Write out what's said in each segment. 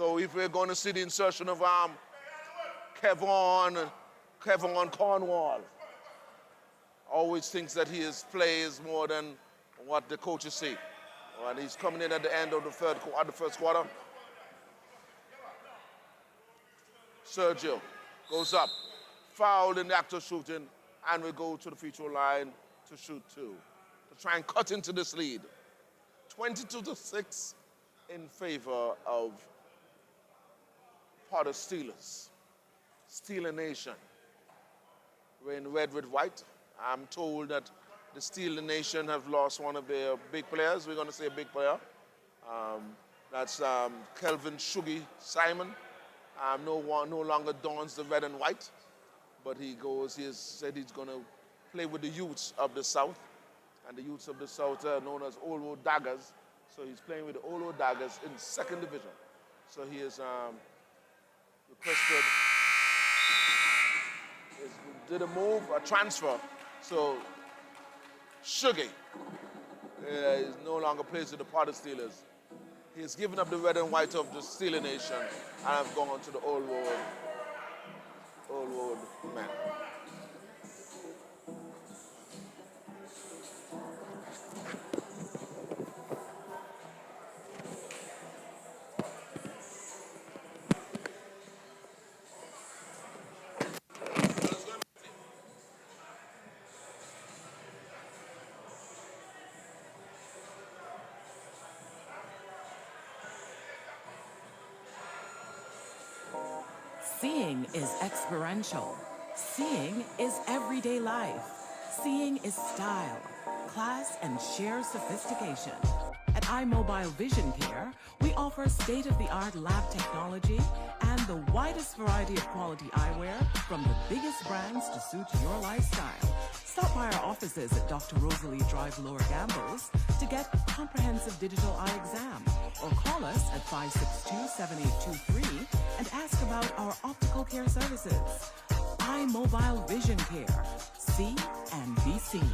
So if we're going to see the insertion of Kevon Cornwall, always thinks that his play is more than what the coaches say. And he's coming in at the end of the first quarter. Sergio goes up, fouled in the act of shooting, and we go to the free throw line to shoot two, to try and cut into this lead. 22-6 in favor of Potter Steelers. Steeler Nation. We're in red with white. I'm told that the Steeler Nation have lost one of their big players. We're going to say a big player. That's Kelvin Shuggy Simon. No longer dons the red and white, but he has said he's going to play with the youths of the South. And the youths of the South are known as Old Old Daggers. So he's playing with the Old Old Daggers in second division. So he is requested, did a move, a transfer. So Shuggy is no longer plays with the Potter Steelers. He's given up the red and white of the Steeler Nation and have gone to the Old World man. Seeing is experiential. Seeing is everyday life. Seeing is style, class, and sheer sophistication. At iMobile Vision Care, we offer state-of-the-art lab technology and the widest variety of quality eyewear from the biggest brands to suit your lifestyle. Stop by our offices at Dr. Rosalie Drive, Lower Gambles to get a comprehensive digital eye exam, or call us at 562-7823 and ask about our optical care services. iMobile Vision Care. See and be seen.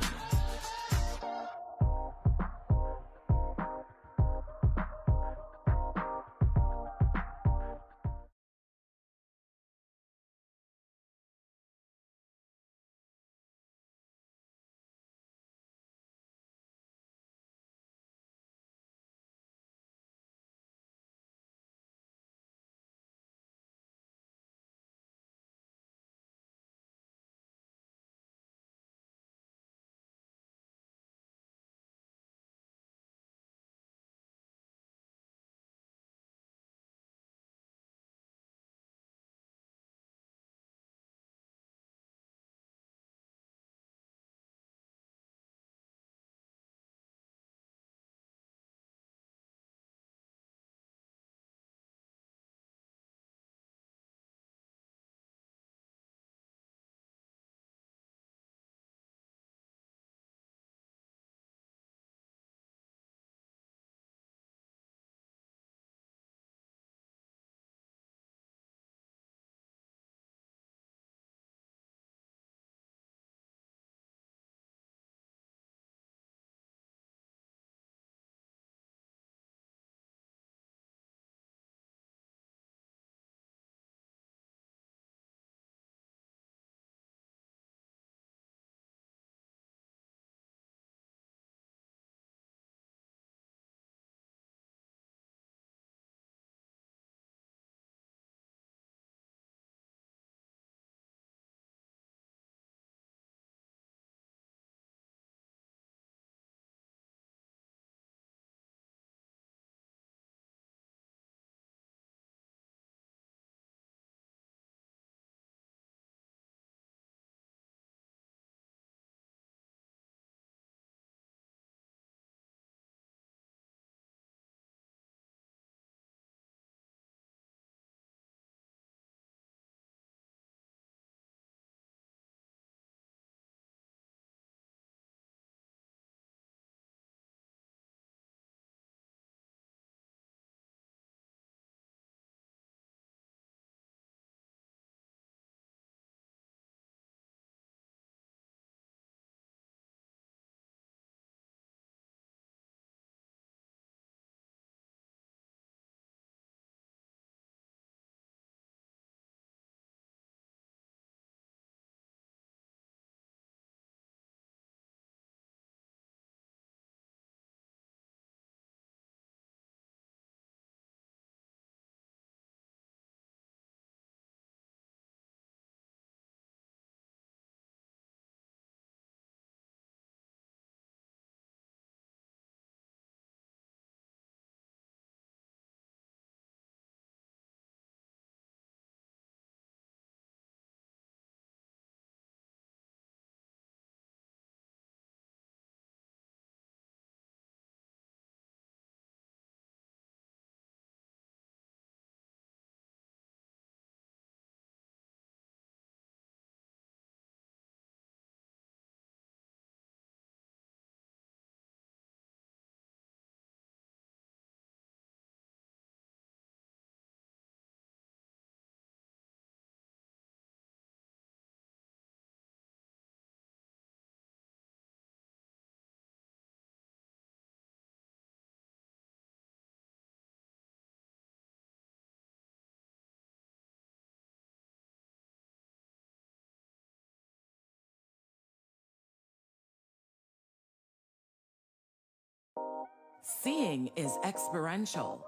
Seeing is experiential.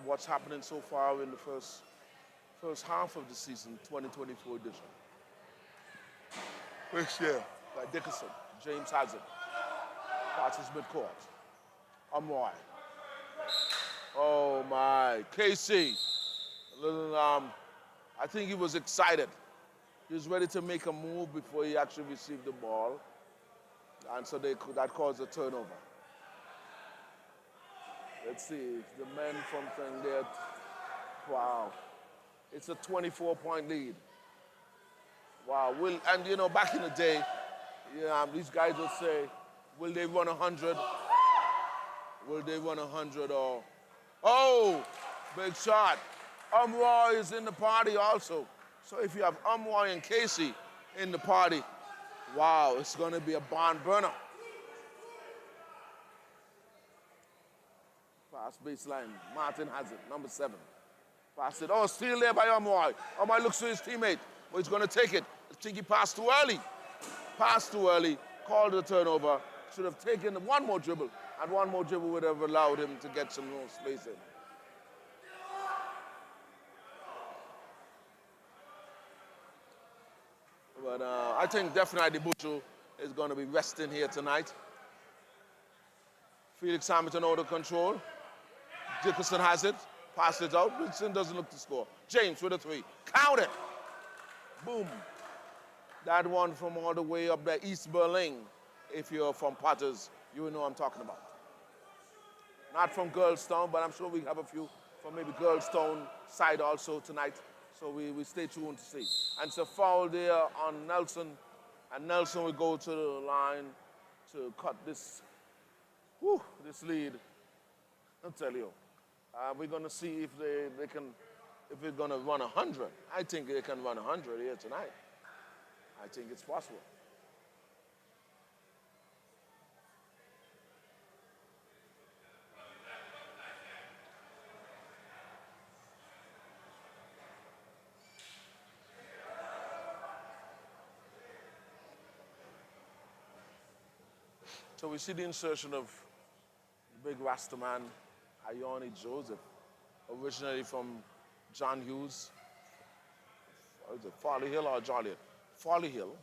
What's happening so far in the first half of the season, 2024 edition. First year by Dickerson, James Hazard, passes midcourt. Amroy. Oh my, Casey. I think he was excited. He was ready to make a move before he actually received the ball. And so that caused a turnover. Let's see, the men from there. Wow. It's a 24-point lead. Wow. And you know, back in the day, these guys would say, will they run 100? Will they run 100 or... Oh, big shot. Roy is in the party also. So if you have Roy and Casey in the party, wow, it's going to be a barn burner. Pass baseline. Martin has it, number 7. Pass it. Oh, still there by Roy. Roy looks to his teammate, but he's going to take it. I think he passed too early. Passed too early. Called the turnover. Should have taken one more dribble And one more dribble would have allowed him to get some more space in. But I think definitely Buju is going to be resting here tonight. Felix Hamilton out of control. Dickerson has it. Passed it out. Richardson doesn't look to score. James with a three. Count it. Boom. That one from all the way up there, East Berlin. If you're from Potters, you will know what I'm talking about. Not from Girlstown, but I'm sure we have a few from maybe Girlstown side also tonight. So we stay tuned to see. And it's a foul there on Nelson. And Nelson will go to the line to cut this lead. I'll tell you. We're going to see if they can, if we're going to run 100. I think they can run 100 here tonight. I think it's possible. So we see the insertion of the big Rasta man, Ione Joseph, originally from John Hughes. Is it Farley Hill or Joliet? Farley Hill.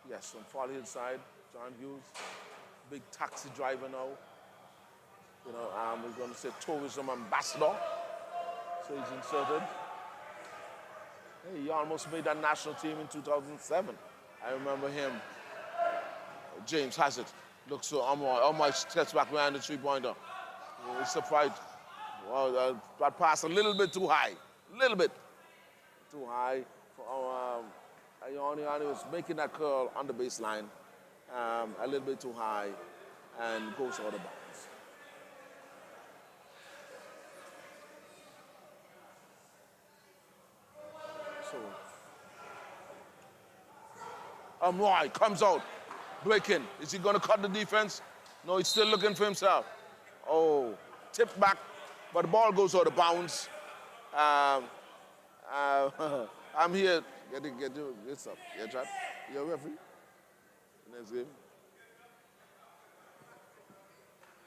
Yes, from Farley Hill side, John Hughes. Big taxi driver now. You know, we're going to say tourism ambassador. So he's inserted. Hey, he almost made that national team in 2007. I remember him. James has it. Looks so almost steps back behind the three-pointer. He's surprised. Well, that pass a little bit too high. A little bit too high. Ione was making that curl on the baseline. A little bit too high and goes out of bounds. So, Roy comes out. Breaking. Is he going to cut the defense? No, he's still looking for himself. Oh, tipped back, but the ball goes out of bounds. I'm here. Get this up. Yeah, Chad. You're a referee. Next game.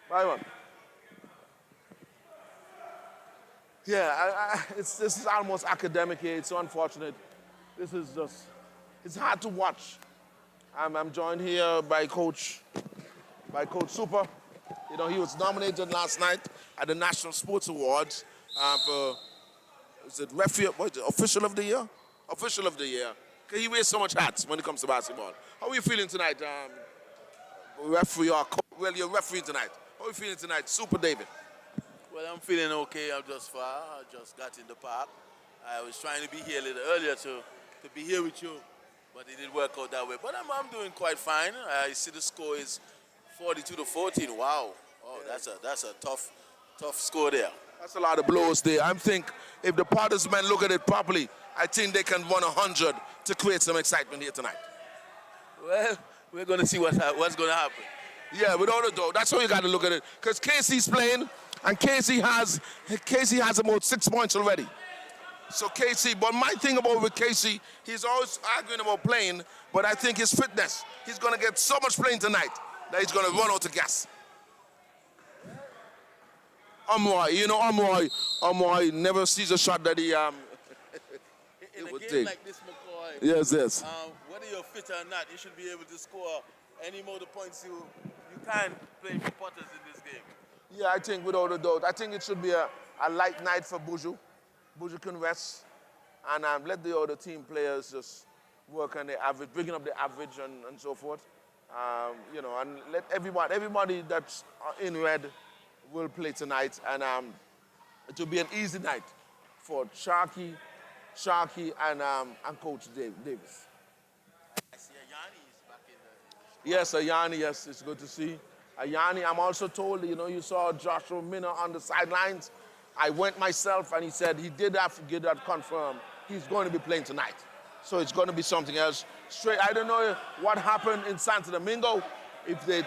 Bye, man. Yeah, this is almost academic here. It's so unfortunate. This is just, it's hard to watch. I'm joined here by Coach Super. You know, he was nominated last night at the National Sports Awards for, is it Official of the Year? Official of the Year. Because he wears so much hats when it comes to basketball. How are you feeling tonight, referee or well, you're referee tonight. How are you feeling tonight, Super David? Well, I'm feeling okay. I'm just far. I just got in the park. I was trying to be here a little earlier to be here with you. But it didn't work out that way. But I'm doing quite fine. I see the score is 42-14. Wow. Oh, that's a tough score there. That's a lot of blows there. I think if the Potters men look at it properly, I think they can run 100 to create some excitement here tonight. Well, we're going to see what's going to happen. Yeah, without a doubt. That's how you got to look at it. Because Casey's playing, and Casey has about 6 points already. So Casey, but my thing about with Casey, he's always arguing about playing, but I think his fitness, he's going to get so much playing tonight that he's going to run out of gas. Amroy never sees a shot that he in a game like this, McCoy. Yes. Whether you're fit or not, you should be able to score any more the points you can play for Potters in this game. Yeah, I think without a doubt. I think it should be a light night for Buju. Buju can rest and let the other team players just work on the average, bringing up the average and so forth. You know, and let everybody that's in red will play tonight, and it will be an easy night for Sharky, and Coach Davis. I see Ayani is back in the Yes, Ayani, yes, it's good to see. Ayani, I'm also told, you know, you saw Joshua Minna on the sidelines. I went myself, and he said he did have to get that confirmed. He's going to be playing tonight. So it's going to be something else. Straight, I don't know what happened in Santo Domingo, if the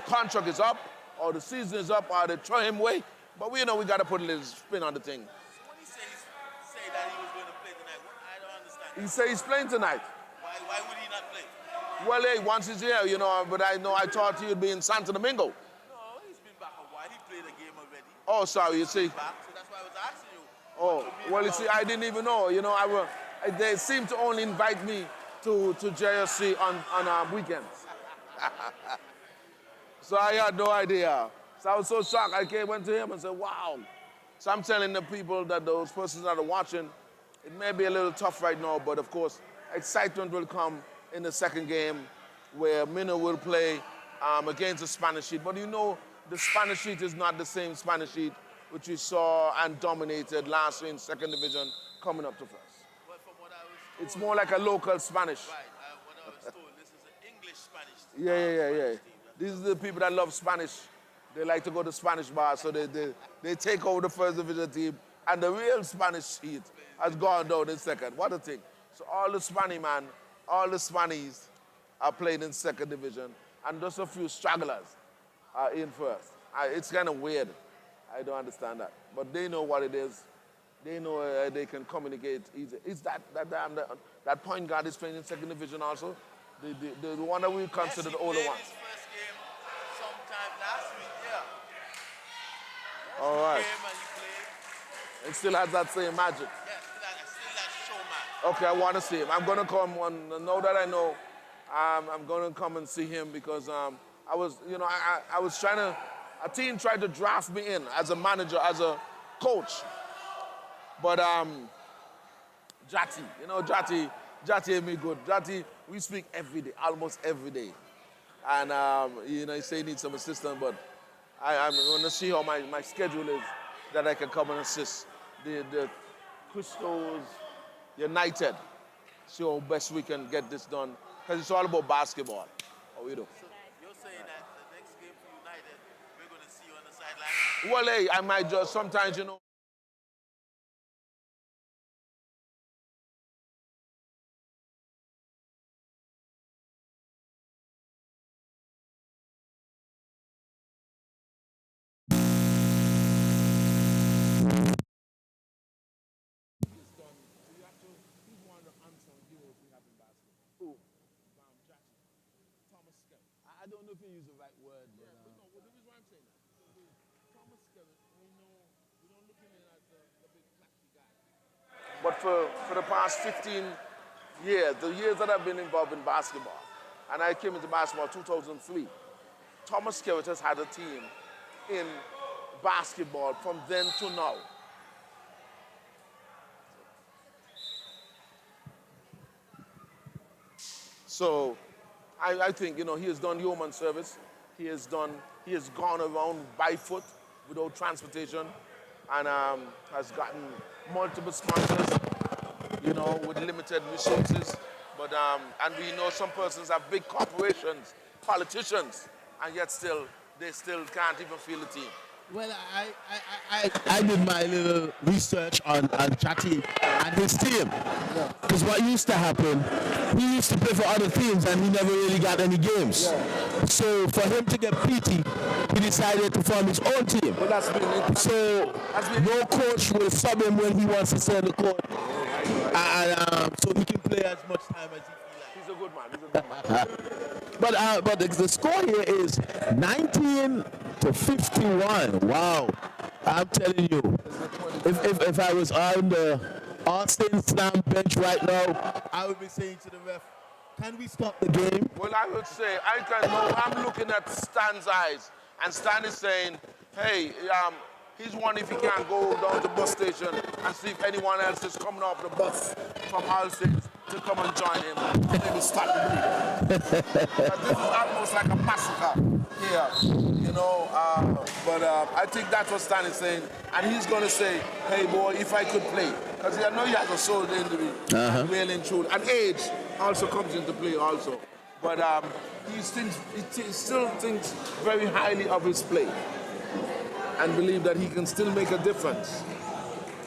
contract is up, or the season is up, or they throw him away. But we know we got to put a little spin on the thing. So when he say that he was going to play tonight, I don't understand. He said he's playing tonight. Why would he not play? Well, hey, once he's here, you know, but I thought he'd be in Santo Domingo. No, he's been back a while. He played a game already. Oh, sorry, you see. Back, so that's why I was asking you. Oh, well, you see, I didn't even know. You know, they seem to only invite me to JSC on weekends. So I had no idea. So I was so shocked. I went to him and said, wow. So I'm telling the people that those persons that are watching, it may be a little tough right now, but of course, excitement will come in the second game where Minnow will play against the Spanish Heat. But you know, the Spanish Heat is not the same Spanish Heat which we saw and dominated last year in second division coming up to first. Well, from what I was told, It's more like a local Spanish. right, what I was told, this is an English-Spanish team. Yeah. These are the people that love Spanish. They like to go to Spanish bars, so they take over the first division team, and the real Spanish Heat has gone down in second. What a thing. So all the Spanies are playing in second division, and just a few stragglers are in first. It's kind of weird. I don't understand that. But they know what it is. They know they can communicate easy. It's that point guard is playing in second division also. The one that we consider the older one. His first game sometime last week, yeah. All right. He came and he played. It still has that same magic. Yeah, still that showman. Okay, I want to see him. I'm going to come now that I know, I'm going to come and see him because I was trying to, a team tried to draft me in as a manager, as a coach. But Jati ain't me good. Jati, we speak every day, almost every day. And, he say he needs some assistance, but I'm going to see how my schedule is that I can come and assist the Crystals United. See how best we can get this done. Because it's all about basketball. How we do? So you're saying that the next game for United, we're going to see you on the sideline? Well, hey, I might just sometimes, I don't know if you use the right word. But, no, well, this is what I'm saying. Thomas Skerritt, we don't look at him as the big flashy guy. But for the past 15 years, the years that I've been involved in basketball, and I came into basketball 2003, Thomas Skerritt has had a team in basketball from then to now. So I think, he has done yeoman service. He has gone around by foot without transportation and has gotten multiple sponsors, with limited resources. But, and we know some persons have big corporations, politicians, and yet they still can't even feel the team. Well, I did my little research on Jati and his team. Because what used to happen, he used to play for other teams and he never really got any games. Yeah. So for him to get PT, he decided to form his own team. But that's been so no coach will sub him when he wants to stay on the court. And so he can play as much time as he feels like. He's a good man. But the score here is 19 to 51. Wow. I'm telling you, if I was on the Austin Slam bench right now, I would be saying to the ref, can we stop the game? Well, I would say, I'm looking at Stan's eyes, and Stan is saying, hey, he's wondering if he can go down to the bus station and see if anyone else is coming off the bus from Austin to come and join him. Maybe stop the bleeding. This is almost like a massacre here, but I think that's what Stan is saying. And he's going to say, hey, boy, if I could play. Because I know he has a shoulder injury, really and true. And age also comes into play also. But he still thinks very highly of his play and believe that he can still make a difference.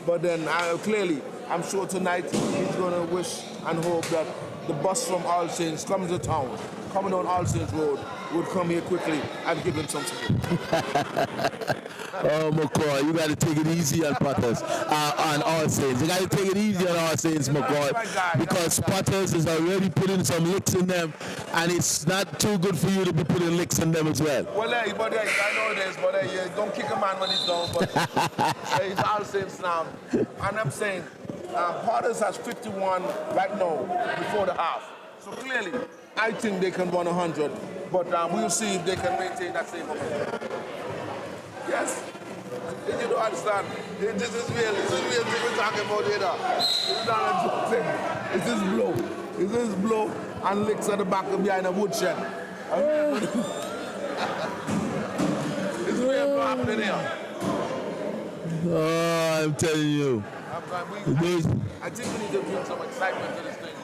But then clearly, I'm sure tonight he's going to wish and hope that the bus from All Saints comes to town, coming on All Saints Road, would come here quickly and give him some support. Oh, McCoy, you got to take it easy on Potters, on All Saints. You got to take it easy on All Saints, McCoy, because Potters is already putting some licks in them, and it's not too good for you to be putting licks in them as well. Well, hey, but hey, I know it is, but hey, don't kick a man when he's down. But hey, it's All Saints now, and I'm saying Potters has 51 right now before the half. So clearly, I think they can run 100, but we'll see if they can maintain that same momentum. Yes. You don't understand. This is real. This is real thing we're talking about here. It's not a joke thing. This is blow. This is blow and licks at the back of behind a woodshed. It's real happening here. Oh, I'm telling you. I think we need to bring some excitement to this thing.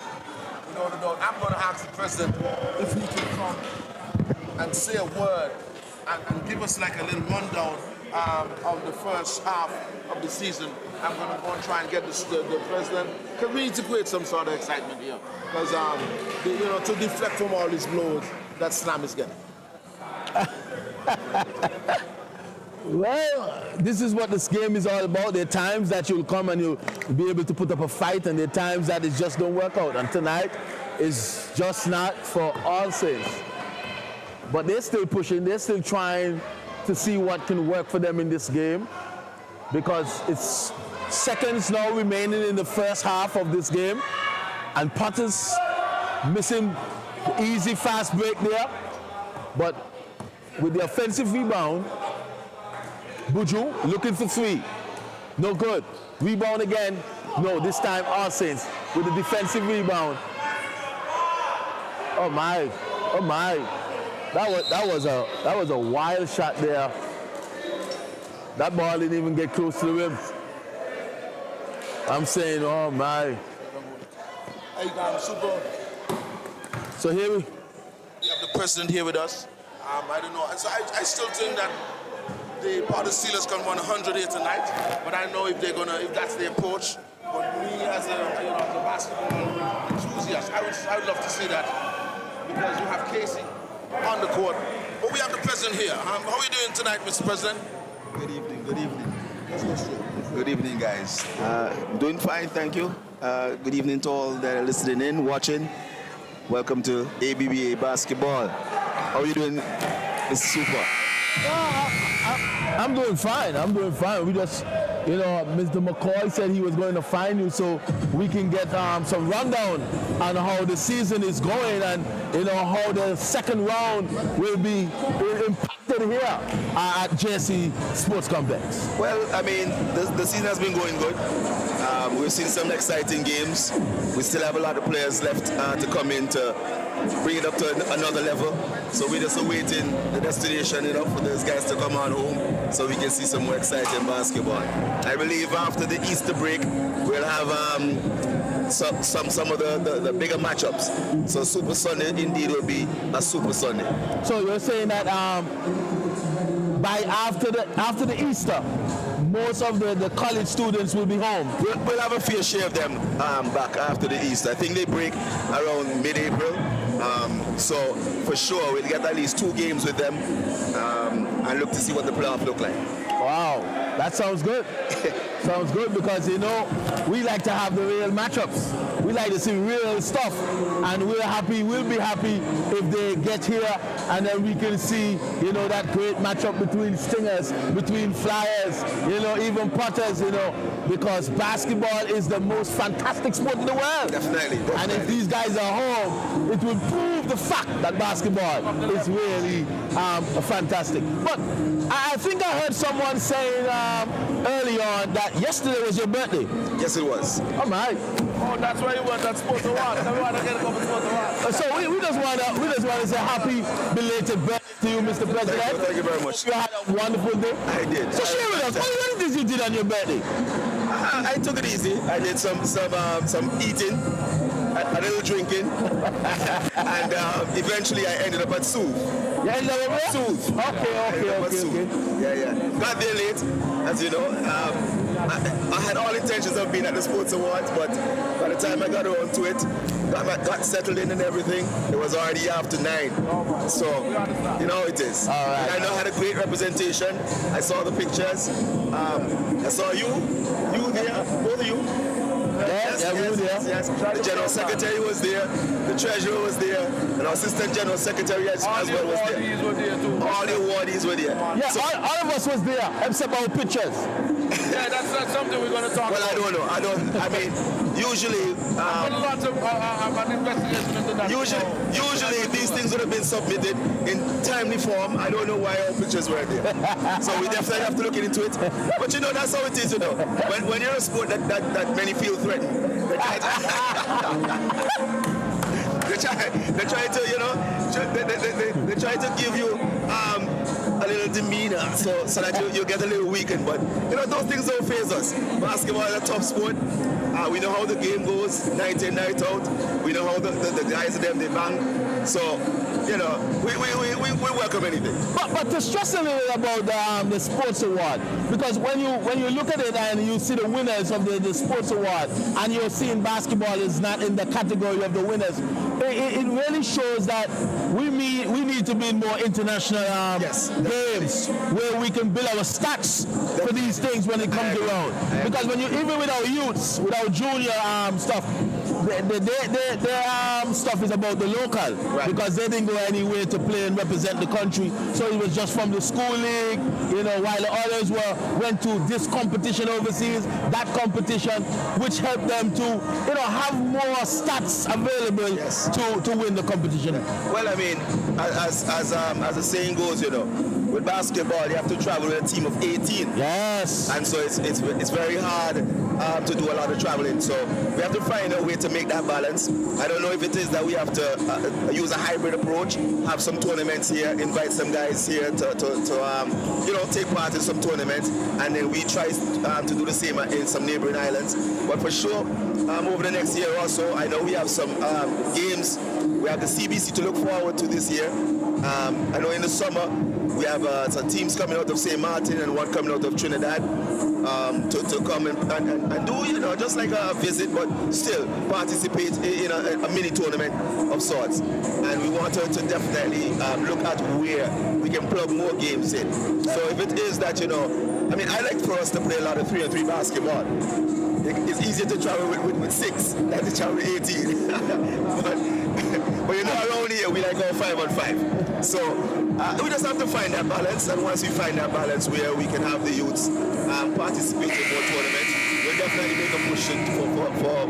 I'm going to ask the president if he can come and say a word and give us like a little rundown of the first half of the season. I'm going to go and try and get the president, because we need to create some sort of excitement here. Because, to deflect from all these blows that Slam is getting. Well, this is what this game is all about. There are times that you'll come and you'll be able to put up a fight, and there are times that it just don't work out. And tonight is just not for All Saints. But they're still pushing, they're still trying to see what can work for them in this game, because it's seconds now remaining in the first half of this game, and Potters missing the easy fast break there. But with the offensive rebound, Buju looking for three. No good. Rebound again. No, this time All Saints with the defensive rebound. Oh my. Oh my. That was a wild shot there. That ball didn't even get close to the rim. I'm saying, oh my. Super. So here we have the president here with us. I don't know. So I still think that the Potters Steelers can run 100 here tonight, but I don't know if that's the approach. But me as a basketball enthusiast, I would love to see that, because you have Casey on the court. But we have the president here. How are you doing tonight, Mr. President? Good evening, good evening. Let's go straight. Good evening, guys. Doing fine, thank you. Good evening to all that are listening in, watching. Welcome to ABBA Basketball. How are you doing, Mr. Super? I'm doing fine. I'm doing fine. We just, Mr. McCoy said he was going to find you so we can get some rundown on how the season is going, and how the second round will be impacted here at JC Sports Complex. Well, I mean, the season has been going good. We've seen some exciting games. We still have a lot of players left to come in to bring it up to another level. So we're just awaiting the destination, for those guys to come on home so we can see some more exciting basketball. I believe after the Easter break, we'll have some of the bigger matchups. So Super Sunday indeed will be a Super Sunday. So you're saying that by after the Easter, most of the college students will be home? We'll have a fair share of them back after the Easter. I think they break around mid-April. So for sure we'll get at least 2 games with them and look to see what the playoff look like. Wow, that sounds good. Sounds good, because we like to have the real matchups. We like to see real stuff, and we'll be happy if they get here, and then we can see that great matchup between Stingers, between Flyers, even Potters, because basketball is the most fantastic sport in the world. Definitely. And if these guys are home, it will prove the fact that basketball is really fantastic. But I think I heard someone saying early on that yesterday was your birthday. Yes, it was. Oh my! Oh, that's why you want that Sports Award. Everyone get a couple Sports Award. So we just want to say happy belated birthday to you, Mr. President. Thank you very much. You had a wonderful day. I did. So share with us, what did you did on your birthday? I took it easy. I did some eating, a little drinking, and eventually I ended up at Sue. You ended up at Sue? Okay. Yeah. Got there late, as you know. I had all intentions of being at the Sports Awards, but by the time I got around to it, got settled in and everything, it was already after 9. So, you know how it is. All right. And I know I had a great representation. I saw the pictures. I saw you there, both of you. Yes. The General Secretary was there, the Treasurer was there, and our Assistant General Secretary as well was there. All the awardees were there. Yeah, So, all of us was there, except our pictures. Yeah, that's not something we're going to talk well, about. I don't know. I mean, usually, But lots of an investigation into that. usually these things would have been submitted in timely form. I don't know why our pictures were there. So we definitely have to look into it. But you know, that's how it is, you know. When you're a sport that many feel threatened, they try to, you know, they try to give you a little demeanor so that you get a little weakened. But, you know, those things don't faze us. Basketball is a tough sport. We know how the game goes, night in, night out. We know how the guys of them, they bang. So, you know, we welcome anything. But to stress a little about the Sports Award, because when you look at it and you see the winners of the Sports Award, and you're seeing basketball is not in the category of the winners, it really shows that we need to be in more international games where we can build our stats for these things when it comes around. Because when you even with our youths, with our junior stuff, their stuff is about the local, because they didn't go anywhere to play and represent the country. So it was just from the school league, you know, while the others went to this competition overseas, that competition, which helped them to, you know, have more stats available to win the competition. Well, I mean, as the saying goes, you know, with basketball, you have to travel with a team of 18. Yes. And so it's very hard to do a lot of traveling. So we have to find a way to make that balance. I don't know if it is that we have to use a hybrid approach, have some tournaments here, invite some guys here to you know, take part in some tournaments, and then we try to do the same in some neighboring islands. But for sure, over the next year or so, I know we have some games. We have the CBC to look forward to this year. I know in the summer we have some teams coming out of St. Martin and one coming out of Trinidad to come and do, you know, just like a visit, but still participate in a mini tournament of sorts. And we want to definitely look at where we can plug more games in. So if it is that, you know, I mean, I like for us to play a lot of 3-on-3 basketball. It's easier to travel with 6 than to travel with 18. but you know, around here we like our 5-on-5. So we just have to find that balance, and once we find that balance where we can have the youths participate in more tournaments, we'll definitely make a push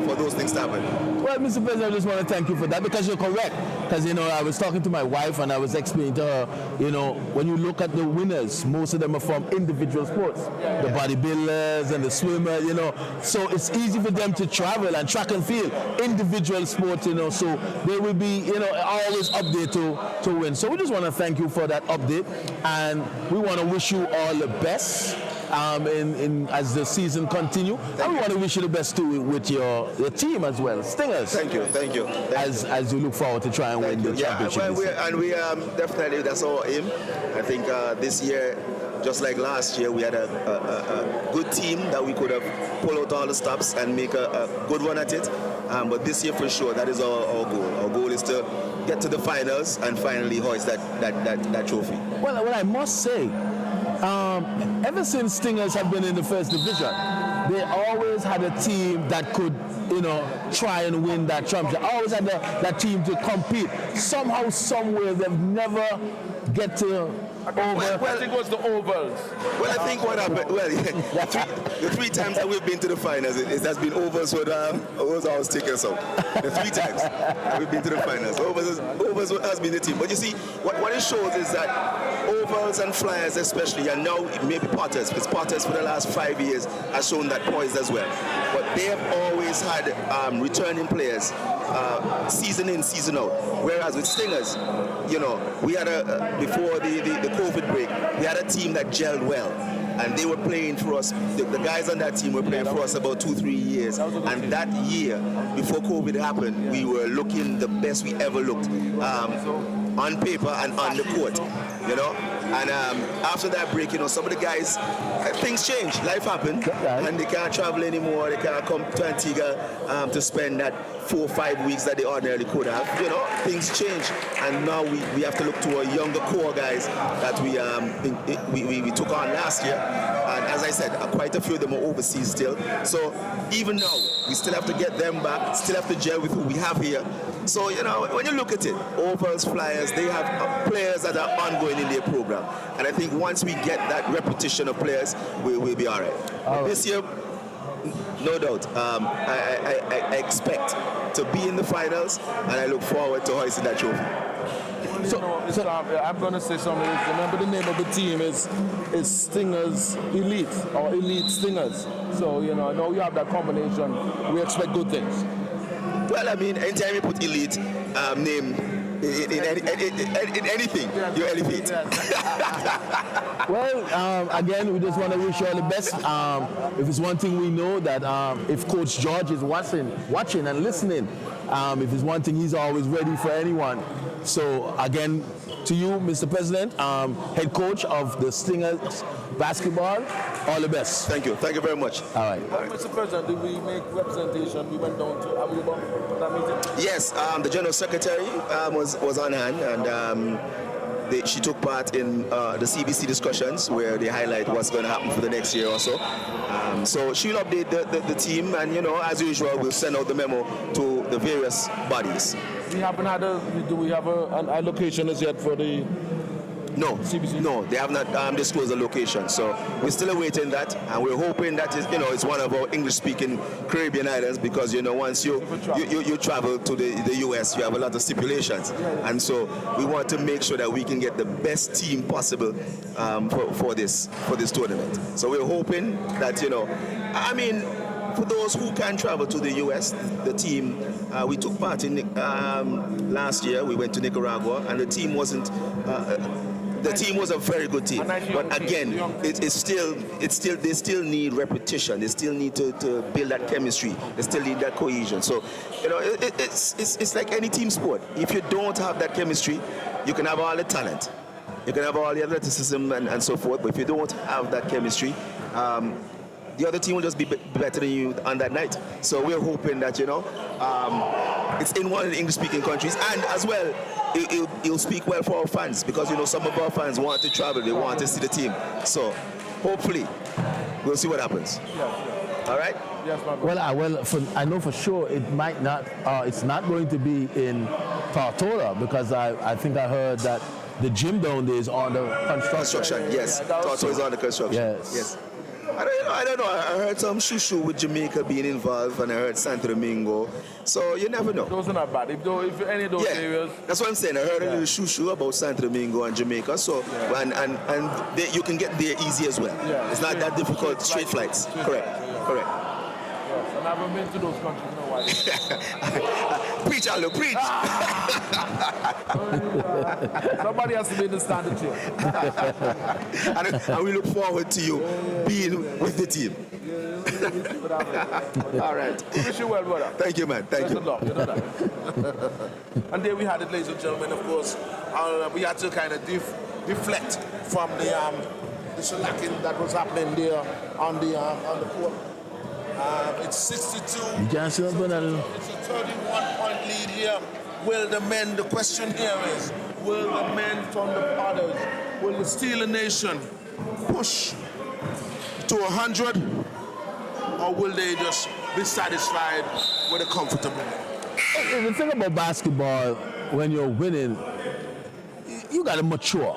for those things to happen. Well, Mr. President, I just want to thank you for that, because you're correct. Because, you know, I was talking to my wife and I was explaining to her, you know, when you look at the winners, most of them are from individual sports. The bodybuilders and the swimmers, you know. So it's easy for them to travel, and track and field, individual sports, you know. So they will be, you know, always up there to win. So we just want to thank you for that update, and we want to wish you all the best. As the season continue, and we want to wish you the best too with your team as well, Stingers. Thank you. As you look forward to try and win the championship. Well, we definitely, that's our aim. I think this year, just like last year, we had a good team that we could have pulled out all the stops and make a good run at it. But this year, for sure, that is our goal. Our goal is to get to the finals and finally hoist that trophy. Well, what I must say, ever since Stingers have been in the first division, they always had a team that could, you know, try and win that championship. Always had that team to compete. Somehow, somewhere, they've never get to over. Well, I think it was the ovals. Well, I think what happened, the 3 times that we've been to the finals, it has been ovals with our stickers up. The 3 times that we've been to the finals. Ovals has been the team. But you see, what it shows is that ovals and flyers especially, and now maybe Potters, because Potters for the last 5 years has shown that poise as well. But they have always had returning players, season in, season out. Whereas with Stingers, you know, we had before the COVID break, we had a team that gelled well. And they were playing for us, the guys on that team were playing for us about 2-3 years. And that year, before COVID happened, we were looking the best we ever looked, on paper and on the court. you know. And after that break, you know, some of the guys, things change. Life happened, and they can't travel anymore. They can't come to Antigua to spend that 4 or 5 weeks that they ordinarily could have. You know, things change, and now we have to look to a younger core guys that we took on last year. And as I said, quite a few of them are overseas still. So even now, we still have to get them back, still have to gel with who we have here. So, you know, when you look at it, Ovals, Flyers, they have players that are ongoing in their program. And I think once we get that repetition of players, we'll be all right. This year, no doubt, I expect to be in the finals, and I look forward to hoisting that trophy. So, I'm going to say something. Remember, the name of the team is Stingers Elite, or Elite Stingers. So, you know, I know you have that combination. We expect good things. Well, I mean, anytime you put elite name in anything, you elevate. Well, again, we just want to wish you all the best. If it's one thing we know, that if Coach George is watching and listening, if it's one thing, he's always ready for anyone. So again, to you, Mr. President, head coach of the Stingers basketball, all the best. Thank you very much. All right. Mr. President, did we make representation? We went down to ABBA for that meeting? Yes, the General Secretary was on hand, and she took part in the CBC discussions where they highlight what's going to happen for the next year or so. So she'll update the team, and, you know, as usual, we'll send out the memo to the various bodies. Do we have an allocation as yet for the No, CBC? No, they have not disclosed a location. So we're still awaiting that, and we're hoping that it's one of our English-speaking Caribbean islands, because, you know, once you travel to the US, you have a lot of stipulations, and so we want to make sure that we can get the best team possible for this tournament. So we're hoping that, you know, I mean, for those who can travel to the US, the team, we took part in last year. We went to Nicaragua, and the team wasn't. The team was a very good team, but again, they still need repetition. They still need to build that chemistry. They still need that cohesion. So, you know, it's like any team sport. If you don't have that chemistry, you can have all the talent, you can have all the athleticism and so forth, but if you don't have that chemistry, the other team will just be better than you on that night. So we're hoping that, you know, it's in one of the English-speaking countries, and as well, it'll speak well for our fans, because, you know, some of our fans want to travel, they want to see the team. So hopefully we'll see what happens. Yeah. All right? Yes, my brother. I know for sure it might not. It's not going to be in Tortola, because I think I heard that the gym down there is on the construction. Yes, Tortola is on the construction. Yes. I don't know. I heard some shoo with Jamaica being involved, and I heard Santo Domingo. So you never know. Those are not bad. If any of those areas. That's what I'm saying. I heard a little shoo about Santo Domingo and Jamaica. So you can get there easy as well. Yeah. It's not that difficult. Straight flights. Correct. Yes, and I haven't been to those countries. No why. Preach, Aldo, preach. Somebody has to be in the standard here. and we look forward to you being with the team. All right. Wish you well, brother. Thank you, man. Thank you. Good luck. You know that. And there we had it, ladies and gentlemen. Of course, we had to kind of deflect from the shellacking that was happening there on the court. It's 62. It's a 31-point lead here. Will the men, the question here is, will the men from the Potters, will the Steeler Nation push to 100, or will they just be satisfied with a comfortable win? The thing about basketball, when you're winning, you got to mature.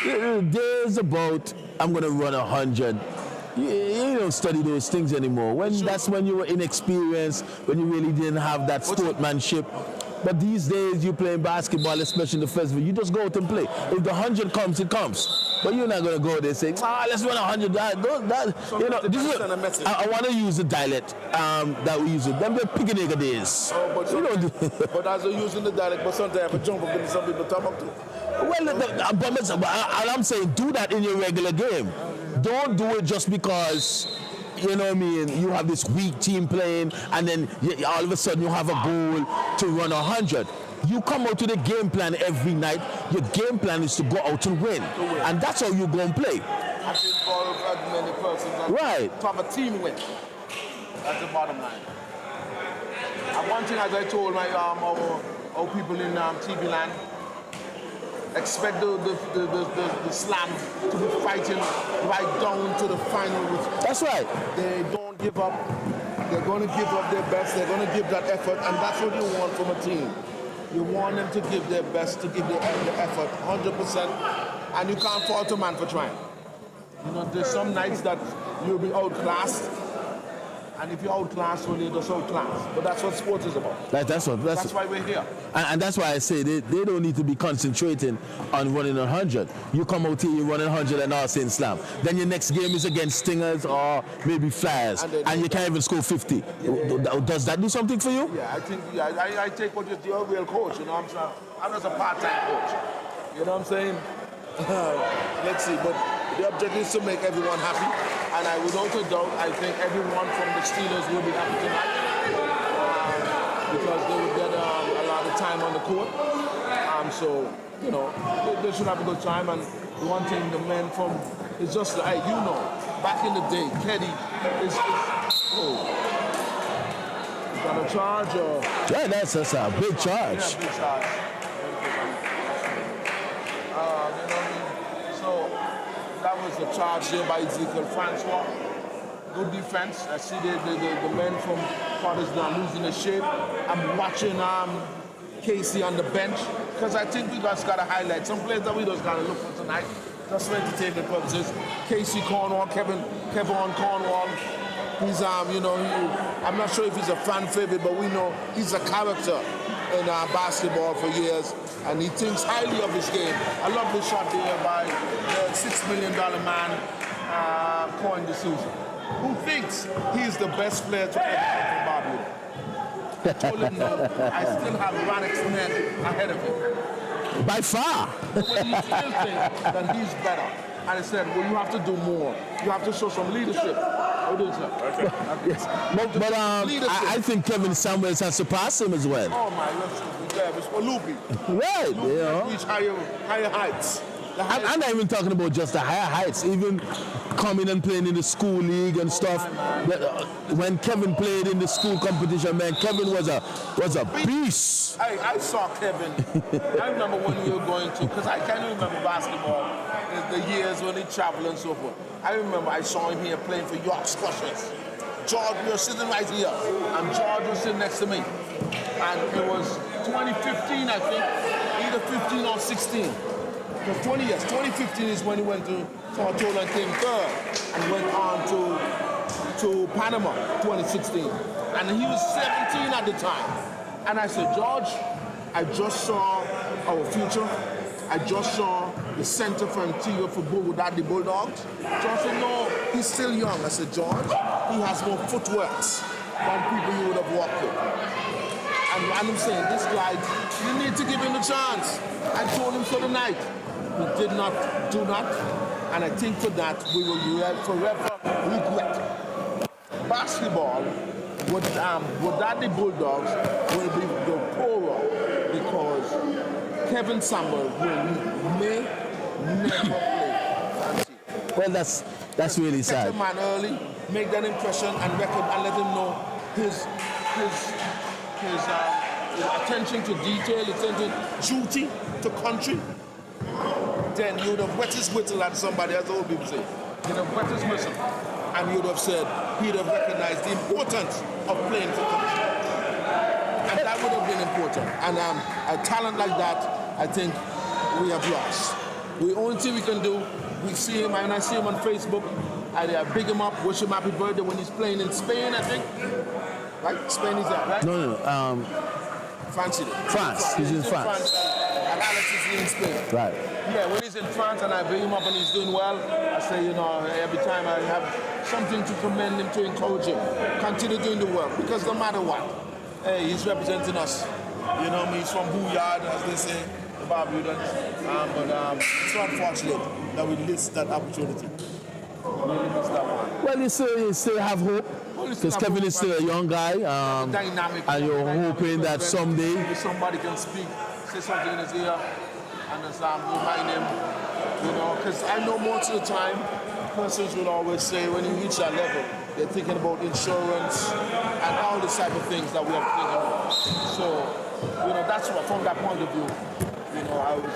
There's about, I'm going to run 100. You don't study those things anymore. That's when you were inexperienced, when you really didn't have that sportsmanship. But these days, you playing basketball, especially in the festival, you just go out and play. If the 100 comes, it comes. But you're not going to go there and say, let's run 100. I want to use the dialect that we use. Them the picking days. But as you're using the dialect, but sometimes I jump up into some people talk up to. Well, I'm saying do that in your regular game. Don't do it just because, you know what I mean, you have this weak team playing, and then all of a sudden you have a goal to run 100. You come out to the game plan every night. Your game plan is to go out and win. And that's how you go and play. And to involve as many persons as Right. to have a team win. That's the bottom line. And one thing, as I told my our people in TV land, expect the slam to be fighting right down to the final. That's right. They don't give up. They're going to give up their best. They're going to give that effort, and that's what you want from a team. You want them to give their best, to give the effort 100%, and you can't fault a man for trying. You know, there's some nights that you'll be outclassed, and if you're outclassed, well, you're just outclassed. But that's what sports is about. That's Why we're here. And that's why I say they don't need to be concentrating on running 100. You come out here, you run 100 and all saying slam. Then your next game is against Stingers or maybe Flyers, and you can't even score 50. Does that do something for you? Yeah, I think I take what you're a real coach. You know what I'm saying? I'm just a part-time coach. You know what I'm saying? Let's see, but the objective is to make everyone happy, and without a doubt, I think everyone from the Steelers will be happy tonight because they will get a lot of time on the court. So, you know, they should have a good time. And one thing, the men from, it's just like, you know, back in the day, Keddy is got a charge or? Yeah, that's a big charge. Yeah, big charge. That was the charge there by Ezekiel Francois. Good defense. I see the men from Potter's now losing their shape. I'm watching Casey on the bench because I think we just got to highlight some players that we just got to look for tonight, just for entertainment purposes. Casey Cornwall, Kevin Cornwall. He's I'm not sure if he's a fan favorite, but we know he's a character in basketball for years, and he thinks highly of his game. A lovely shot there by the $6 million man, Coin D'Souza, who thinks he's the best player to ever come from Barbados. I told him no, I still have Rannick's men ahead of him. By far. But he still thinks that he's better. And he said, well, you have to do more. You have to show some leadership. What do you say? Okay. Yes. But I think Kevin Samuels has surpassed him as well. Oh, my God. It's for Loopy. Right, Loopy has reached higher heights. I'm not even talking about just the higher heights, even coming and playing in the school league and stuff. When Kevin played in the school competition, man, Kevin was a beast. I saw Kevin. I remember when we were going to, because I can't remember basketball, the years when he traveled and so forth. I remember I saw him here playing for York Squashers. George, we were sitting right here, and George was sitting next to me. And it was 2015, I think, either 15 or 16. For 20 years. 2015 is when he went to Tortola and came third and went on to Panama 2016. And he was 17 at the time. And I said, George, I just saw our future. I just saw the center for Antigua for the Bulldogs. George said, no, he's still young. I said, George, he has more footworks than people you would have walked with. And I'm saying, this guy, you need to give him a chance. I told him so tonight. He did not do that, and I think for that we will forever regret. Basketball with the Bulldogs will be the poorer because Kevin Samuel may never play. Well, that's really sad. Catch a man early, make that impression and record, and let him know his attention to detail, attention, duty to country. Then you would have wet his whistle, like somebody else old people say. You'd have wet his whistle, and you'd have said, he'd have recognized the importance of playing for country. And that would have been important. And a talent like that, I think we have lost. The only thing we can do, we see him, and I see him on Facebook, I big him up, wish him happy birthday when he's playing in Spain, I think. Right? Spain is that, right? No. France. He's in France. And Alex is in Spain. Right. Yeah, when he's in France and I bring him up and he's doing well, I say, every time I have something to commend him, to encourage him, continue doing the work. Because no matter what, hey, he's representing us. You know what I mean? He's from Booyard, as they say, the Barbudans. But it's unfortunate that we missed that opportunity. We really missed that one. Well, you still have hope. Well, Because Kevin is still a young guy, dynamic. and you're hoping that someday if somebody can speak, say something in his ear, and remind him, because I know most of the time, persons will always say when you reach that level, they're thinking about insurance and all the type of things that we are thinking about. So, that's what, from that point of view, I was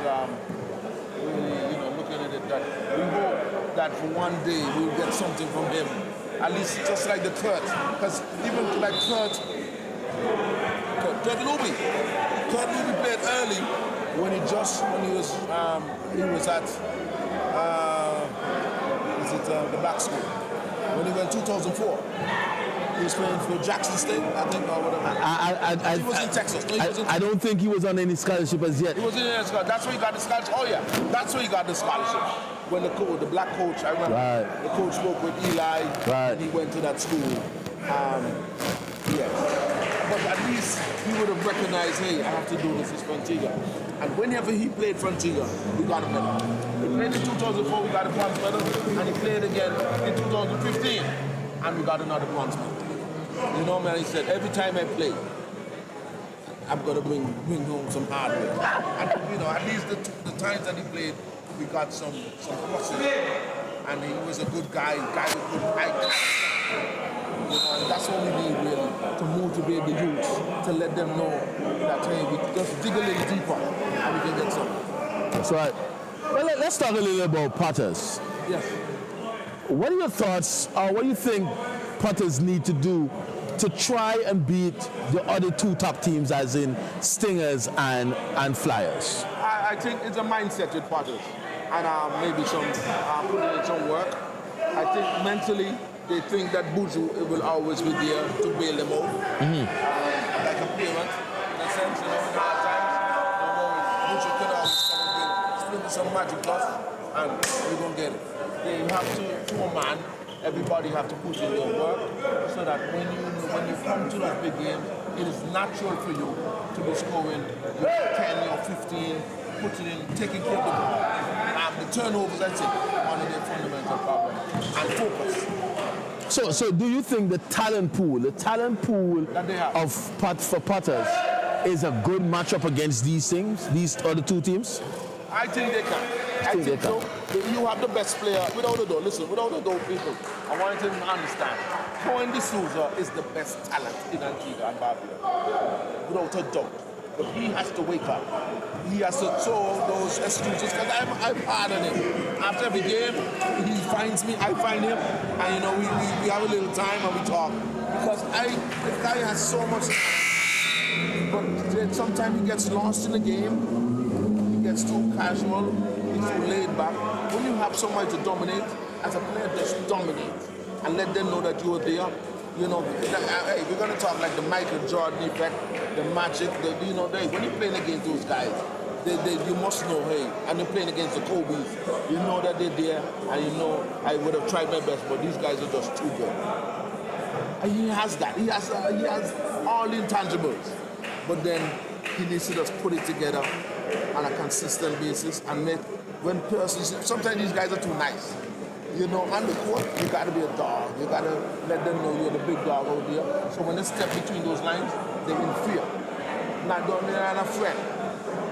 really, looking at it that we hope that for one day we'll get something from him. At least just like the Kurt. Because even like Kurt Luby played early when he was at the back school. When he went 2004. He was playing for Jackson State, I think, or whatever. He was in Texas. No, I don't think he was on any scholarship as yet. He was in any scholarship. That's where he got the scholarship. Oh, yeah. That's where he got the scholarship. When the black coach, I remember, the coach spoke with Eli, and he went to that school. Yes. But at least he would have recognized, hey, I have to do this for Antigua. And whenever he played for Antigua, we got a medal. He played in 2004, we got a bronze medal, and he played again in 2015, and we got another bronze medal. Man, he said, every time I play, I'm going to bring home some hardware. And, at least the times that he played, we got some crosses. And he was a good guy with good height. And that's what we need, really, to motivate the youth, to let them know that, hey, we just dig a little deeper and we can get something. That's right. Well, let's talk a little about Potters. Yes. What are your thoughts, or what do you think Potters need to do to try and beat the other two top teams, as in Stingers and Flyers? I think it's a mindset with Potters, and maybe some putting in some work. I think mentally they think that Buju will always be there to bail them out, like a parent in a sense. In hard times, Buju can always come and spin some magic dust, and we're gonna get it. They have to a man. Everybody have to put in their work so that when you come to those big games, it is natural for you to be scoring 10 or 15, putting in, taking care of the ball. The turnovers, that's it, one of their fundamental problems. And focus. So do you think the talent pool that they have for Potters is a good matchup against these other two teams? I think they can. I think so. You have the best player, without a doubt. Listen, without a doubt, people, I want you to understand. Cohen D'Souza is the best talent in Antigua and Barbuda, without a doubt. But he has to wake up. He has to throw those excuses, because I'm hard on him. After every game, he finds me, I find him, and we have a little time and we talk. Because the guy has so much, but then sometimes he gets lost in the game. He gets too casual. He's too laid back. When you have somebody to dominate, as a player, just dominate and let them know that you are there. Hey, we're gonna talk like the Michael Jordan effect, the magic. When you're playing against those guys, you must know, hey, and you're playing against the Kobe's. You know that they're there, and I would have tried my best, but these guys are just too good. And he has that. He has all the intangibles, but then he needs to just put it together on a consistent basis and make when persons. Sometimes these guys are too nice. On the court, you got to be a dog. You got to let them know you're the big dog out there. So when they step between those lines, they're in fear. They're not a friend.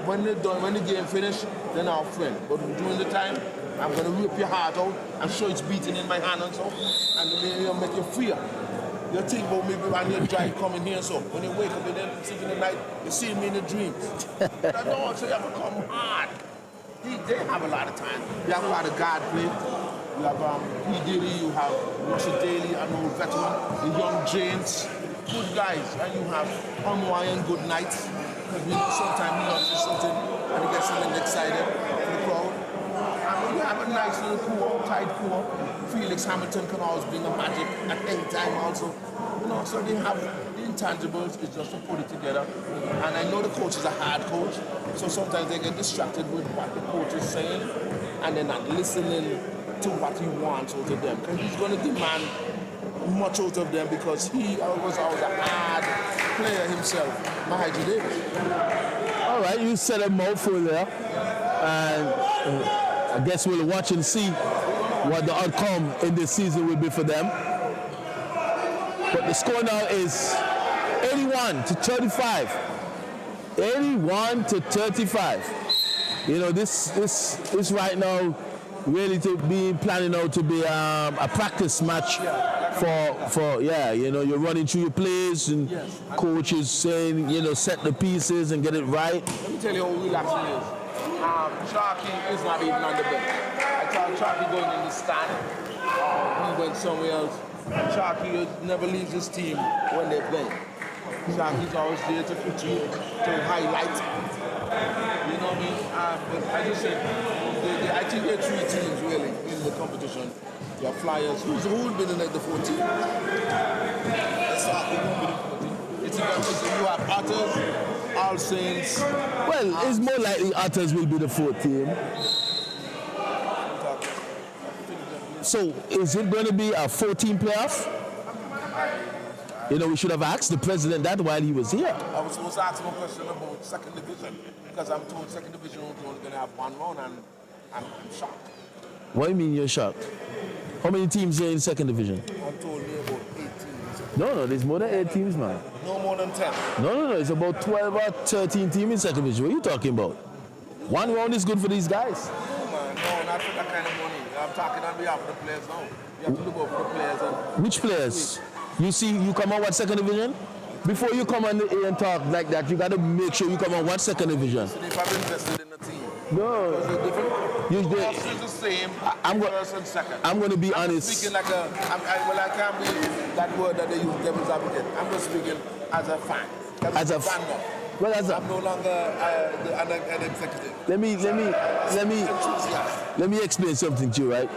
When they're done, when the game finished, they're not a friend. But during the time, I'm going to rip your heart out and show it's beating in my hand and so, and then make you fear. You think about me when you drive coming here, so when you wake up and then sleep in the night, you see me in the dreams. No, so you have to come hard. They have a lot of time. You have a lot of guard play. You have P. Diddy, you have Russell Daly, an old veteran, the young James, good guys, and you have unwind good nights. Because sometimes he launches something and he gets something excited for the crowd. And you have a nice little core, tight core. Felix Hamilton can always bring a magic at any time also. So they have the intangibles, it's just to put it together. And I know the coach is a hard coach, so sometimes they get distracted with what the coach is saying and they're not listening to what he wants out of them. Because he's going to demand much out of them because he was always a hard player himself, Mahadji Davis. All right, you said a mouthful there. And I guess we'll watch and see what the outcome in this season will be for them. But the score now is 81 to 35. 81 to 35. You know, this right now really to be planning out to be a practice match for you know, you're running through your plays and coach is saying, you know, set the pieces and get it right. Let me tell you how relaxing it is. Sharky is not even on the bench. I saw Sharky going in the stand. He went somewhere else. Sharky never leaves his team when they play. Sharky's always there to critique, to highlight. You know what I mean? But I just said, I think there are three teams really in the competition. You have Flyers. Who's been in the 14? Let's start with who's been in the 14. You have Otters, All Saints. Well, it's more likely Otters will be the fourth team. So is it going to be a 14 playoff? You know, we should have asked the president that while he was here. I was supposed to ask him a question about second division because I'm told second division is only going to have one round and I'm shocked. What do you mean you're shocked? How many teams are in second division? I'm told there about 8 teams. No, there's more than 8 teams, man. No more than 10. No, it's about 12 or 13 teams in second division. What are you talking about? One round is good for these guys. No, man, no, not for that kind of money. I'm talking on behalf of the players now. You have to look out for the players. Which players? You see, you come on what second division? Before you come on here and talk like that, you got to make sure you come on what second division. So if I've invested in the team. No. The cost is the same. First and second. I'm going to be honest. Speaking like I can't be that word that they use, devil's advocate. I'm just speaking as a fan. As a fan. Well, I'm no longer an executive. Let me explain something to you, right?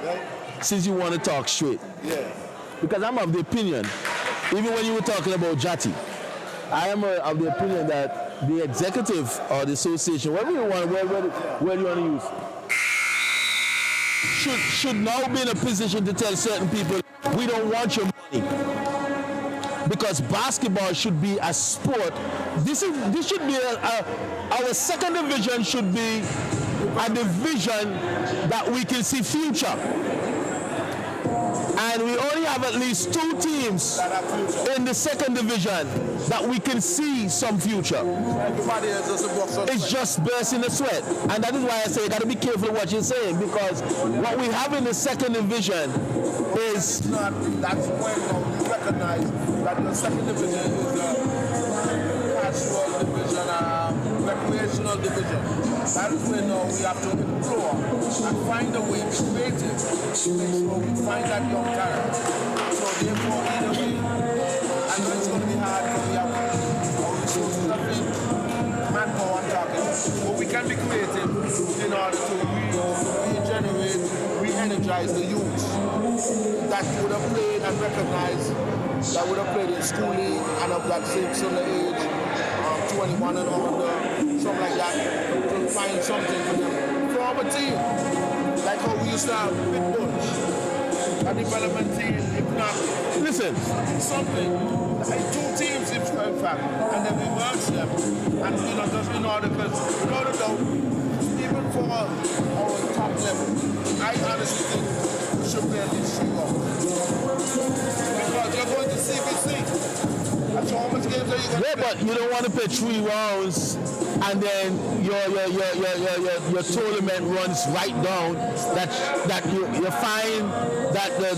Since you want to talk straight. Yeah. Because I'm of the opinion, even when you were talking about Jati, I am of the opinion that the executive or the association, where do you want to use, should now be in a position to tell certain people, we don't want your money. Because basketball should be a sport. This should be our second division should be a division that we can see future. And we only have at least 2 teams in the second division that we can see some future. Everybody is just a box of It's just bursting the sweat. And that is why I say you got to be careful what you're saying, because what we have in the second division is... That's when you recognize that the second division is a casual division, recreational division. That is when we have to explore and find a way, be creative, so we find that young talent. So therefore, either way, I know it's going to be hard because we have our resources are big, manpower I'm talking, but we can be creative in order to regenerate, re-energize the youth that would have played and recognized, that would have played in school league and of that same similar age, 21 and under, something like that, to find something for them. Form a team, like how we used to have Big Bunch, a development team, if not, Listen. something, like 2 teams in fact, and then we merge them, and just in order, because without a doubt, even for our top level, I honestly think we should play at least 3 rounds. Because you're going to CBC. That's how much games are you going to play? But you don't want to play 3 rounds and then your tournament runs right down. That you find that the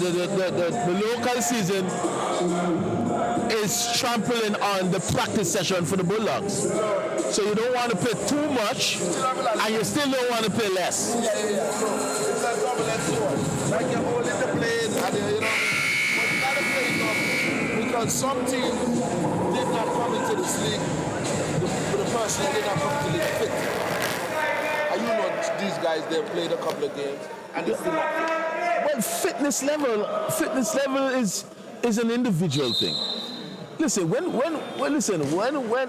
local season is trampling on the practice session for the Bulldogs. So you don't want to play too much, and you still don't want to play less. Yeah. So it's a double-edged sword. Like you're holding the blade, and but you gotta play it up because some teams did not come into this league. The person did not come to the league fit. And you know these guys, they've played a couple of games and they're still not fit. Well, fitness level is an individual thing. Listen, when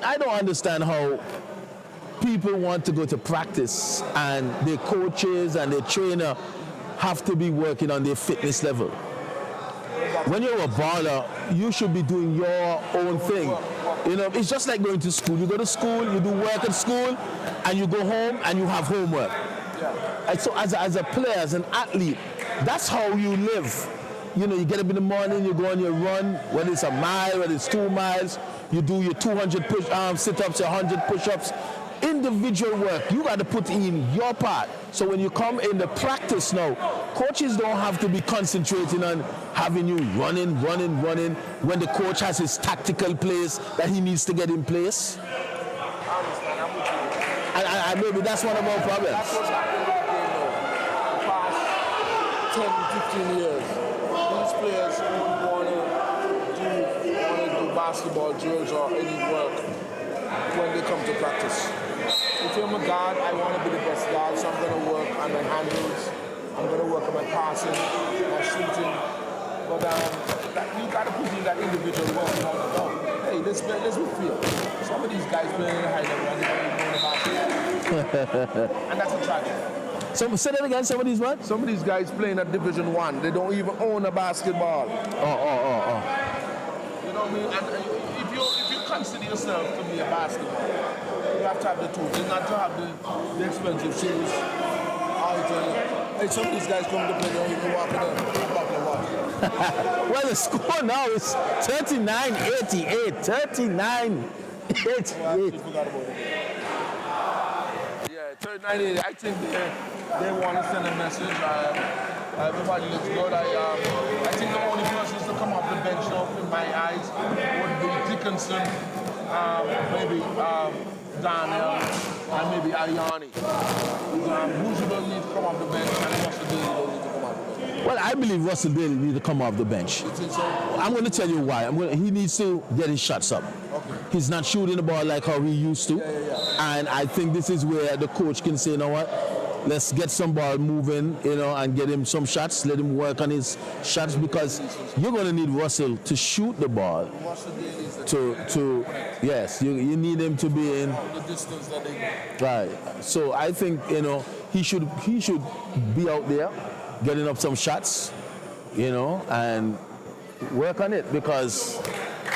I don't understand how people want to go to practice and their coaches and their trainer have to be working on their fitness level. When you're a baller, you should be doing your own thing. You know, it's just like going to school. You go to school, you do work at school, and you go home and you have homework. And so as a player, as an athlete, that's how you live. you know, you get up in the morning, you go on your run, whether it's a mile, whether it's 2 miles, you do your 200 sit-ups, 100 push-ups. Individual work, you got to put in your part. So when you come in the practice now, coaches don't have to be concentrating on having you running. When the coach has his tactical plays that he needs to get in place. I understand. I'm with you. And maybe that's one of our problems. That's what's happened in the game now. The past 10, 15 years, these players don't want to do basketball drills or any work when they come to practice. If I'm a guard, I want to be the best guard, so I'm going to work on my handles, I'm going to work on my passing, my shooting. But you got to put in that individual work on the ball. Hey, let's be fair. Some of these guys playing in the high level and they don't even know the basketball. And that's a tragedy. So say that again, some of these what? Some of these guys playing at Division 1, they don't even own a basketball. Oh. You know what I mean? And if you consider yourself to be a basketball, you have to have the tools. You not to have the expensive shoes. I'll tell you. Hey, some of these guys come to play, they don't even walk in a bottle of water. Well, the score now is 39-88. 39-88. Forgot about it. Yeah, 39-88. I think they want to send a message. Everybody looks good. I think the only persons to come off the bench now, in my eyes, would be Dickinson, maybe Daniel, and maybe Ayani. Bougie don't need to come off the bench, and Russell Daly don't need to come off the bench. Well, I believe Russell Daly needs to come off the bench. You think so? I'm going to tell you why. He needs to get his shots up. Okay. He's not shooting the ball like how he used to. Yeah. And I think this is where the coach can say, you know what, let's get some ball moving, you know, and get him some shots. Let him work on his shots because you're going to need Russell to shoot the ball. Russell Daly is Yes, you need him to be in. the distance that they Right. So I think, you know, he should be out there getting up some shots, you know, and work on it because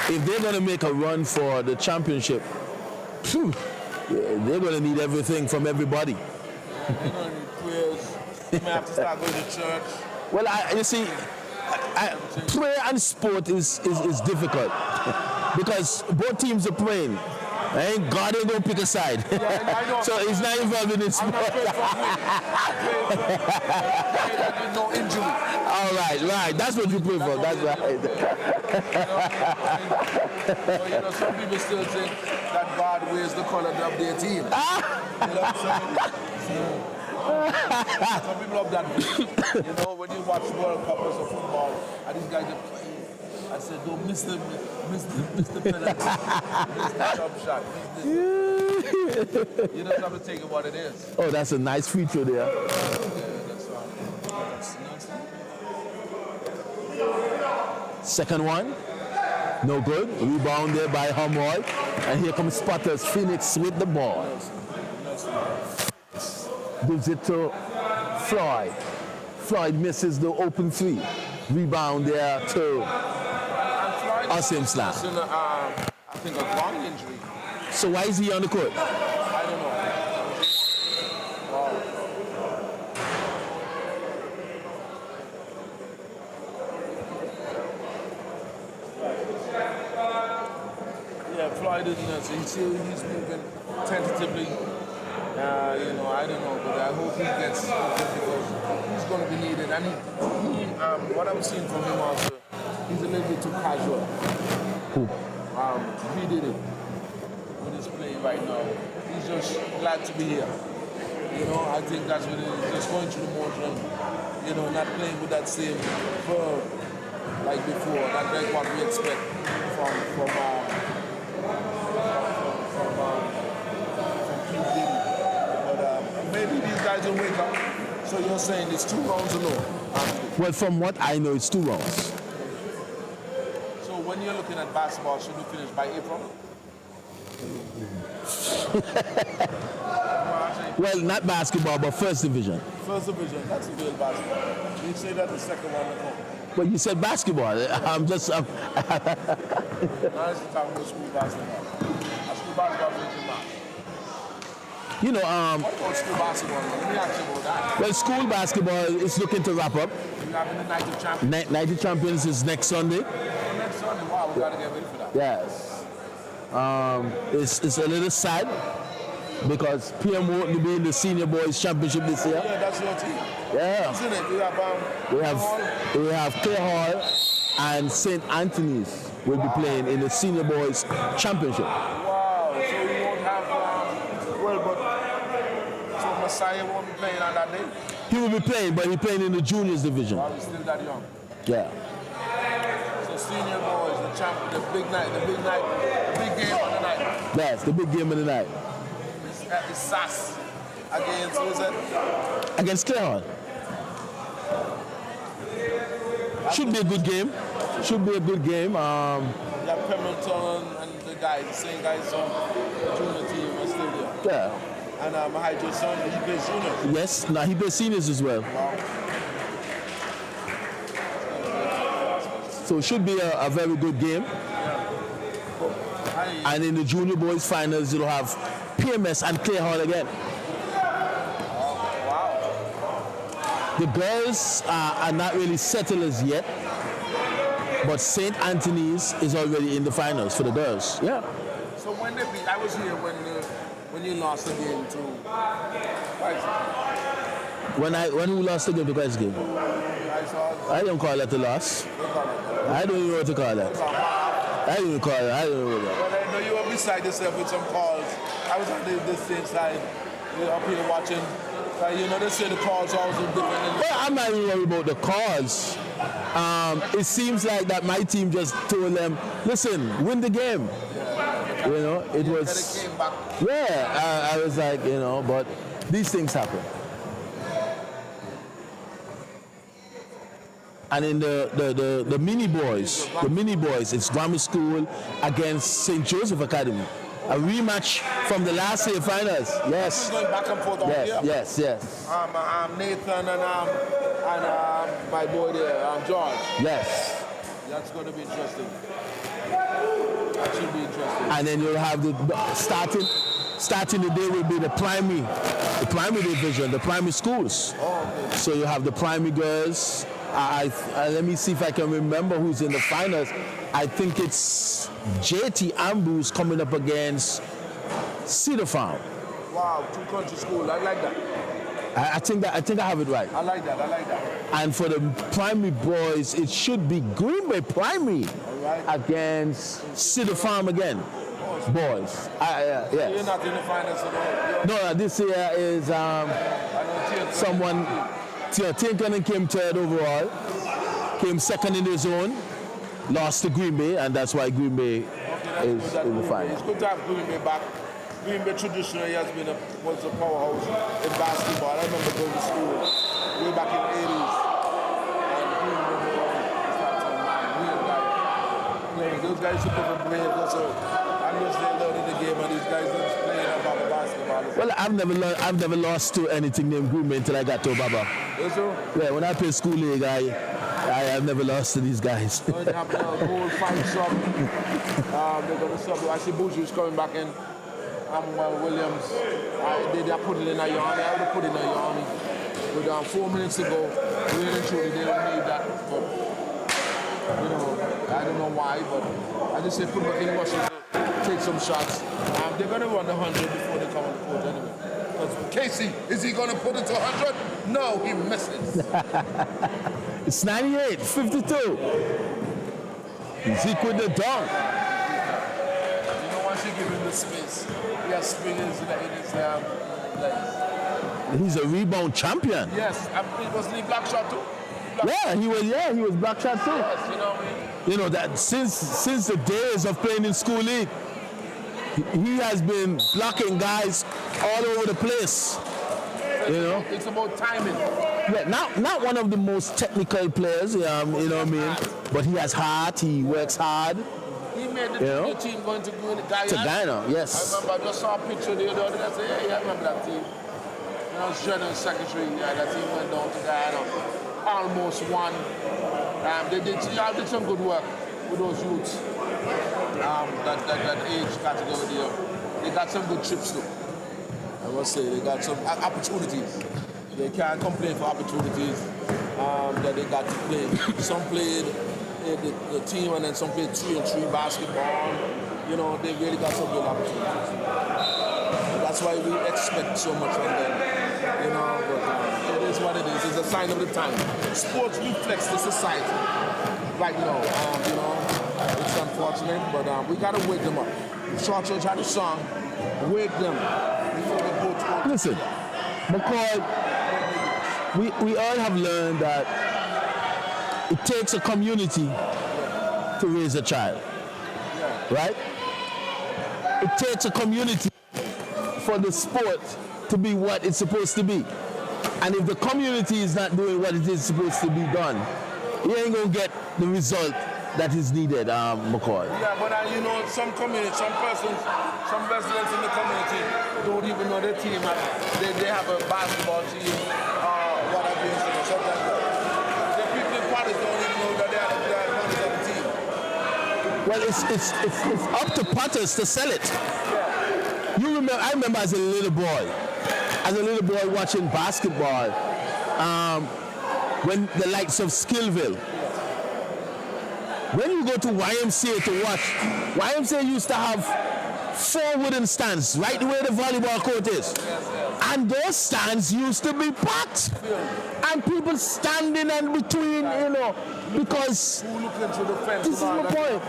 if they're going to make a run for the championship, they're going to need everything from everybody. They're going to need prayers. You may have to start going to church. Well, you see, prayer and sport is difficult because both teams are praying. And God ain't going to pick a side. Yeah, I know. So he's not involved in it. I'm not praying for win. No injury. All right. That's what you pray for. That's right. So, some people still think that God wears the color of their team. You know what I'm saying? Some people have that view. When you watch World Cup as a football, and these guys are playing, I said, don't miss the penalty, miss the jump shot, you don't have to take it what it is. Oh, that's a nice feature there. Yeah, that's right. Second one, no good. Rebound there by Humroy. And here comes Spotters Phoenix with the ball. Gives it to Floyd. Floyd misses the open three. Rebound there to Asim Slam. I think a groin injury. So why is he on the court? I don't know. Yeah, Floyd isn't so he's moving tentatively. I don't know, but I hope he gets because he's going to be needed. And what I'm seeing from him also, he's a little bit too casual. Who? He did it with his play right now. He's just glad to be here. I think that's what it is. Just going through the motion. Not playing with that same verve like before. Not like what we expect from Q Diddy. But maybe these guys will wake up. So you're saying it's 2 rounds alone? Well, from what I know, it's 2 rounds. So when you're looking at basketball, should we finish by April? Well, not basketball, but first division. First division, that's real basketball. You say that the second one will come. Well, you said basketball. I'm just... Now let's talk about school basketball. School basketball is in March. What about school basketball? Let me ask you about that. Well, school basketball is looking to wrap up. Yeah. having the Night of Champions. Night of Champions is next Sunday. Next Sunday, wow, we got to get ready for that. Yes. It's a little sad because PM won't be in the Senior Boys Championship this year. Yeah, that's your team. Yeah. Isn't it? We have Clay Hall and St. Anthony's will be playing in the Senior Boys Championship. Wow, so we won't have, so Messiah won't be playing on that day? He will be playing, but he's playing in the juniors division. While he's still that young. Yeah. So Senior Boys, the big game of the night. That's the big game of the night. It's SAS against, who is it? Against Clay Hall. Should be a good game. Should be a good game. Yeah, Pemberton and the same guys on the junior team are still there. Yeah. And Mahajo's son, he plays junior. Yes, now he plays seniors as well. Wow. So it should be a very good game. And in the junior boys finals, you'll have PMS and Clay Hall again. Wow. The girls are not really settled as yet, but St. Anthony's is already in the finals for the girls. Yeah. So when they beat, I was here when you lost the game to Christ. When we lost the game to Christ game? I don't call that a loss. I don't even know what to call that. I don't even call it. I don't know what that. Well, I know you were beside yourself with some calls. I was on the same side. We're up here watching. They say the calls are also different. Well, I'm not even worried about the calls. It seems like that my team just told them, listen, win the game. It was. Came back. Yeah, I was like, but these things happen. And in the mini boys, it's grammar school against St. Joseph Academy. A rematch from the last year finals. Yes. Going back and forth all year. Yes. Nathan and my boy there, George. Yes. That's going to be interesting. That should be interesting. And then you'll have the starting the day will be the primary division, the primary schools. Oh, okay. So you have the primary girls. Let me see if I can remember who's in the finals. I think it's JT Ambrose coming up against Cedar Farm. Wow, two country school. I like that. I think I have it right. I like that. And for the primary boys, it should be Green Bay Primary against Cedar Farm again. Boys. Yes. You're not in the finals at all. No, this year is someone. Tinkerton came third overall, came second in the zone, lost to Green Bay, and that's why Green Bay is in the final. It's good to have Green Bay back. Green Bay traditionally was a powerhouse in basketball. I remember going to school way back in the 80s. And Green Bay was those guys used to play for Brave. So I'm just there learning the game, and these guys are playing about basketball. Well, I've never lost to anything named Green Bay until I got to ABBA. Is there? Yeah, when I played school league, I've never lost to these guys. They have a goal fight sub. They're going to sub. I see Buju's coming back in. Williams. They are putting in a yarn. I would have put in a yarn. With 4 minutes to go, really and truly, they don't need that. But, I don't know why, but I just say put back in Washington, take some shots. They're going to run the 100 before they come on the court anyway. Because Casey, is he going to put it to 100? No, he misses. It's 98, 52. Zeke with the dunk. Once you give him the space, he has springers in his legs. He's a rebound champion. Yes, wasn't he black shot too? He was black shot too. Yes, That since the days of playing in school league, he has been blocking guys all over the place. It's about timing. Yeah, not one of the most technical players, what I mean? But he has heart, he works hard. He made the junior team going to Guyana. To Guyana, yes. I remember I just saw a picture the other day. I said, I remember that team. When I was general secretary, that team went down to Guyana. Almost won. They did some good work with those youths. That age category there. They got some good trips too. I must say, they got some opportunities. They can't complain for opportunities. that they got to play. Some played the team, and then some played 3-on-3 basketball. You know, they really got some good opportunities. That's why we expect so much from them. You know, but it is what it is. It's a sign of the time. Sports reflects the society right now. You know, it's unfortunate, but we got to wake them up. Short Church had a song, wake them before they go to. Listen, McCoy, we all have learned that it takes a community to raise a child, right? It takes a community for the sport to be what it's supposed to be. And if the community is not doing what it is supposed to be done, you ain't gonna get the result that is needed, McCoy. Yeah, but you know, some community, some persons, some residents in the community don't even know their team. They have a basketball team, what have you, something like that. The people in Paris don't even know that they are members of the team. Well, it's up to Potters to sell it. Yeah. I remember as a little boy watching basketball, when the likes of Skillville. When you go to YMCA to watch, YMCA used to have 4 wooden stands right where the volleyball court is. And those stands used to be packed. And people standing in between, you know, because this is my point.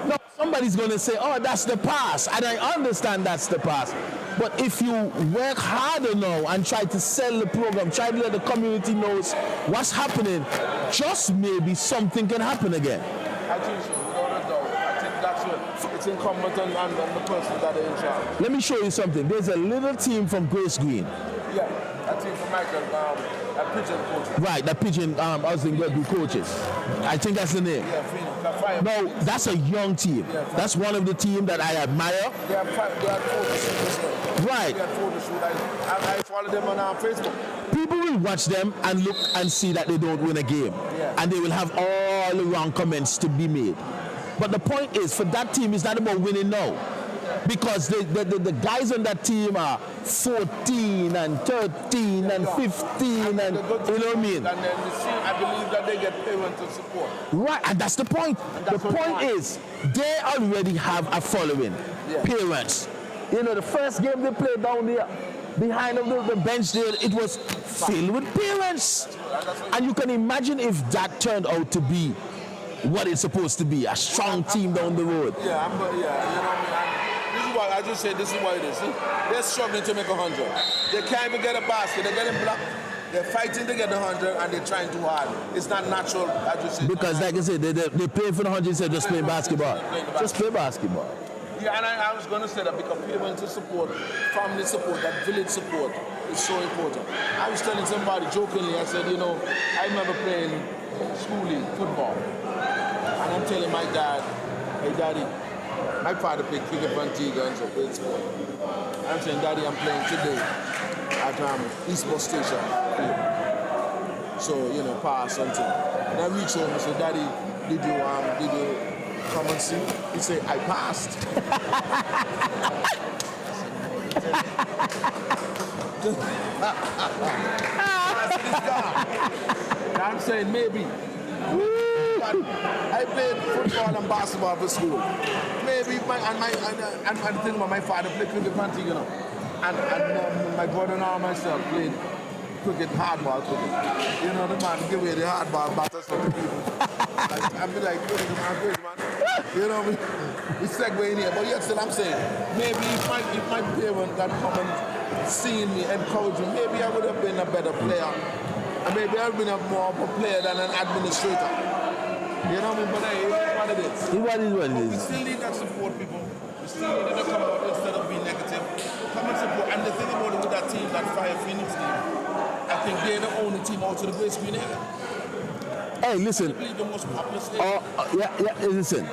No, somebody's going to say, oh, that's the past. And I understand that's the past. But if you work harder now and try to sell the program, try to let the community know what's happening, just maybe something can happen again. I think so. I think that's what it's incumbent on the person that are in charge. Let me show you something. There's a little team from Grace Green. Yeah, that team from Michael, that Pigeon coach. Right, that Pigeon Austin Rugby coaches. I think that's the name. Yeah, no, that's a young team. Yeah, that's one of the team that I admire. They have photos. Right. They have photos. I follow them on Facebook. People will watch them and look and see that they don't win a game. Yeah. And they will have all the wrong comments to be made. But the point is, for that team, it's not about winning now. Because the guys on that team are 14 and 13 and 15 and you know what I mean? And then I believe that they get parental support. Right, and that's the point. The point is, they already have a following. Yeah. Parents. You know, the first game they played down there, behind the bench there, it was filled with parents. And you can imagine if that turned out to be what it's supposed to be, a strong team down the road. Yeah, you know what I mean? This is what I just said, this is what it is. See? They're struggling to make 100. They can't even get a basket, they're getting blocked. They're fighting to get 100 and they're trying too hard. It's not natural, I just said. Because like I said, they play for the 100 instead of just playing basketball. Just play basketball. Yeah, and I was going to say that because parental support, family support, that village support is so important. I was telling somebody jokingly, I said, you know, I remember playing school league football. And I'm telling my dad, hey daddy, my father played cricket for Antigua and so played sport. I'm saying, daddy, I'm playing today at East Bus Station. So, you know, pass something. And I reached home and said, daddy, did you come and see? He said, I passed. I'm saying maybe. I played football and basketball for school. Maybe and think about my father played cricket for Antigua, you know. And my brother and myself played cricket, hardball cricket. You know, the man give away the hardball batters for the people. I'd be like, man. You know, we segue in here. But yet still I'm saying, maybe if my parents had come and seen me, encouraged me, maybe I would have been a better player. And maybe I would have been more of a player than an administrator. You know what I mean? But hey, it's what it is. What is. We still need that support, people. We still need them to come out instead of being negative. Come and support. And the thing about it with that team, that Fire Phoenix team, I think they're the only team out to the Grace Green area. Hey, listen. I believe the most popular state. Listen.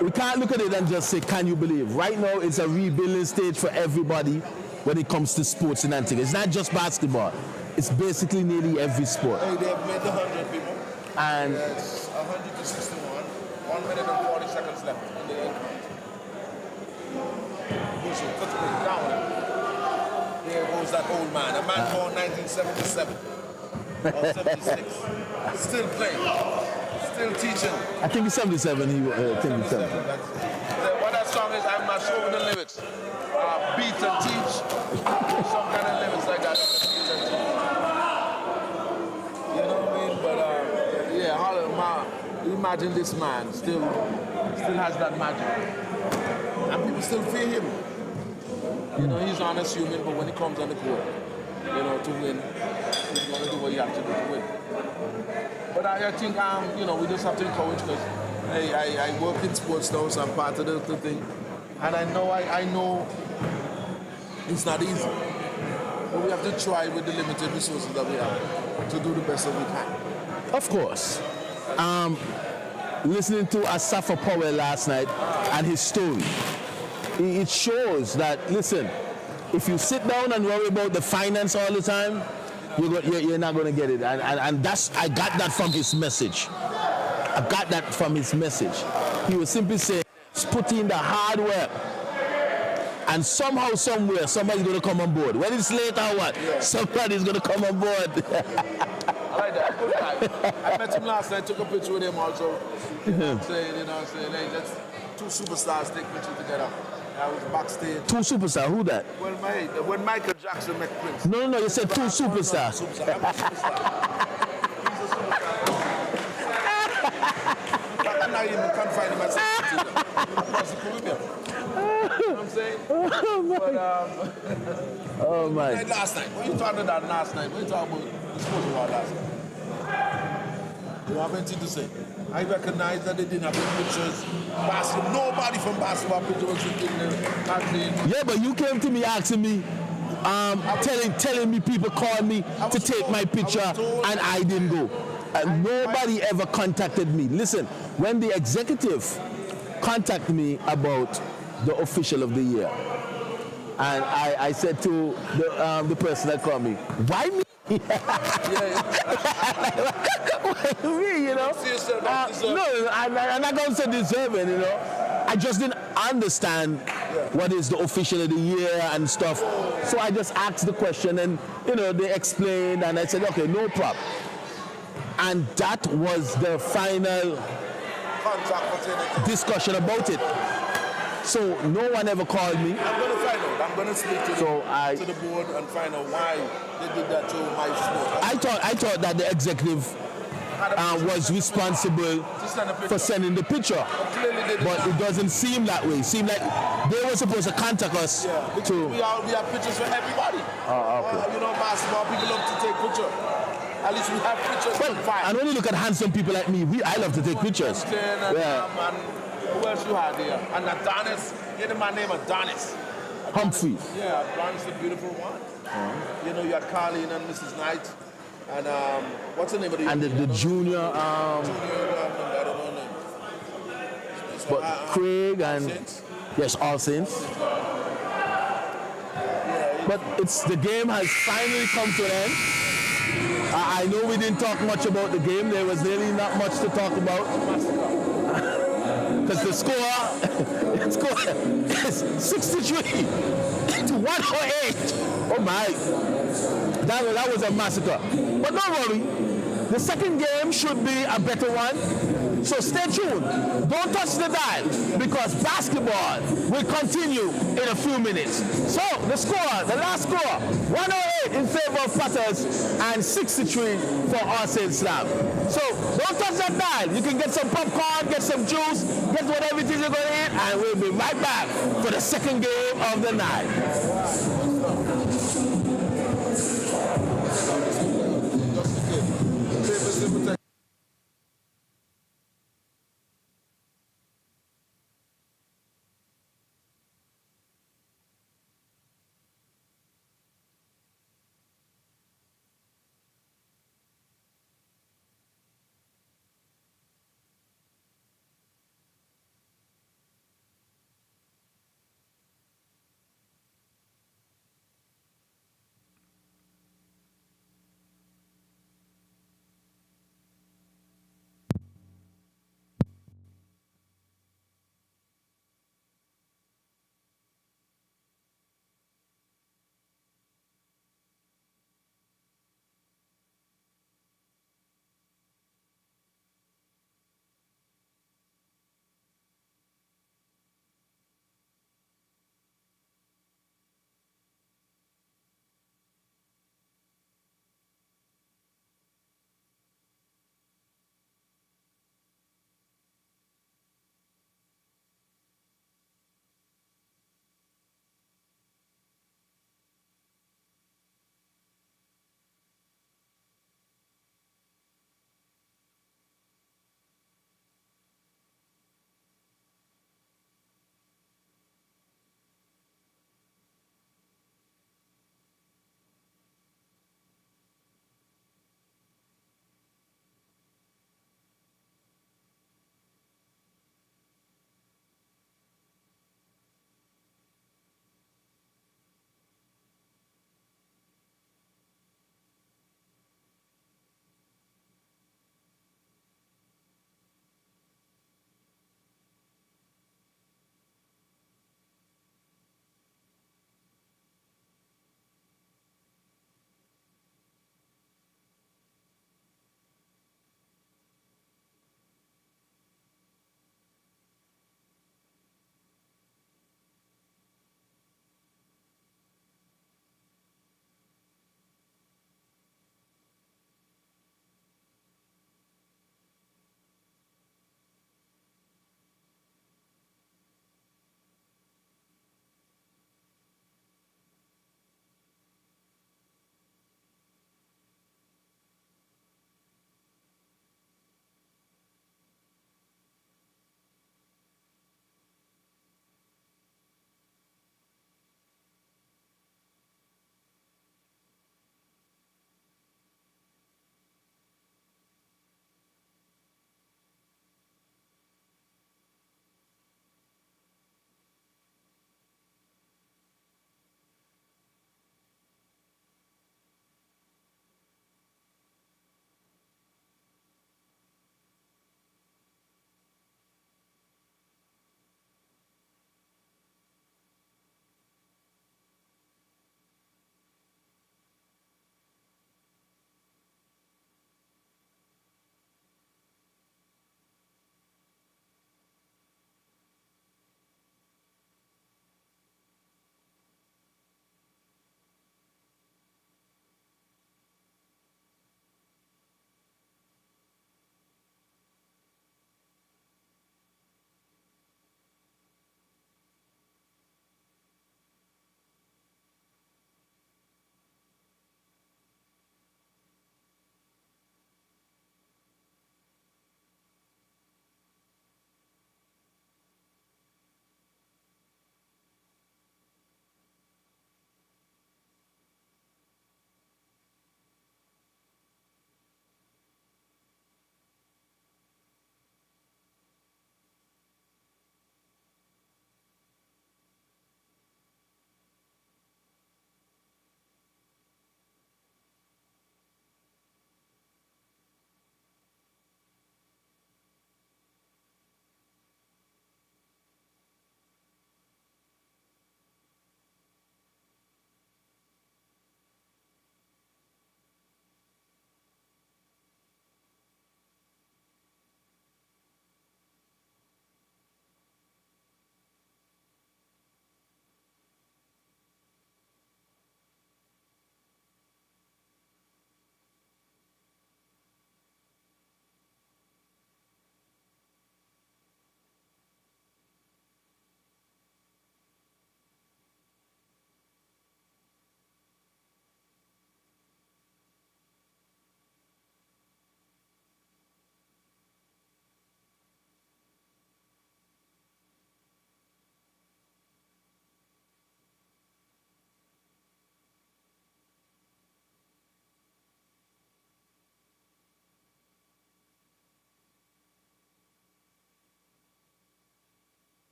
We can't look at it and just say, can you believe? Right now, it's a rebuilding stage for everybody when it comes to sports in Antigua. It's not just basketball. It's basically nearly every sport. Hey, they have made the 100 people. And it's 100 to 61. 1 minute and 40 seconds left in the end. Down. There goes that old man. A man born 1977. or 76. Still playing, still teaching. I think it's 77. I think it's 77. What that song is, I'm not sure of the lyrics. Beat and teach. Some kind of lyrics like that. Beat and teach. You know what I mean? But imagine this man still has that magic. And people still fear him. You know, he's unassuming, but when he comes on the court, you know, to win, he's going to do what he has to do to win. But I think, you know, we just have to encourage because I work in sports now, so I'm part of the thing. And I know it's not easy. But we have to try with the limited resources that we have to do the best that we can. Of course. Listening to Asafa Powell last night and his story, it shows that, listen, if you sit down and worry about the finance all the time, you're not going to get it. And I got that from his message. I got that from his message. He was simply saying, put in the hard work. And somehow, somewhere, somebody's going to come on board. Whether it's late or what, somebody's going to come on board. I like that. Good guy. I met him last night, took a picture with him also. You know what I'm saying? Hey, let's two superstars take pictures together. I was backstage. Two superstars, who that? Well, when Michael Jackson met Prince. No, you said two superstars. I'm a superstar. He's a superstar. I'm not even confining myself to across the Caribbean. You know what I'm saying? Oh my. Last night. What are you talking about last night? What are you talking about the sports about last night? You have anything to say? I recognize that they didn't have the pictures. Nobody from basketball picture was in the Yeah, but you came to me asking me, telling me people called me to take my picture and I didn't go. Nobody ever contacted me. Listen, when the executive contacted me about the official of the year, and I said to the person that called me, why me? Me, you know? No, I'm not going to say deserving, you know? I just didn't understand what is the official of the year and stuff. So I just asked the question and, you know, they explained and I said, okay, no problem. And that was the final discussion about it. So no one ever called me. I'm going to find out. I'm going to speak to the board and find out why they did that to my sport. I thought that the executive was responsible for sending the picture. But it doesn't seem that way. It seemed like they were supposed to contact us. To we have pictures for everybody. Okay. You know, basketball people love to take pictures. At least we have pictures. Well, and when you look at handsome people like me, I love to take pictures. And who else you had there? And Adonis. You know my name Adonis. Humphrey. Yeah, Adonis, a beautiful one. You know, you had Carlene and Mrs. Knight. And what's the name of the... And the junior... I don't know the name. But Craig and... Saints? Yes, All Saints. But the game has finally come to an end. I know we didn't talk much about the game. There was really not much to talk about. Because the score is 63 to 108. Oh my. That was a massacre. But don't worry. The second game should be a better one. So stay tuned. Don't touch the dial because basketball will continue in a few minutes. So the last score, 108 in favor of Patters and 63 for Arsenal Slam. So don't touch that dial. You can get some popcorn, get some juice, get whatever it is you're going to eat, and we'll be right back for the second game of the night.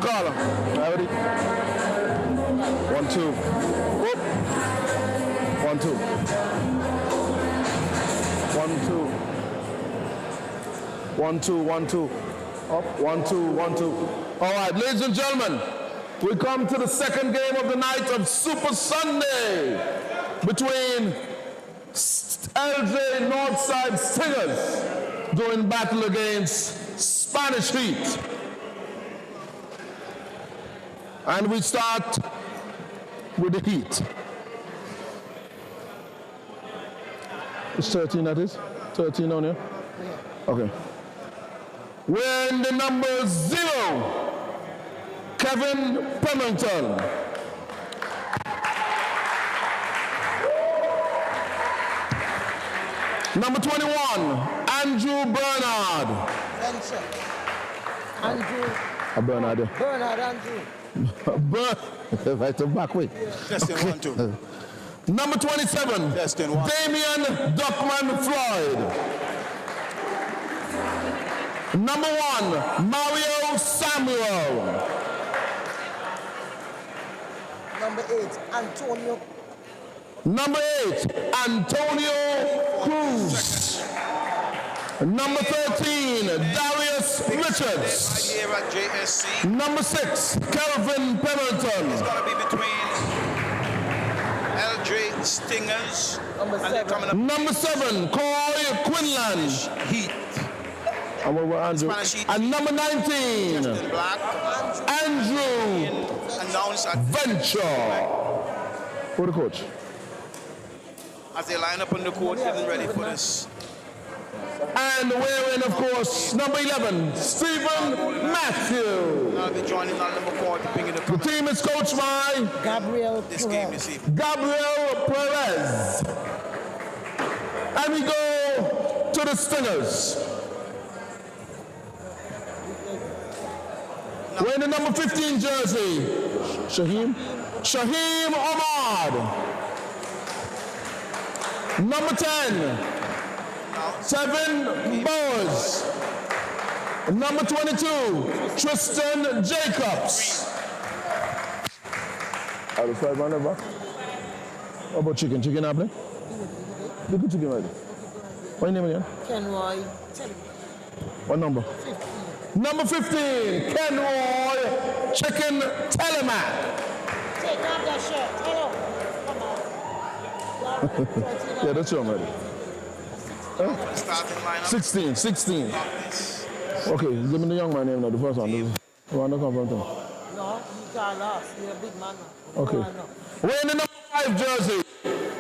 caller. Ready? 1, 2. Whoop. 1, 2. 1, 2. 1, 2, 1, 2. Up. 1, 2, 1, 2. All right, ladies and gentlemen, we come to the second game of the night of Super Sunday between LJ Northside Stingers doing battle against Spanish Heat. And we start with the Heat. It's 13, that is? 13 on here? Okay. Wearing the number 0, Kevin Pemberton. Number 21, Andrew Bernard. Andrew. Bernard. Bernard Andrew. Right to back way. Testing 1, 2. Number 27, Testing 1. Damian Duckman Floyd. Number 1, Mario Samuel. Number 8, Antonio. Number 8, Antonio Cruz. Number 13, Darius Richards. Right here at JSC. Number 6, Kelvin Pemberton. It's going to be between LJ Stingers Number and they're 7. coming up Number 7, Coy Quinlan. Heat. And what about Andrew? Spanish Heat. And number 19, Justin Black. Andrew Announced at, Venture. Who the coach? as they line up on the court, getting ready for this. And wearing, of course, number 11, Stephen Matthew. I'll be joining on number 4 to bring in the The team is coached by Gabriel. this game, you see. Gabriel Perez. And we go to the Stingers. Wearing the number 15 jersey, Shaheem Ahmad. Number 10, Tevin Bowers. Number 22, Tristan Jacobs. Are the 5 man ever? How about chicken? Chicken apple? Look at chicken right there. What's your name again? Kenroy. What number? 15. Number 15, Kenroy Chicken Telemat. Take off that shirt. Hello. Come on. Yeah, that's your ready. Starting lineup. 16. Of this. Okay, give me the young man name now, the first one. The one that come from him. No, you can't last. You're a big man now. Okay. No, no. Wearing the number 5 jersey,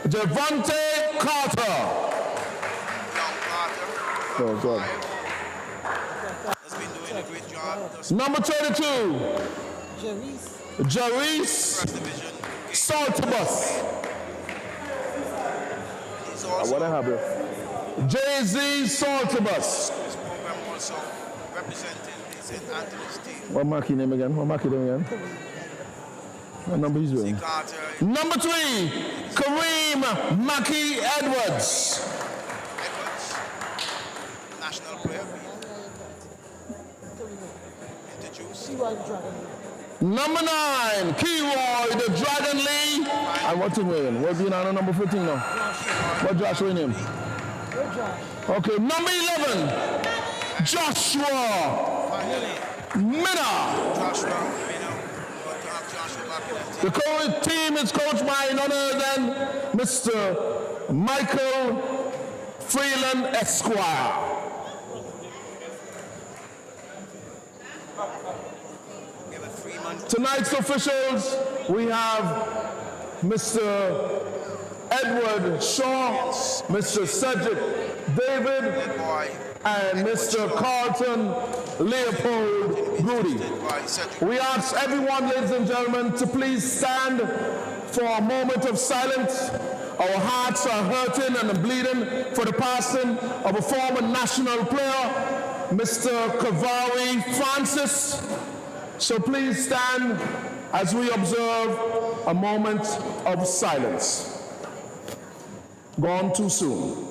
Javante Carter. Young Carter. Oh, God. Has been doing a great job. Just Number 32, Jerry's. Jarice first division. Saltibus. He's also What I have here? Jay-Z Saltibus. this program also representing the St. Anthony's team. What marking name again? What marking name again? What number he's wearing? Carter, Number 3, Kareem Mackey Edwards. Edwards, national player, introduced. See what dragon. Number 9, Keyroy the Dragon Lee. And what's he wearing? What's he on number 15 now? What Josh wearing him? Good Josh. Okay, number 11, Joshua Finally, Minna. Joshua, you know, got to have Joshua back in the team. The team is coached by none other than Mr. Michael Freeland Esquire. Give a 3-month Tonight's officials, we have Mr. Edward Shaw, Mr. Cedric David, boy and Mr. Carlton Leopold Goody. by Cedric. We ask everyone, ladies and gentlemen, to please stand for a moment of silence. Our hearts are hurting and bleeding for the passing of a former national player, Mr. Kavari Francis. So please stand as we observe a moment of silence. Gone too soon.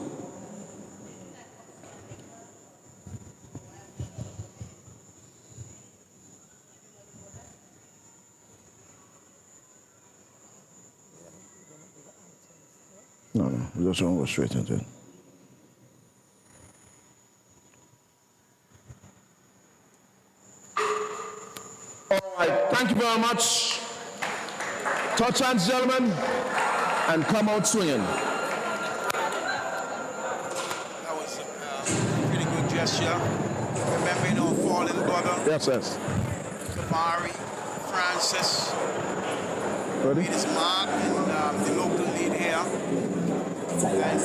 No, we just want to go straight into it. All right, thank you very much. Touch hands, gentlemen, and come out swinging. That was a pretty good gesture. Remember, fallen brother, Yes, yes. Kamari, Francis, Ready? made his mark in the local league here. And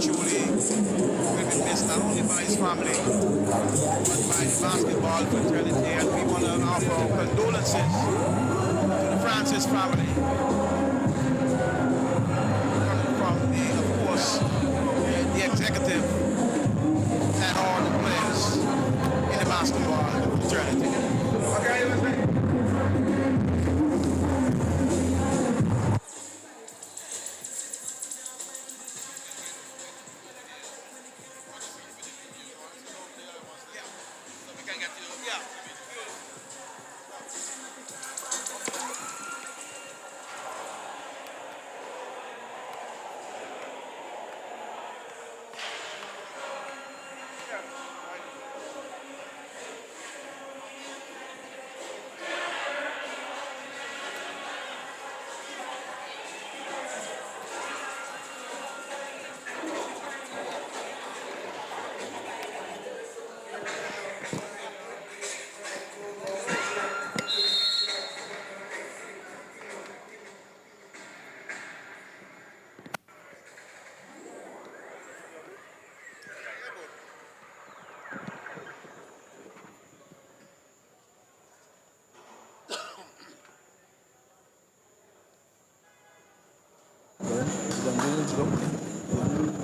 truly, will be missed not only by his family, but by the basketball fraternity. And we want to offer our condolences to the Francis family. Coming from of course, the executive and all the players in the basketball fraternity. Okay,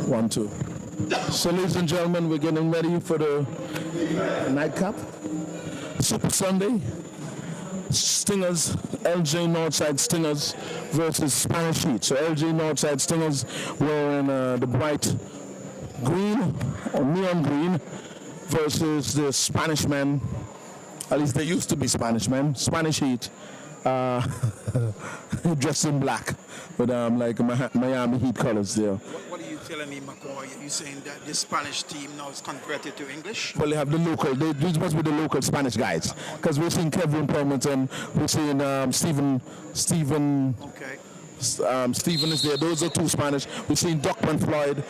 One, two. So, ladies and gentlemen, we're getting ready for the nightcap. Super Sunday. Stingers, LJ Northside Stingers versus Spanish Heat. So LJ Northside Stingers were in the bright green or neon green versus the Spanish men. At least they used to be Spanish men. Spanish Heat. Dressed in black with like Miami Heat colors there. What are you telling me, McCoy? Are you saying that this Spanish team now is converted to English? Well, they have the local. These must be the local Spanish guys, because we're seeing Kevin Perlington, we're seeing Stephen. Okay. Stephen is there. Those are two Spanish. We're seeing Duckman Floyd,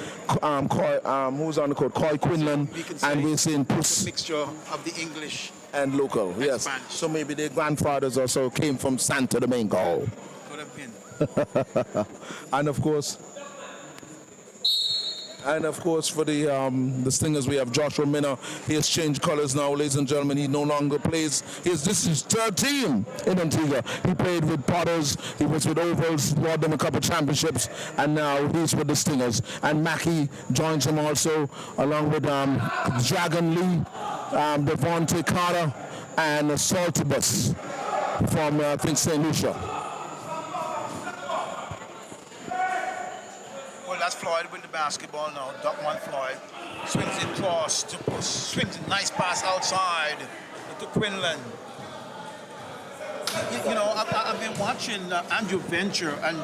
who's on the court, Coy Quinlan, and we're seeing Puss Mixture of the English and local. Yes. Spanish. So maybe their grandfathers also came from Santo Domingo. could have been. And of course, for the Stingers, we have Joshua Minna. He has changed colors now, ladies and gentlemen. He no longer plays. This is his third team in Antigua. He played with Potters. He was with Ovals, won them a couple championships, and now he's with the Stingers. And Mackey joins him also, along with Dragon Lee, Devontae Carter, and Saltibus from I think St. Lucia. Well, that's Floyd with the basketball now. Duckman Floyd swings it across to Puss. Swings a nice pass outside to Quinlan. You know, I've been watching Andrew Venture, and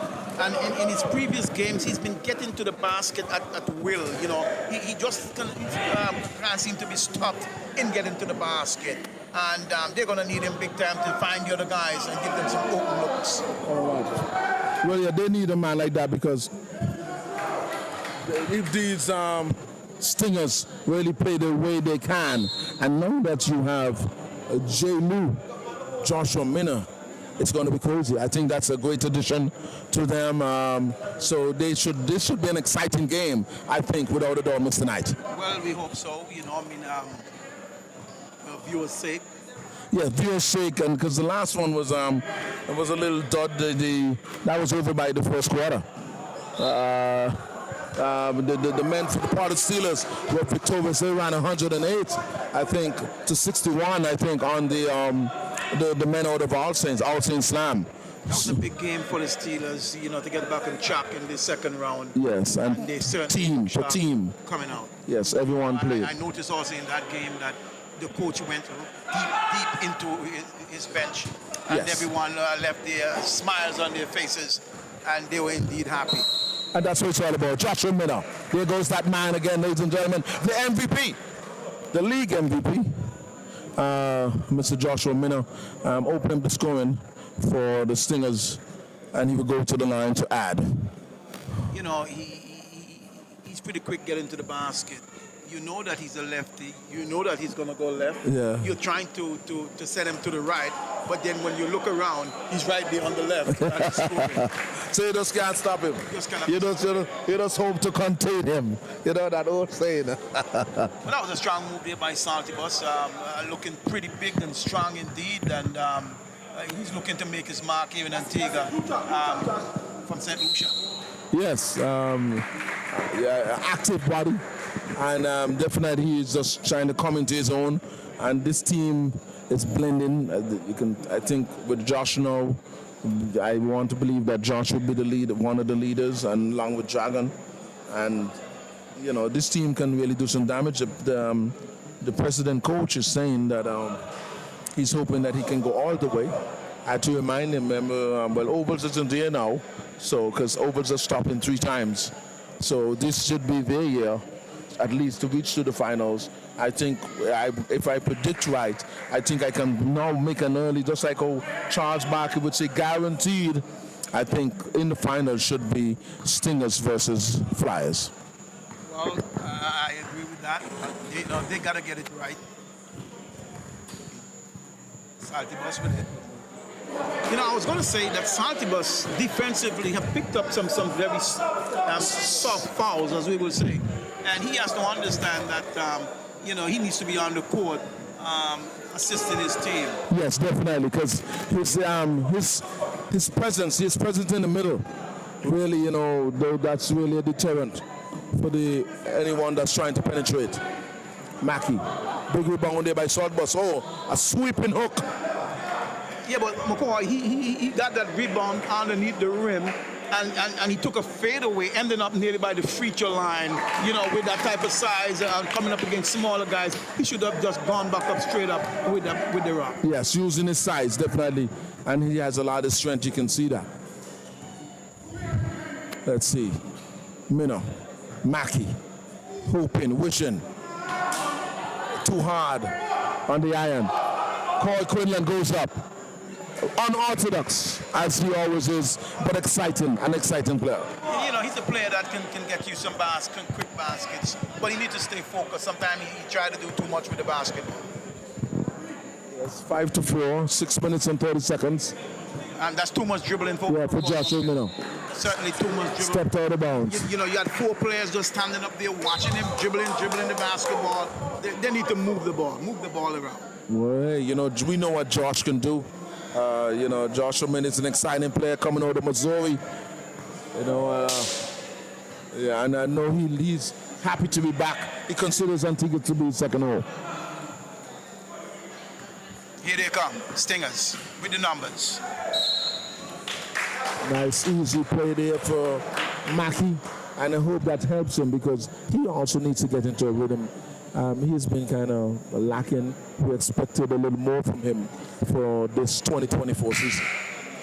in his previous games, he's been getting to the basket at will. You know, he just can't seem to be stopped in getting to the basket. And they're going to need him big time to find the other guys and give them some open looks. All right. Well, yeah, they need a man like that, because if these Stingers really play the way they can, and now that you have J. Lou, Joshua Minna, it's going to be crazy. I think that's a great addition to them. So this should be an exciting game, I think, without a doubt, Mr. Knight. Well, we hope so. You know, I mean, viewers' sake. Yeah, viewers' sake, and because the last one was it was a little dud. That was over by the first quarter. The men for the part of Steelers were victorious. They ran 108, I think, to 61, I think, on the men out of All Saints Slam. That was a big game for the Steelers, you know, to get back on track in the second round. Yes, and they certainly team for team coming out. Yes, everyone played. I noticed also in that game that the coach went deep into his bench, and Yes. everyone left their smiles on their faces, and they were indeed happy. And that's what it's all about. Joshua Miller. There goes that man again, ladies and gentlemen. The MVP, the league MVP, Mr. Joshua Miller, opening the scoring for the Stingers, and he will go to the line to add. You know, he's pretty quick getting to the basket. You know that he's a lefty. You know that he's going to go left. Yeah. You're trying to set him to the right. But then when you look around, he's right there on the left. And he's scoring. So you just can't stop him. You just hope to contain him. You know that old saying. Well, that was a strong move there by Saltibus. Looking pretty big and strong indeed. And he's looking to make his mark here in Antigua from St. Lucia. Yes, active body, and definitely he's just trying to come into his own. And this team is blending. I think with Josh now, I want to believe that Josh will be the lead, one of the leaders, and along with Dragon. And you know, this team can really do some damage. The president coach is saying that he's hoping that he can go all the way. I had to remind him, well, Ovals isn't here now, so because Ovals are stopping 3 times. So this should be their year, at least to reach to the finals. I think if I predict right, I think I can now make an early, just like how Charles Barkley would say, guaranteed. I think in the finals should be Stingers versus Flyers. Well, I agree with that. They got to get it right. Saltibus with it. You know, I was going to say that Saltibus defensively have picked up some very soft fouls, as we will say. And he has to understand that, he needs to be on the court assisting his team. Yes, definitely, because his presence in the middle, really, that's really a deterrent for anyone that's trying to penetrate. Mackey, big rebound there by Saltibus. Oh, a sweeping hook. Yeah, but McCoy, he got that rebound underneath the rim, and he took a fadeaway, ending up nearly by the free throw line. With that type of size and coming up against smaller guys, he should have just gone back up straight up with the rock. Yes, using his size, definitely. And he has a lot of strength, you can see that. Let's see. Mino, Mackey, hoping, wishing. Too hard on the iron. Corey Quinlan goes up. Unorthodox, as he always is, but exciting, an exciting player. He's a player that can get you some quick baskets, but he needs to stay focused. Sometimes he tries to do too much with the basketball. Yes, 5-4, 6 minutes and 30 seconds. And that's too much dribbling for Joshua Mino. Certainly too much dribbling. Stepped out of bounds. You had 4 players just standing up there watching him dribbling the basketball. They need to move the ball around. Well, we know what Josh can do. Joshua Mino is an exciting player coming out of Missouri. And I know he's happy to be back. He considers Antigua to be his second home. Here they come, Stingers, with the numbers. Nice, easy play there for Mackey. And I hope that helps him because he also needs to get into a rhythm. He's been kind of lacking. We expected a little more from him for this 2024 season.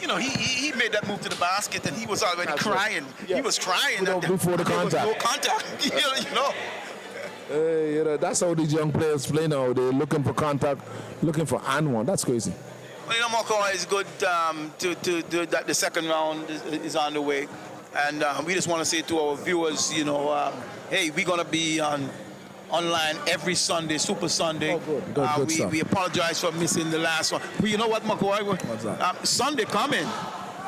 He made that move to the basket and he was already crying. Yes. He was crying. Before the contact. No contact. That's how these young players play now. They're looking for contact, looking for and one. That's crazy. Well, Moko is good to do that. The second round is on the way. And we just want to say to our viewers, hey, we're going to be online every Sunday, Super Sunday. Oh, good stuff. We apologize for missing the last one. But you know what, McCoy? What's that? Sunday coming.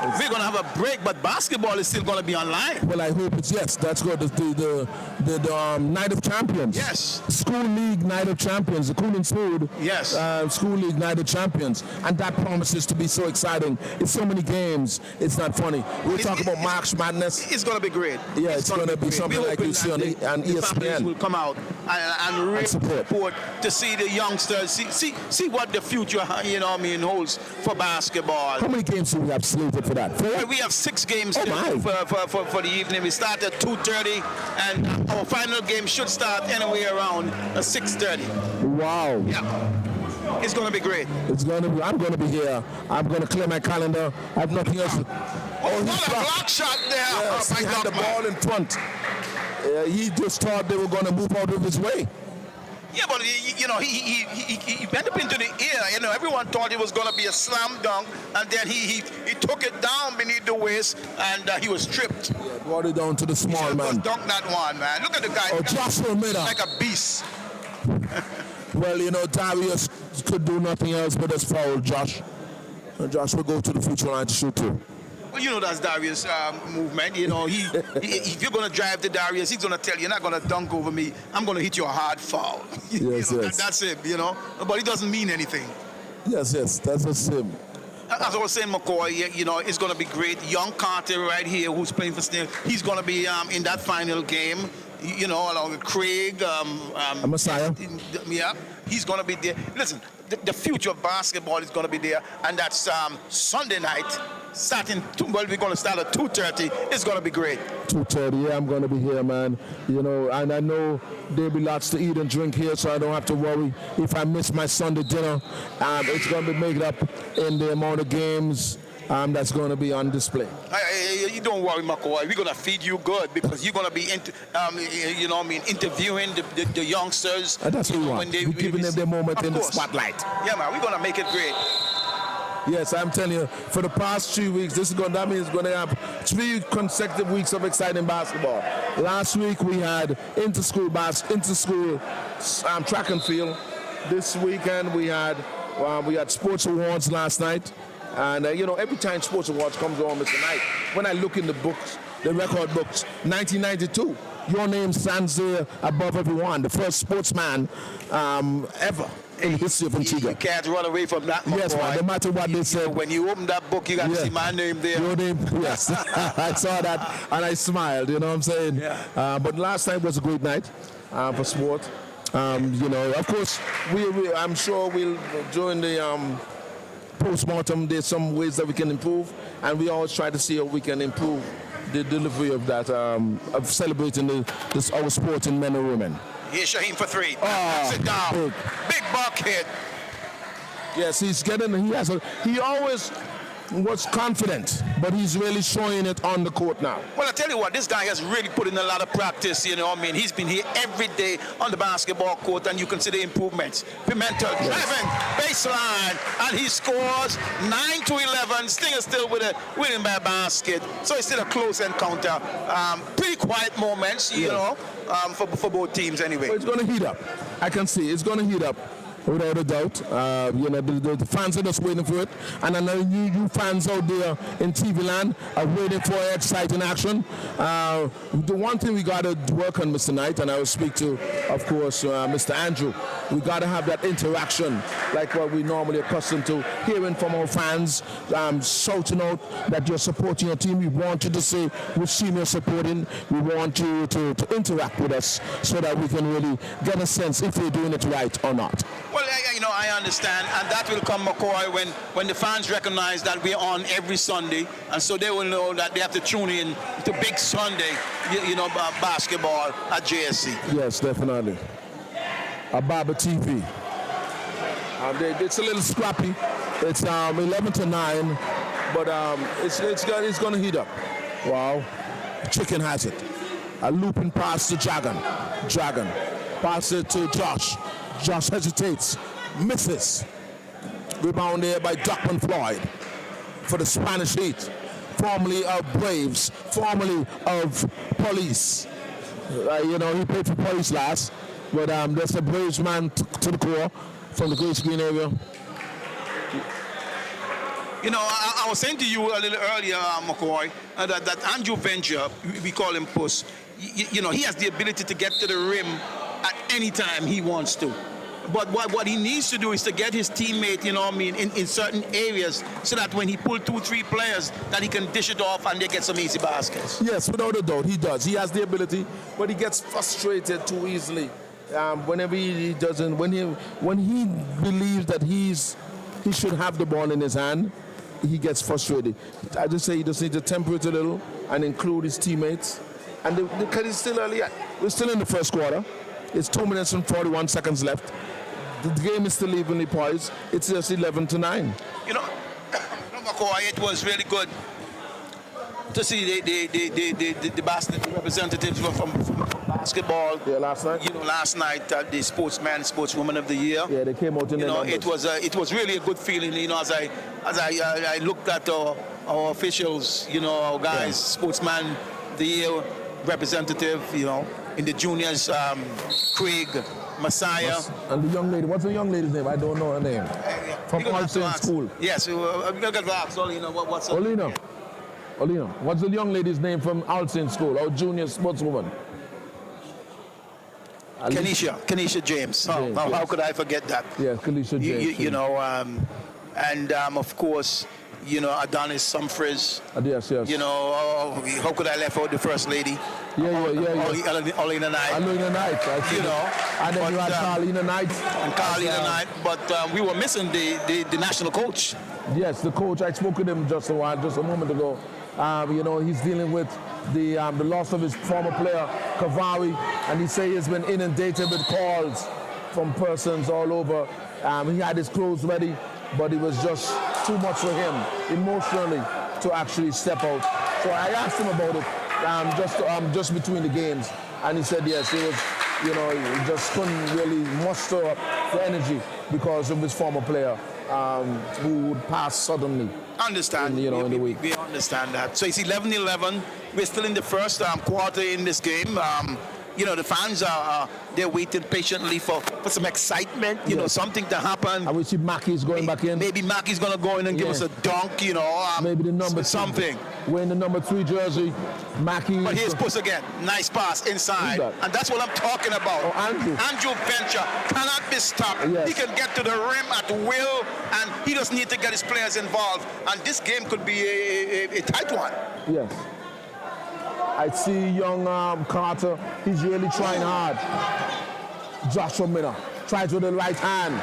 We're going to have a break, but basketball is still going to be online. Well, I hope it's, yes, that's good. The Night of Champions. Yes. School League Night of Champions, the Cooling Food. Yes. School League Night of Champions. And that promises to be so exciting. It's so many games. It's not funny. We'll talk about March Madness. It's going to be great. Yeah, it's going to be something like you see on ESPN. Will come out and really support to see the youngsters, see what the future, holds for basketball. How many games do we have slated for that? 4? We have 6 games for the evening. We start at 2:30, and our final game should start anywhere around 6:30. Wow. Yeah. It's going to be great. I'm going to be here. I'm going to clear my calendar. I have nothing else. Oh, what a block shot there. Yes, he had the ball in front. He just thought they were going to move out of his way. Yeah, but he went up into the air. Everyone thought it was going to be a slam dunk, and then he took it down beneath the waist, and he was tripped. Yeah, brought it down to the small man. Just dunk that one, man. Look at the guy. Oh, Joshua Miller. Like a beast. Well, Darius could do nothing else but just foul Josh. And Josh will go to the future line to shoot too. Well, that's Darius' movement. If you're going to drive to Darius, he's going to tell you, you're not going to dunk over me. I'm going to hit you a hard foul. Yes. That's it, But it doesn't mean anything. Yes, that's just him. As I was saying, McCoy, it's going to be great. Young Carter right here, who's playing for Snail, he's going to be in that final game, along with Craig. Messiah. Yeah, he's going to be there. Listen, the future of basketball is going to be there, and that's Sunday night. We're going to start at 2:30. It's going to be great. 2:30, yeah, I'm going to be here, man. And I know there'll be lots to eat and drink here, so I don't have to worry if I miss my Sunday dinner. It's going to be made up in the amount of games that's going to be on display. You don't worry, McCoy. We're going to feed you good because you're going to be, interviewing the youngsters. That's what we want. We're giving them their moment in the spotlight. Yeah, man, we're going to make it great. Yes, I'm telling you, for the past 3 weeks, that means we're going to have 3 consecutive weeks of exciting basketball. Last week we had inter-school track and field. This weekend we had sports awards last night. And, every time sports awards comes on, Mr. Knight, when I look in the books, the record books, 1992, your name stands there above everyone, the first sportsman ever in the history of Antigua. You can't run away from that, Yes, man, no matter what they said. When you open that book, you got to see my name there. Your name, yes. I saw that and I smiled, you know what I'm saying? Yeah. But last night was a great night for sport. Of course, I'm sure during the post-mortem, there's some ways that we can improve, and we always try to see how we can improve the delivery of that, of celebrating our sport in men and women. Here's Shaheem for 3. Sit down. Big bucket. Yes, he always was confident, but he's really showing it on the court now. Well, I tell you what, this guy has really put in a lot of practice, He's been here every day on the basketball court, and you can see the improvements. Pimentel driving, baseline, and he scores 9-11. Stinger still winning by a basket. So it's still a close encounter. Pretty quiet moments, for both teams anyway. But it's going to heat up. I can see it's going to heat up. Without a doubt, the fans are just waiting for it, and I know you fans out there in TV land are waiting for exciting action. The one thing we got to work on, Mr. Knight, and I will speak to, of course, Mr. Andrew. We got to have that interaction, like what we normally accustomed to, hearing from our fans, shouting out that you're supporting your team. We want you to say we've seen you supporting. We want you to interact with us so that we can really get a sense if we're doing it right or not. Well, I understand, and that will come, McCoy, when the fans recognize that we're on every Sunday, and so they will know that they have to tune in to Big Sunday, basketball at JSC. Yes, definitely. ABBA TV. It's a little scrappy. It's 11-9, but it's going to heat up. Wow. Chicken has it. A looping pass to Dragon. Pass it to Josh. Josh hesitates, misses. Rebound there by Duckman Floyd for the Spanish Heat, formerly of Braves, formerly of Police. He played for Police last, but there's a Braves man to the core from the Grace Green area. I was saying to you a little earlier, McCoy, that Andrew Venture, we call him Puss, he has the ability to get to the rim at any time he wants to. But what he needs to do is to get his teammate, in certain areas so that when he pulls 2-3 players, that he can dish it off and they get some easy baskets. Yes, without a doubt, he does. He has the ability, but he gets frustrated too easily. Whenever he doesn't, when he believes that he should have the ball in his hand, he gets frustrated. I just say he just needs to temper it a little and include his teammates. And because it's still early, we're still in the first quarter. It's 2 minutes and 41 seconds left. The game is still evenly poised. It's just 11-9. You know, McCoy, it was really good to see the basket representatives from basketball. Yeah, last night. You know, last night the sportswoman of the year. Yeah, they came out in You the know, numbers. it was really a good feeling. You know, as I looked at our officials, you know, our guys, sportsman, the year representative, you know, in the juniors, Craig, Messiah. And the young lady, what's the young lady's name? I don't know her name. From You're gonna have to Alton ask. School. Yes, we're going to ask Olina what's up. Olina. What's the young lady's name from Alton School, our junior sportswoman? Kenesha James. James, How yes. could I forget that? Yeah, Kenesha James. You know, and of course, you know, Adonis Humphreys. Yes. You know, how could I left out the first lady? Yeah. Olina Knight. Alina Knight, I see You know, that. And then you but, had Carlina Knight. And Carlina Knight, but we were missing the national coach. Yes, the coach. I spoke with him just a moment ago. You know, he's dealing with the loss of his former player, Kavari, and he say he's been inundated with calls from persons all over. He had his clothes ready, but it was just too much for him emotionally to actually step out. So I asked him about it just between the games, and he said yes, it was, you know, he just couldn't really muster up the energy because of his former player who would pass suddenly. Understand. In the week. We understand that. So it's 11-11. We're still in the first quarter in this game. You know, the fans they're waiting patiently for some excitement, you know, something to happen. I wish Mackey's going back in. Maybe Mackey's going to go in and give us a dunk, you know. Maybe the number something. Wearing the number 3 jersey, Mackey. But here's Puss again. Nice pass inside. That? And that's what I'm talking about. Oh, Andrew. Andrew Venture cannot be stopped. Yes. He can get to the rim at will, and he doesn't need to get his players involved. And this game could be a tight one. Yes. I see young Carter. He's really trying hard. Joshua Miller tries with the right hand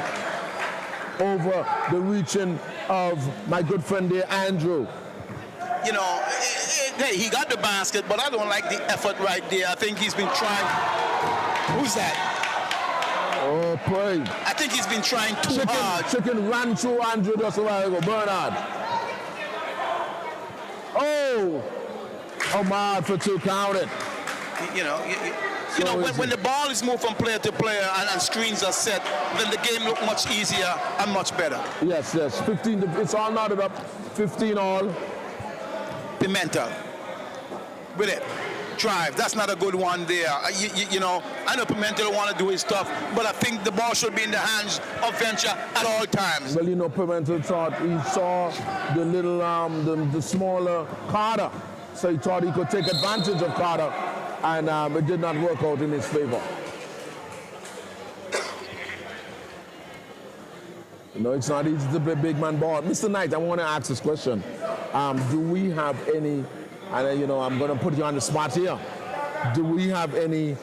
over the reaching of my good friend there, Andrew. You know, hey, he got the basket, but I don't like the effort right there. I think he's been trying. Who's that? Oh, pray. I think he's been trying too hard. Chicken ran through Andrew just a while ago. Bernard. Oh! Ahmad for 2 counted. You know, when the ball is moved from player to player and screens are set, then the game looks much easier and much better. Yes. 15. It's all knotted up. 15 all. Pimentel with it. Drive. That's not a good one there. You know, I know Pimentel want to do his stuff, but I think the ball should be in the hands of Venture at all times. Well, you know, Pimentel thought he saw the little, the smaller Carter. So he thought he could take advantage of Carter, and it did not work out in his favor. You know, it's not easy to play big man ball. Mr. Knight, I want to ask this question. Do we have any, and you know, I'm going to put you on the spot here. Do we have any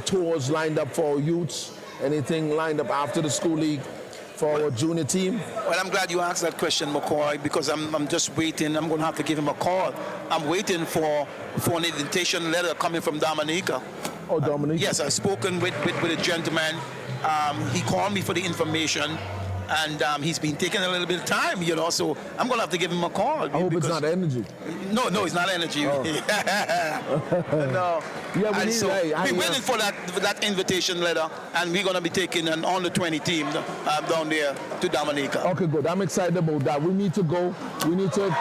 tours lined up for our youths? Anything lined up after the school league for our junior team? Well, I'm glad you asked that question, McCoy, because I'm just waiting. I'm going to have to give him a call. I'm waiting for an invitation letter coming from Dominica. Oh, Dominica? Yes, I've spoken with a gentleman. He called me for the information, and he's been taking a little bit of time, you know, so I'm going to have to give him a call. I hope it's not energy. No, it's not energy. Oh. No. Yeah, we're waiting for that invitation letter, and we're going to be taking an under-20 team down there to Dominica. Okay, good. I'm excited about that. We need to go. We need to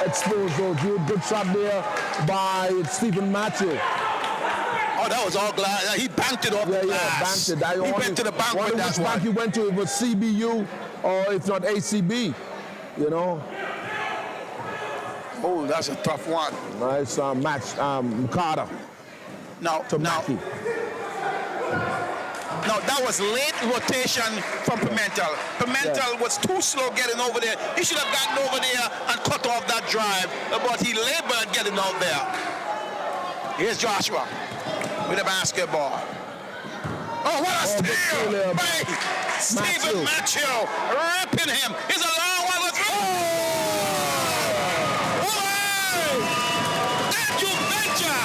expose those. Good shot there by Stephen Matthew. Oh, that was all glass. He banked it off the glass. Yeah, banked it. He went to the bank with that which one. bank he went to, it was CBU or if not ACB, you know. Oh, that's a tough one. Nice match, Carter. Now, that was late rotation from Pimentel. Pimentel was too slow getting over there. He should have gotten over there and cut off that drive, but he labored getting out there. Here's Joshua with the basketball. Oh, what a steal by Stephen Matthew, ripping him. He's a long one. Let's go. Andrew Venture.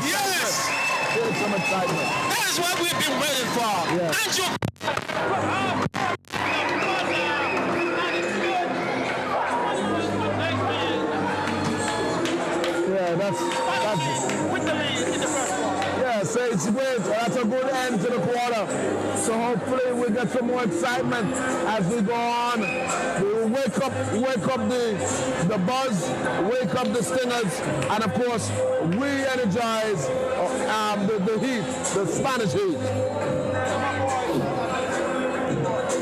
Yes. Yes. There's some excitement. That is is what we've been waiting for. Yeah. Andrew. Yeah, that's With the lead in the first quarter. yeah, so it's great. That's a good end to the quarter. So hopefully we'll get some more excitement as we go on. We'll wake up the buzz, wake up the Stingers, and of course re-energize the Heat, the Spanish Heat.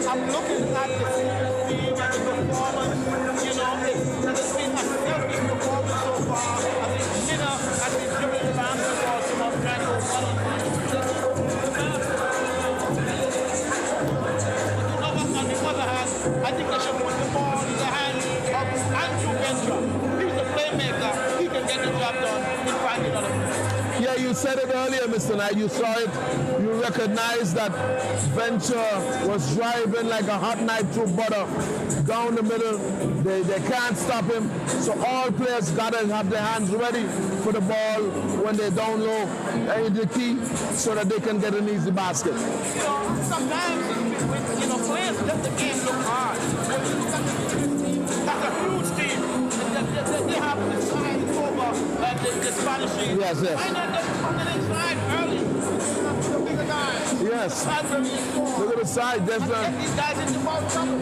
I'm looking at the team and the performance. You know, it's been a selfish performance so far. I think Mina has been dribbling the basketball so much, trying to one on one. On the other hand, I think they should put the ball in the hands of Andrew Venture. He's a playmaker. He can get the job done in finding other players. Yeah, you said it earlier, Mr. Knight. You saw it. You recognized that Venture was driving like a hot knife through butter down the middle. They can't stop him. So all players got to have their hands ready for the ball when they're down low. And the key so that they can get an easy basket. You know, sometimes when players let the game look hard. When you look at the team, that's a huge team. They have the side over the Spanish team. Yes. Why not just put it inside early? The bigger guys. Yes. Look Look at the side. Get these guys into foul trouble.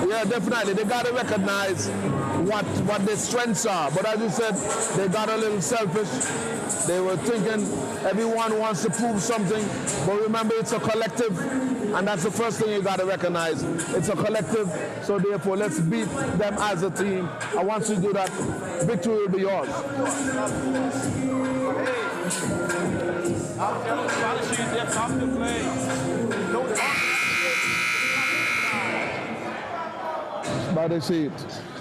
Yeah, definitely. They got to recognize what their strengths are. But as you said, they got a little selfish. They were thinking everyone wants to prove something. But remember, it's a collective. And that's the first thing you got to recognize. It's a collective. So therefore, let's beat them as a team. And once we do that, victory will be yours. I'm telling Spanish team, they're tough to play. No By the seat.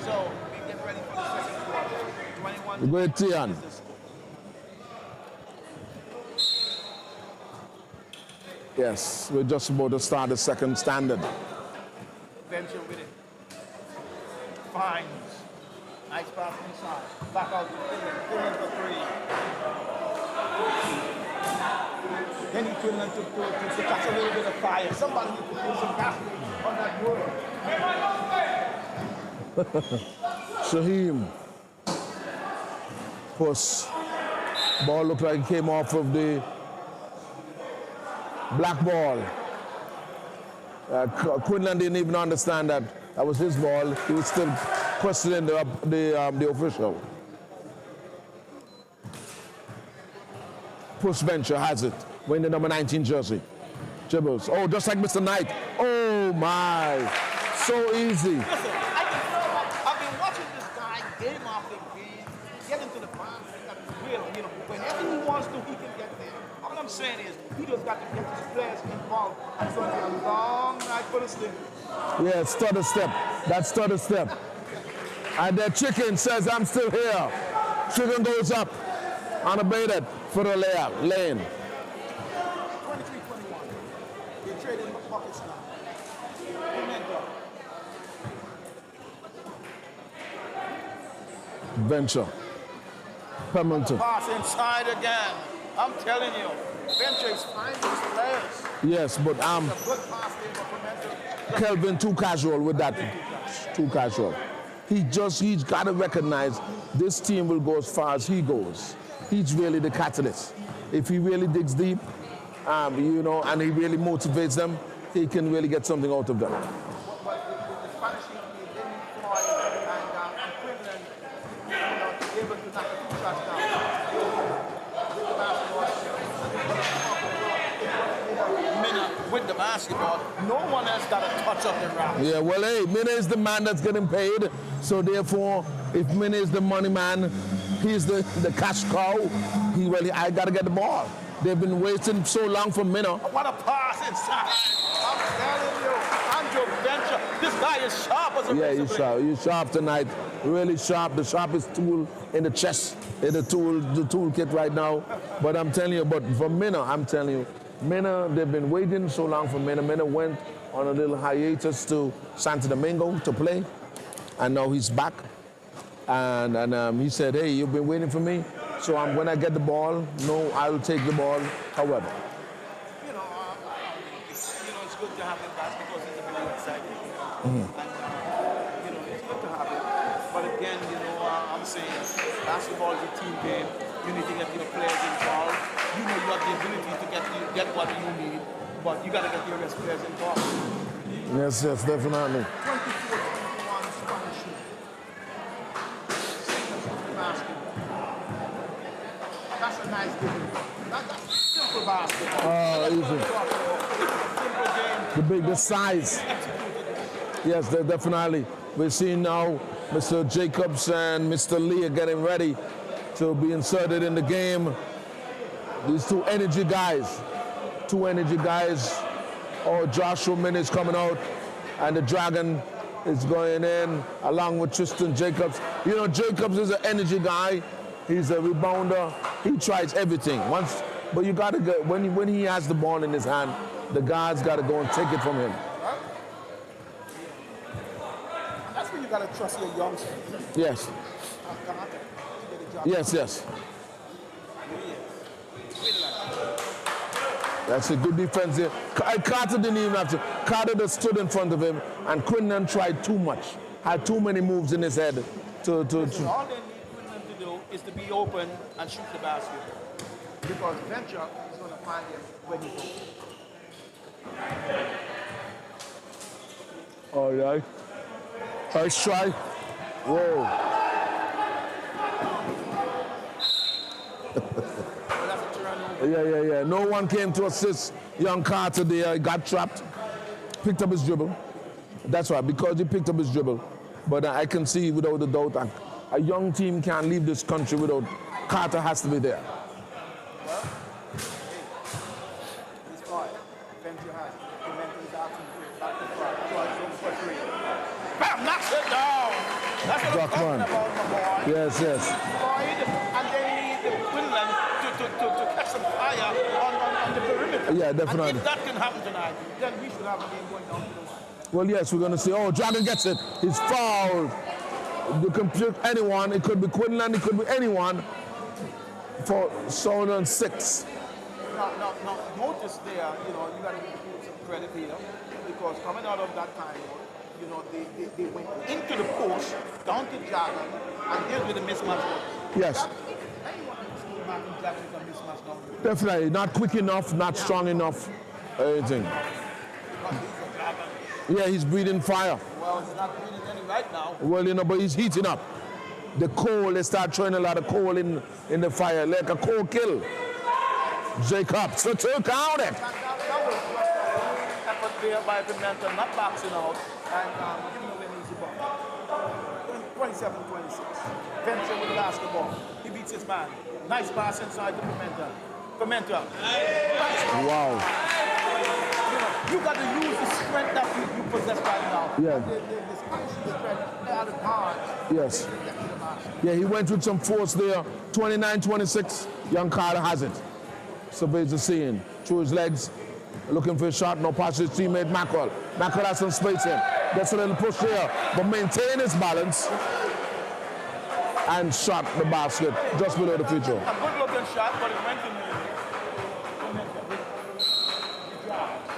So we get ready for the second quarter. 21. Great Tian. Yes, we're just about to start the second standard. Venture with it. Finds. Nice pass inside. Back out to Quinlan for three. Then he Quinlan to catch a little bit of fire. Somebody needs to put some gasoline on that word. Shaheem. Puss. Ball looked like it came off of the black ball. Quinlan didn't even understand that was his ball. He was still questioning the official. Push Venture has it. Wearing the number 19 jersey. Dribbles. Oh, just like Mr. Knight. Oh my. So easy. Listen, I've been watching this guy game after game, get into the basket at will. You know, whenever he wants to, he can get there. All I'm saying is, he just got to get his players involved. It's going to be a long night for the Stingers. Yeah, stutter step. That's stutter step. And the chicken says, I'm still here. Chicken goes up, unabated for the layup, lane. 23-21. They're trading buckets now. Pimento. Venture. Pemberton. Pass inside again. I'm telling you, Venture is finding his players. Yes, but It's a good pass there for Pimento. Kelvin too casual with that. Too casual. He's got to recognize this team will go as far as he goes. He's really the catalyst. If he really digs deep, and he really motivates them, he can really get something out of them. But with the Spanish team, they didn't Floyd and Quinlan, able to knock a few shots down. With the basketball. Mina with the basketball. No one else got a touch up the rack. Yeah, well, hey, Mina is the man that's getting paid. So therefore, if Mina is the money man, he's the cash cow. I got to get the ball. They've been waiting so long for Mina. What a pass inside. I'm telling you, Andrew Venture. This guy is sharp as a Yeah, razor he's blade. sharp. He's sharp tonight. Really sharp. The sharpest tool in the chest, in the toolkit right now. But I'm telling you, but for Mina, I'm telling you, Mina, they've been waiting so long for Mina. Mina went on a little hiatus to Santo Domingo to play, and now he's back. And he said, hey, you've been waiting for me? So when I get the ball, no, I'll take the ball. However, It's good to have him back because he's a very exciting. Mm-hmm. And it's good to have him. But again, I'm saying basketball is a team game. You need to get your players involved. You know you have the ability to get what you need, but you got to get your best players involved. yes, definitely. 24-21 Spanish shoot. Basketball. That's a nice game. That's simple basketball. Easy. The size. Yes, definitely. We're seeing now Mr. Jacobs and Mr. Lee are getting ready to be inserted in the game. These two energy guys. Oh, Joshua Min is coming out, and the Dragon is going in along with Tristan Jacobs. Jacobs is an energy guy. He's a rebounder. He tries everything. But you got to go when he has the ball in his hand. The guys got to go and take it from him. That's when you got to trust your youngsters. Yes. Yes. That's a good defense here. Carter didn't even have to. Carter just stood in front of him, and Quinlan tried too much. Had too many moves in his head. Listen, all they need Quinlan to do is to be open and shoot the basket. Because Venture is going to find him when he's open. All right. First try. Whoa. Yeah. No one came to assist young Carter there. He got trapped. Picked up his dribble. That's right, because he picked up his dribble. But I can see without a doubt a young team can't leave this country without Carter has to be there. He's fine. Venture has. Pimentel's asking for it. Back to front. Tries for three. Bam! Knocks it down. That's what I'm talking about, my boy. Yes. Floyd, and they need Quinlan to catch some fire on the perimeter. Yeah, definitely. And if that can happen tonight, then we should have a game going down to the line. Well, yes, we're going to see. Oh, Dragon gets it. He's fouled. You can pick anyone. It could be Quinlan. It could be anyone. For Southern 6. Now, notice there, you got to give some credit here because coming out of that time, they went into the post, down to Dragon, and dealt with the mismatch. Yes. Definitely. Not quick enough, not strong enough. Anything. Yeah, he's breathing fire. Well, he's not breathing any right now. Well, but he's heating up. The coal, they start throwing a lot of coal in the fire, like a coal kill. Jacobs, so took out it. That was effort there by Pimentel, not boxing out, and giving away an easy ball. 27-26. Venture with the basketball. He beats his man. Nice pass inside to Pimentel. Wow. You got to use the strength that you possess right now. Yeah. The strength, they are the guards. Yes. Yeah, he went with some force there. 29-26. Young Carter has it. Surveys the scene. Through his legs. Looking for a shot. No pass to his teammate Mackerel. Mackerel has some space in. Gets a little push there. But maintain his balance. And shot the basket just below the free throw. A good looking shot, but it went in the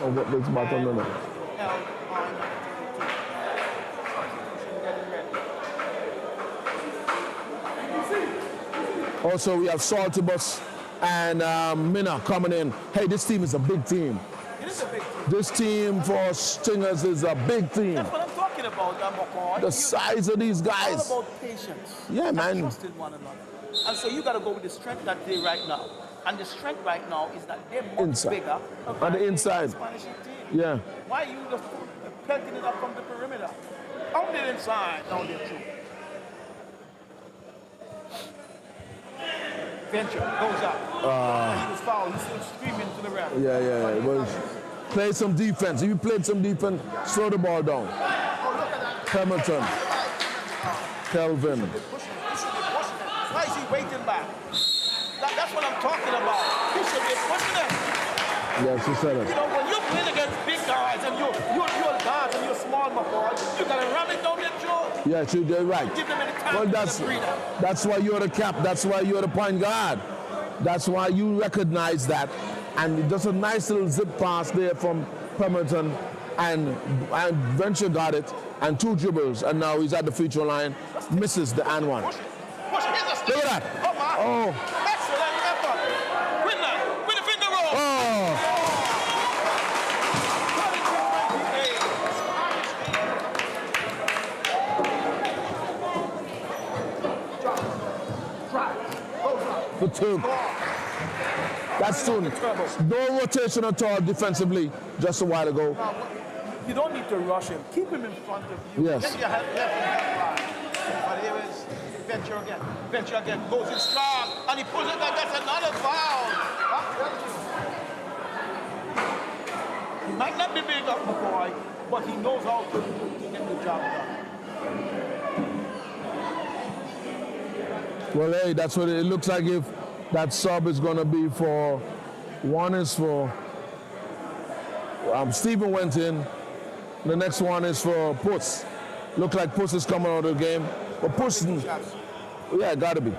Oh, what this bottom limit? Also, we have Saltibus and Minna coming in. Hey, this team is a big team. It is a big team. This team for Stingers is a big team. That's what I'm talking about, McCoy. The size of these guys. It's all about patience. Yeah, man. And trusting one another. And so you got to go with the strength that they right now. And the strength right now is that they're much Inside. bigger. On the inside. Spanish team. Yeah. Why are you just pelting it up from the perimeter? On the inside, down there too. Venture goes up. He was fouled. He's still screaming to the ref. Yeah. Well, play some defense. If you played some defense, slow the ball down. Hamilton. Kelvin. He should be pushing it. Why is he waiting back? That's what I'm talking about. He should be pushing it. Yes, you said it. When you're playing against big guys and you're guards and you're small, my boy, you gotta ram it down their throat. Yes, you're right. Give them any time Well, to breather. that's why you're the cap. That's why you're the point guard. That's why you recognize that. And just a nice little zip pass there from Pemberton, and Venture got it, and 2 dribbles, and now he's at the free throw line, misses the and one. Push it. Here's a step. Look at that. Oh, my. Oh, Excellent effort. Quinlan with the finger roll. oh. For 2. That's 2. No rotation at all defensively just a while ago. You don't need to rush him. Keep him in front of you. Yes. Get your left hand right. But here is Venture again. Venture again. Goes in strong. And he pulls it back. That's another foul. He might not be big up the boy, but he knows how to get the job done. Well, hey, that's what it looks like. If that sub is going to be for, one is for, Stephen went in. The next one is for Puss. Look like Puss is coming out of the game. But Puss, yeah, got to be. He's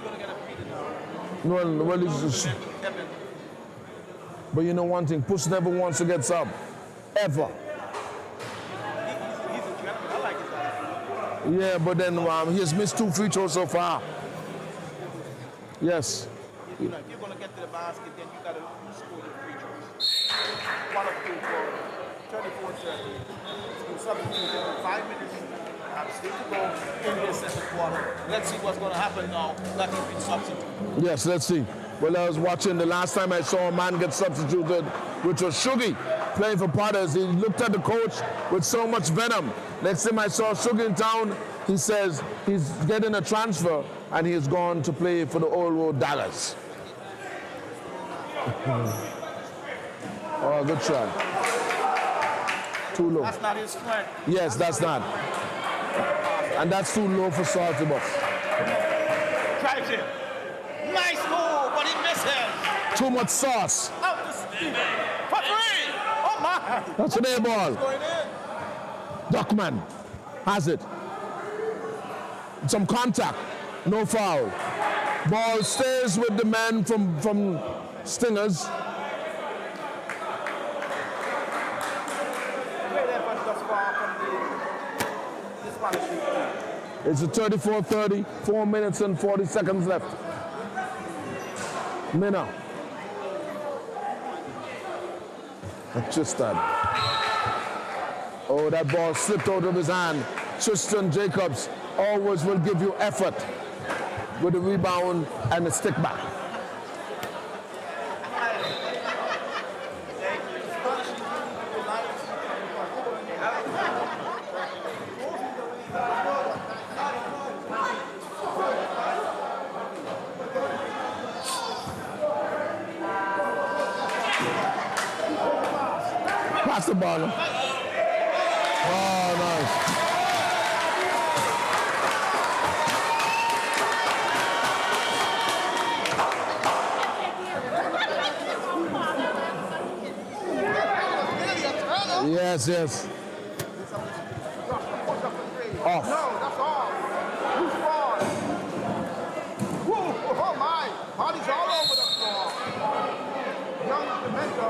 going to get a breather now. No, well, it's just, but you know one thing, Puss never wants to get sub, ever. He's a gentleman. I like his attitude. Yeah, but then he has missed 2 free throws so far. Yes. If you're going to get to the basket, then you got to score your free throws. 1 of 2 for 34-30. We'll substitute in 5 minutes. Still to go in this second quarter. Let's see what's going to happen now that he's been substituted. Yes, let's see. Well, I was watching the last time I saw a man get substituted, which was Shuggy playing for Potters. He looked at the coach with so much venom. Next time I saw Shuggy in town, he says he's getting a transfer and he's gone to play for the Old Road Daggers. Oh, good try. Too low. That's not his strength. Yes, that's not. And that's too low for Salty Bus. Drives it. Nice move, but he misses. Too much sauce. Out to Stephen. For 3. Oh, my. That's an air ball. Going in. Duckman has it. Some contact, no foul. Ball stays with the man from Stingers. Great effort thus far from the Spanish team. It's a 34-30, 4 minutes and 40 seconds left. Minna. Just that. Oh, that ball slipped out of his hand. Tristan Jacobs always will give you effort with the rebound and the stick back. Pass the ball. Oh, nice. Yes, yes. Off. No, that's all. Who's wrong? Whoa, oh my. Body's all over the floor. Young Pimento.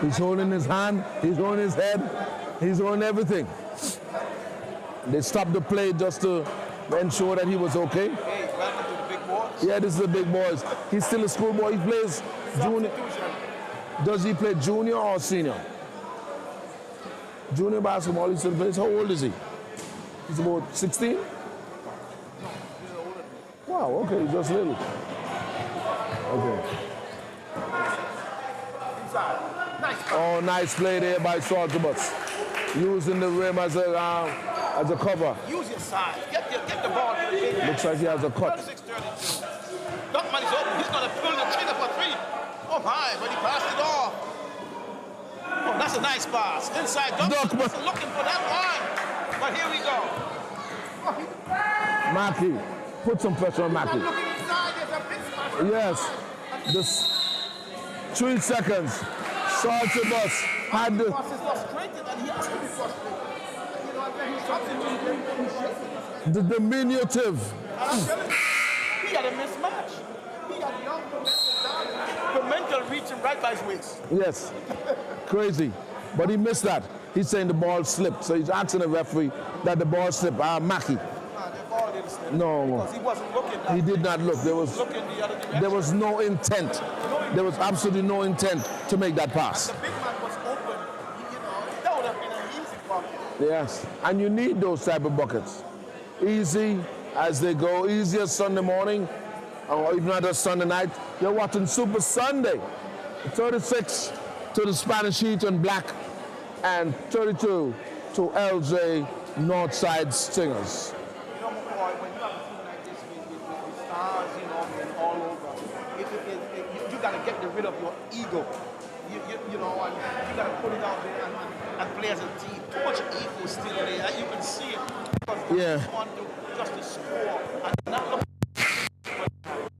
He's holding his hand, he's holding his head, he's holding everything. They stopped the play just to ensure that he was okay. Hey, welcome to the big boys. Yeah, this is the big boys. He's still a schoolboy. He plays junior. Does he play junior or senior? Junior basketball, he still plays. How old is he? He's about 16? Wow, okay, he's just little. Okay. Oh, nice play there by Saltibus. Using the rim as a cover. Use your size. Get the ball. Looks like he has a cut. 36-32. Duckman is open. He's going to pull the trigger for 3. Oh, my, but he passed it off. Oh, that's a nice pass. Inside, Duckman wasn't looking for that one. But here we go. Mackey, put some pressure on Mackey. Looking inside, there's a big smash. Yes, this 3 seconds. Saltibus had the... He was frustrated and he has to be frustrated. The diminutive. He had a mismatch. He had young Pimentel reaching right by his waist. Yes, crazy. But he missed that. He's saying the ball slipped. So he's asking the referee that the ball slipped. Mackey. The ball didn't slip. No. Because he wasn't looking. He did not look. Looking the other direction. There was no intent. There was absolutely no intent to make that pass. The big man was open. That would have been an easy bucket. Yes, and you need those type of buckets. Easy as they go, easier Sunday morning, or even not a Sunday night. You're watching Super Sunday. 36 to the Spanish Heat and Black, and 32 to LJ Northside Stingers. McCoy, when you have a team like this with stars, and all over, you got to get rid of your ego. And you got to put it out there and play as a team. Too much ego still there. You can see it. Because Yeah. you want to just to score and not look.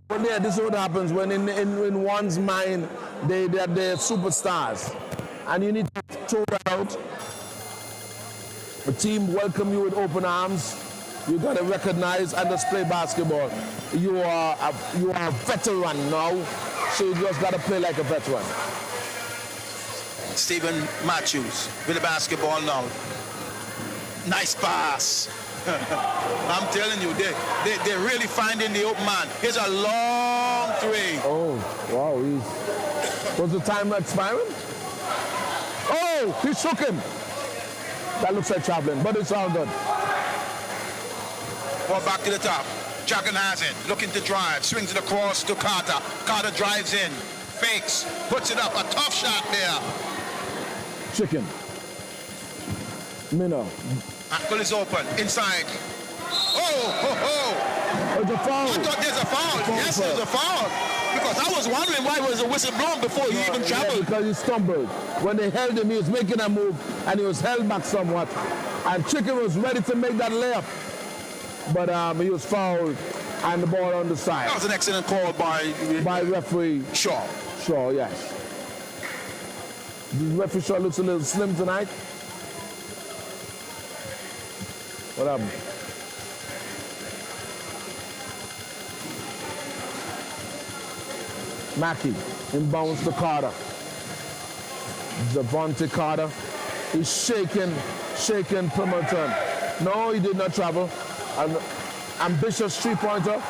But yeah, this is what happens when in one's mind they're superstars. And you need to throw that out. The team welcome you with open arms. You got to recognize and just play basketball. You are a veteran now, so you just got to play like a veteran. Stephen Matthews with the basketball now. Nice pass. I'm telling you, they're really finding the open man. Here's a long three. Oh, wow. Was the time expiring? Oh, he shook him. That looks like traveling, but it's all good. Ball back to the top. Jagan has it. Looking to drive. Swings it across to Carter. Carter drives in. Fakes. Puts it up. A tough shot there. Chicken. Minnow. Ankle is open. Inside. Oh! It's a foul. I thought there's a foul. Yes, there's a foul. Because I was wondering why was the whistle blown before he even traveled. Yeah, because he stumbled. When they held him, he was making a move, and he was held back somewhat. And Chicken was ready to make that layup. But he was fouled, and the ball on the side. That was an excellent call by referee Shaw. Shaw, yes. The referee Shaw looks a little slim tonight. What happened? Mackey inbounds to Carter. Javante Carter. He's shaking Pimentel. No, he did not travel. An ambitious three-pointer.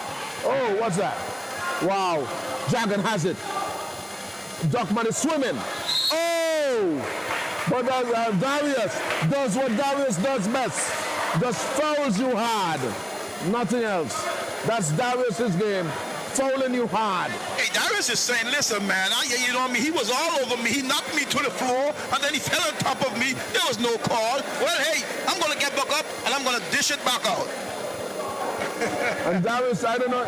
Oh, what's that? Wow. Jagan has it. Duckman is swimming. Oh! But Darius does what Darius does best. Just fouls you hard. Nothing else. That's Darius's game. Fouling you hard. Hey, Darius is saying, listen, man, he was all over me. He knocked me to the floor, and then he fell on top of me. There was no call. Well, hey, I'm going to get back up, and I'm going to dish it back out. And Darius, I don't know,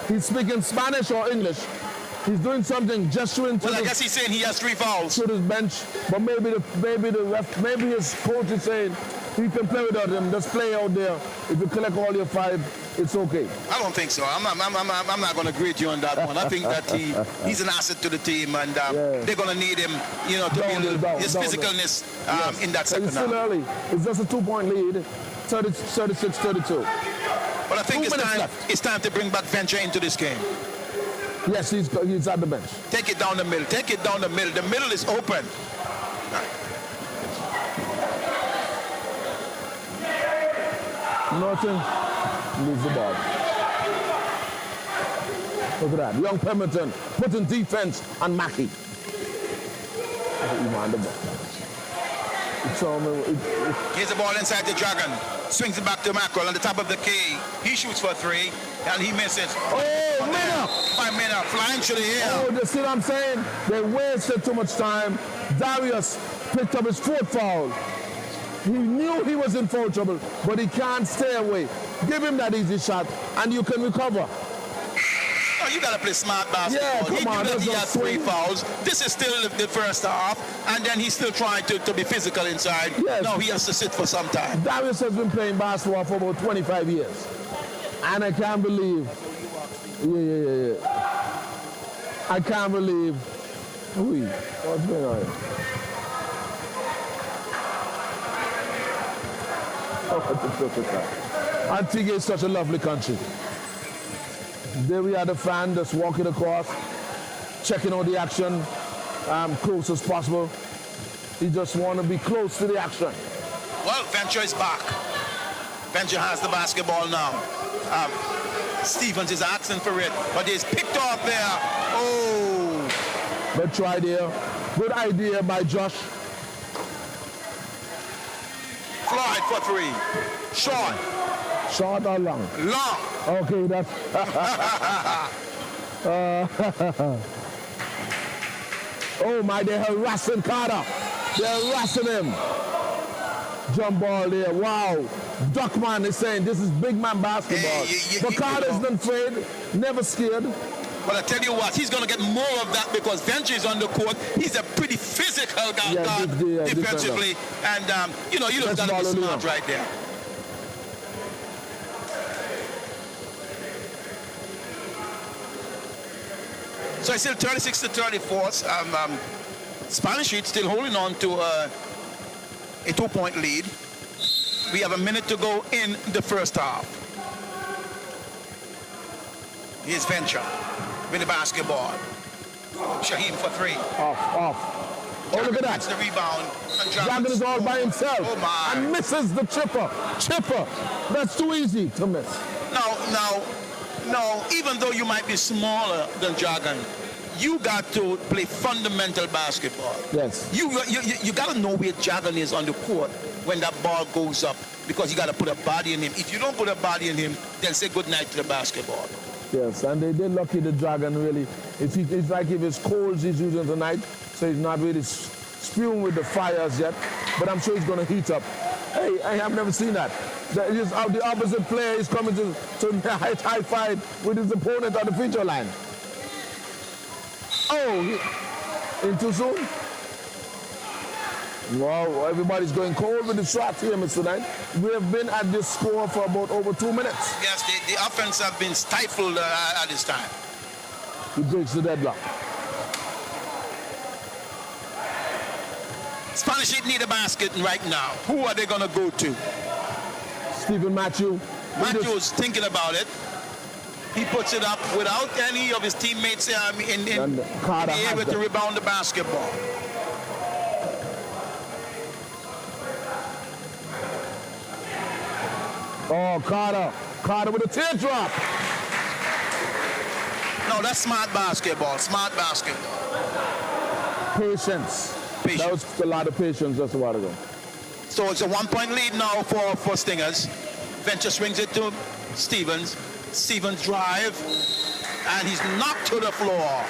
he's speaking Spanish or English. He's doing something, gesturing to I guess he's saying he has 3 fouls. To his bench, but maybe his coach is saying he can play without him. Just play out there. If you collect all your 5, it's okay. I don't think so. I'm not going to agree with you on that one. I think that he's an asset to the team, and they're going to need him, to build his physicalness in that second half. It's half. still early. It's just a 2-point lead, 36-32. But I think it's time to bring back Venture into this game. Yes, he's at the bench. Take it down the middle. Take it down the middle. The middle is open. Norton lose the ball. Look at that. Young Pemberton putting defense on Mackey. Here's the ball inside the Dragon. Swings it back to Mackerel on the top of the key. He shoots for 3, and he misses. Oh, Minna! By Minna, flying to the air. Oh, you see what I'm saying? They wasted too much time. Darius picked up his 4th foul. He knew he was in foul trouble, but he can't stay away. Give him that easy shot, and you can recover. Oh, you got to play smart basketball. Yeah, come on. He has 3 fouls. This is still the first half, and then he's still trying to be physical inside. Yes. Now he has to sit for some time. Darius has been playing basketball for about 25 years. And I can't believe. I can't believe. What's going on? Antigua is such a lovely country. There we are, the fan just walking across, checking out the action close as possible. He just want to be close to the action. Well, Venture is back. Venture has the basketball now. Stevens is asking for it, but he's picked off there. Oh! Good try there. Good idea by Josh. Floyd for three. Short. Short or long? Long. Okay, that's... Oh my, they're harassing Carter. They're harassing him. Jump ball there, wow. Duckman is saying this is big man basketball. But Carter's not afraid, never scared. But I tell you what, he's going to get more of that because Venture is on the court. He's a pretty physical guy defensively. And, you just got to be smart right there. So it's still 36-34. Spanish Street still holding on to a 2-point lead. We have a minute to go in the first half. Here's Venture with the basketball. Shaheem for three. Off. Oh, look at that. That's the rebound. Dragon is all by himself. Oh, my. And misses the chipper. That's too easy to miss. No, even though you might be smaller than Dragon, you got to play fundamental basketball. Yes. You got to know where Dragon is on the court when that ball goes up because you got to put a body in him. If you don't put a body in him, then say good night to the basketball. Yes, and they did lucky the Dragon really. It's like if it's coals he's using tonight, so he's not really spewing with the fires yet, but I'm sure he's going to heat up. Hey, I have never seen that. The opposite player is coming to high five with his opponent on the feature line. Oh, in too soon? Wow, everybody's going cold with the shots here, Mr. Knight. We have been at this score for about over 2 minutes. Yes, the offense have been stifled at this time. He breaks the deadlock. Spanish Heat need a basket right now. Who are they going to go to? Stephen Matthews. Matthews thinking about it. He puts it up without any of his teammates in the area to rebound the basketball. Oh, Carter with a teardrop. No, that's smart basketball. Patience. That was a lot of patience just a while ago. So it's a 1-point lead now for Stingers. Venture swings it to Stevens. Stevens drive, and he's knocked to the floor.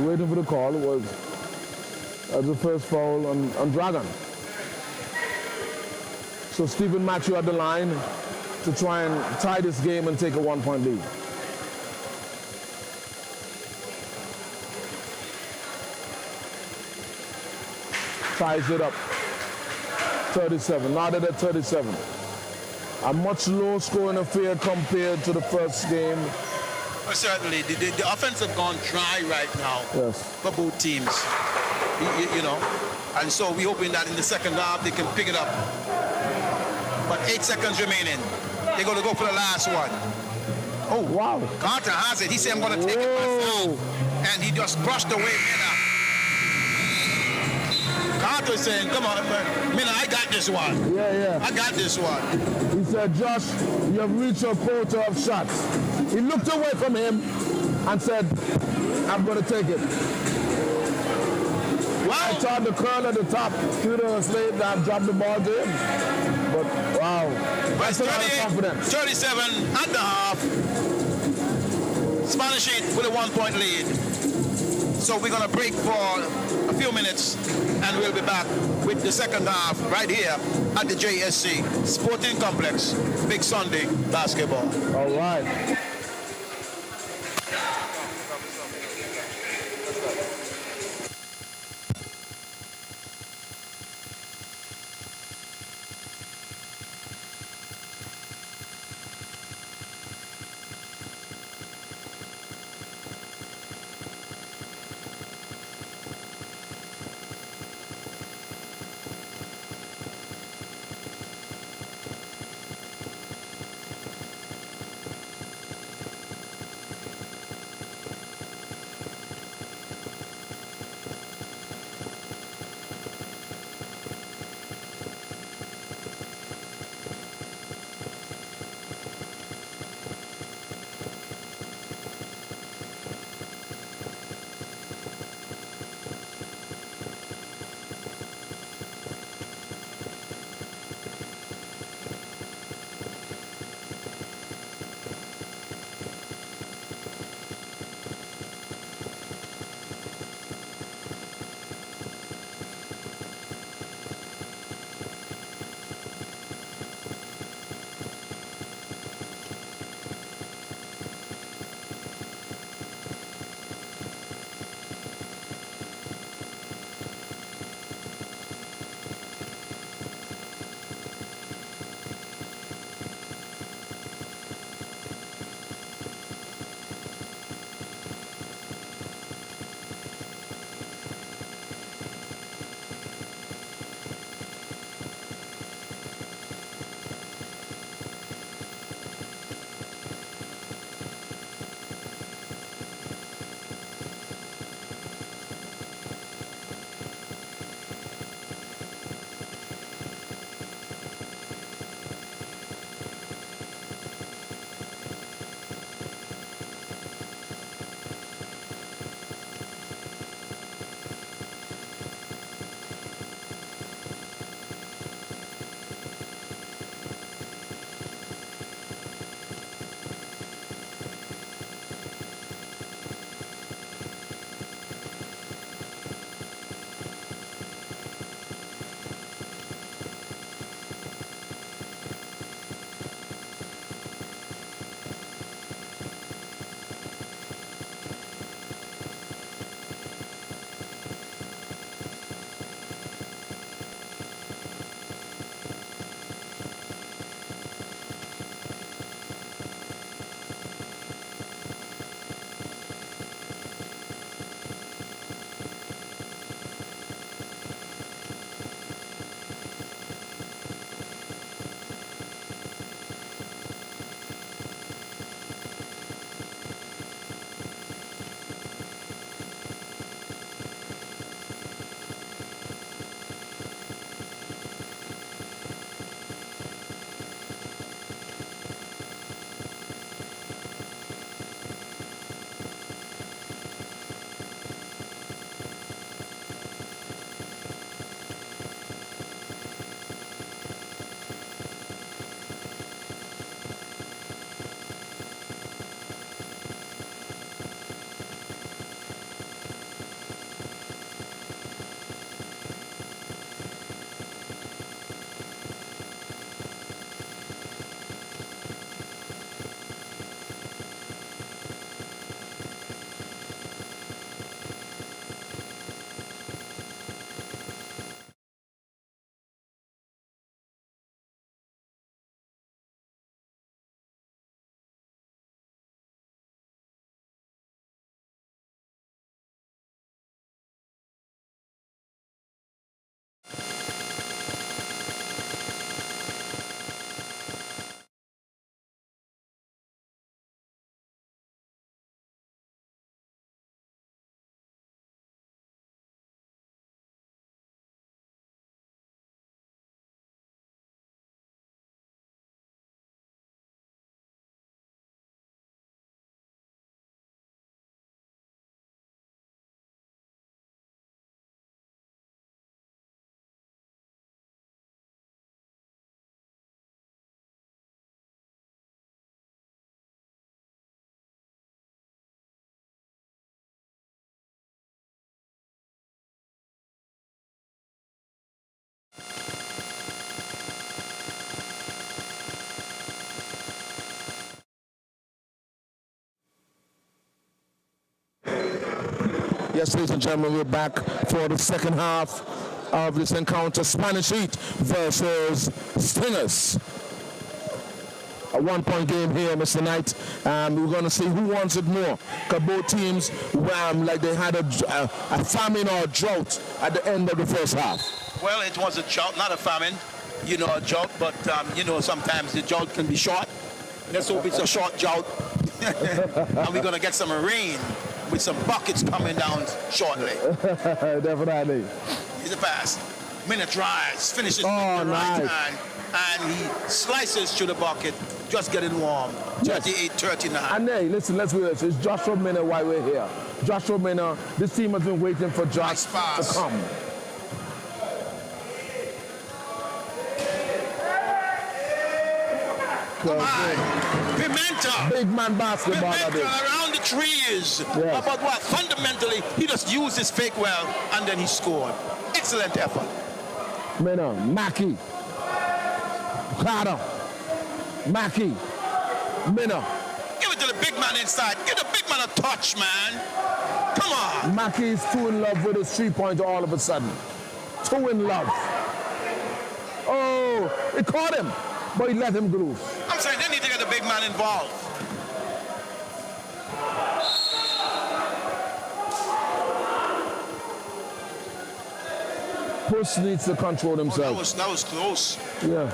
Waiting for the call was the first foul on Dragon. So Stephen Matthew at the line to try and tie this game and take a 1-point lead. Ties it up. 37, not at 37. A much lower scoring affair compared to the first game. Well, certainly, the offense have gone dry right now for both teams. You know, and so we're hoping that in the second half they can pick it up. But 8 seconds remaining. They're going to go for the last one. Oh, wow. Carter has it. He said, I'm going to take it myself. And he just brushed away Mina. Carter saying, come on, Mina, I got this one. Yeah. I got this one. He said, Josh, you have reached your quota of shots. He looked away from him and said, I'm going to take it. Wow. I thought the curl at the top, Peter Slade, that dropped the ball to him. But, wow. That's a lot of confidence. 37 at the half. Spanish Heat with a 1-point lead. So we're going to break for a few minutes, and we'll be back with the second half right here at the JSC Sporting Complex. Big Sunday basketball. All right. Yes, ladies and gentlemen, we're back for the second half of this encounter. Spanish Heat versus Stingers. A one-point game here, Mr. Knight. We're going to see who wants it more. Because both teams, like they had a famine or a drought at the end of the first half. Well, it was a drought, not a famine. You know, a drought, but, you know, sometimes the drought can be short. Let's hope it's a short drought. And we're going to get some rain with some buckets coming down shortly. Definitely. Here's a pass. Minute drives, finishes with Oh, the nice. right hand. And he slices to the bucket, just getting warm. Yes. 38-39. And hey, listen, let's be honest. It's Joshua Minner why we're here. Joshua Minner, this team has been waiting for Josh Nice pass. to come. Come on. Pimenta. Big man basketball. that Pimenta is. around the trees. Yes. But what? Fundamentally, he just used his fake well, and then he scored. Excellent effort. Minner, Mackey, Carter, Mackey, Minner. Give it to the big man inside. Give the big man a touch, man. Come on. Mackey is too in love with his three-pointer all of a sudden. Too in love. Oh, it caught him, but he let him groove. I'm saying they need to get the big man involved. Puss needs to control himself. That was close. Yeah.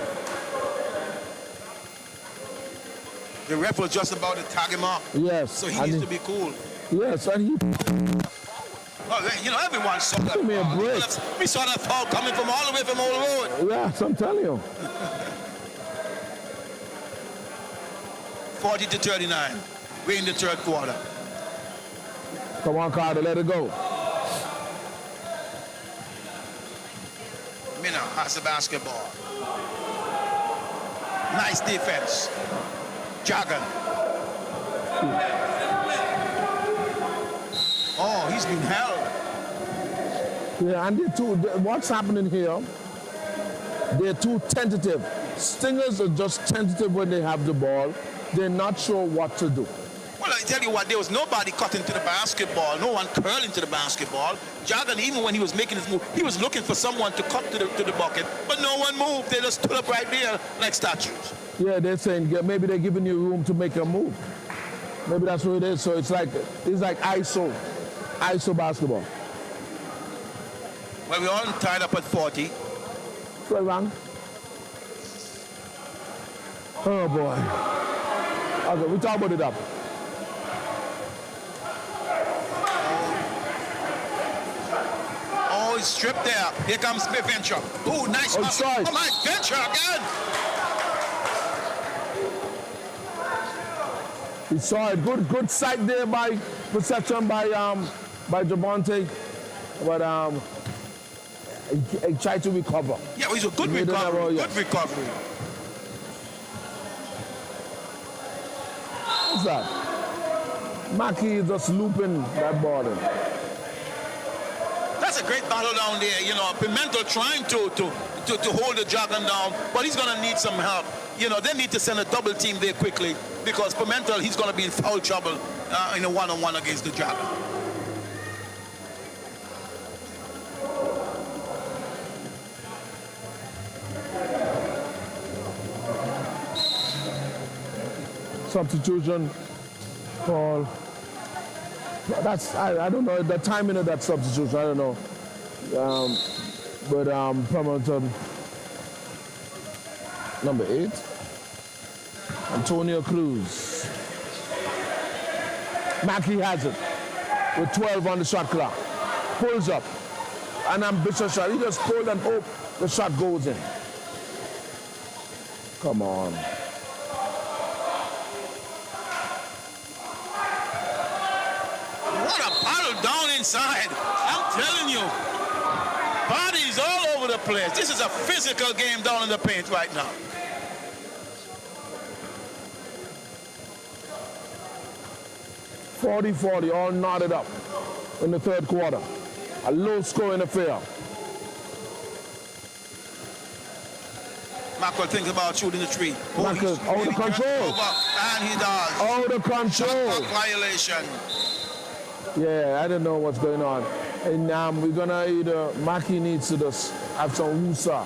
The ref was just about to tag him up. Yes. So he and needs to be cool. Yes, and he. Oh, you know, everyone saw that. Give me a foul. break. We saw that foul coming from all the way from Old Road. Yes, I'm telling you. 40-39. We're in the third quarter. Come on, Carter, let it go. Minna has the basketball. Nice defense. Jagan. Oh, he's been held. Yeah, and what's happening here, they're too tentative. Stingers are just tentative when they have the ball. They're not sure what to do. Well, I tell you what, there was nobody cutting to the basketball, no one curling to the basketball. Jagan, even when he was making his move, he was looking for someone to cut to the bucket, but no one moved. They just stood up right there like statues. Yeah, they're saying maybe they're giving you room to make a move. Maybe that's what it is. So it's like ISO basketball. Well, we're all tied up at 40. Right, wrong? Oh boy. Okay, we talk about it up. Oh, he's stripped there. Here comes Smith Venture. Oh, nice. Outside. Oh, my Venture again. He saw it. Good sight there by perception by Javonte. But he tried to recover. Yeah, well, he's a good He made an recovery. error, Good yes. recovery. What's that? Mackey is just looping that ball in. That's a great battle down there. You know, Pimentel trying to hold the Dragon down, but he's going to need some help. You know, they need to send a double team there quickly because Pimentel, he's going to be in foul trouble in a one-on-one against the Dragon. Substitution call. That's I don't know the timing of that substitution. I don't know. But Pemberton, number 8, Antonio Cruz. Mackey has it with 12 on the shot clock. Pulls up, an ambitious shot. He just pulled and hope the shot goes in. Come on. What a battle down inside. I'm telling you. Bodies all over the place. This is a physical game down in the paint right now. .40, all knotted up in the third quarter. A low-scoring affair. Michael thinks about shooting the three. Michael, he's out of control. And he does. Out of control. Shot clock violation. Yeah, I don't know what's going on. And we're gonna either Maki needs to just have some woosah.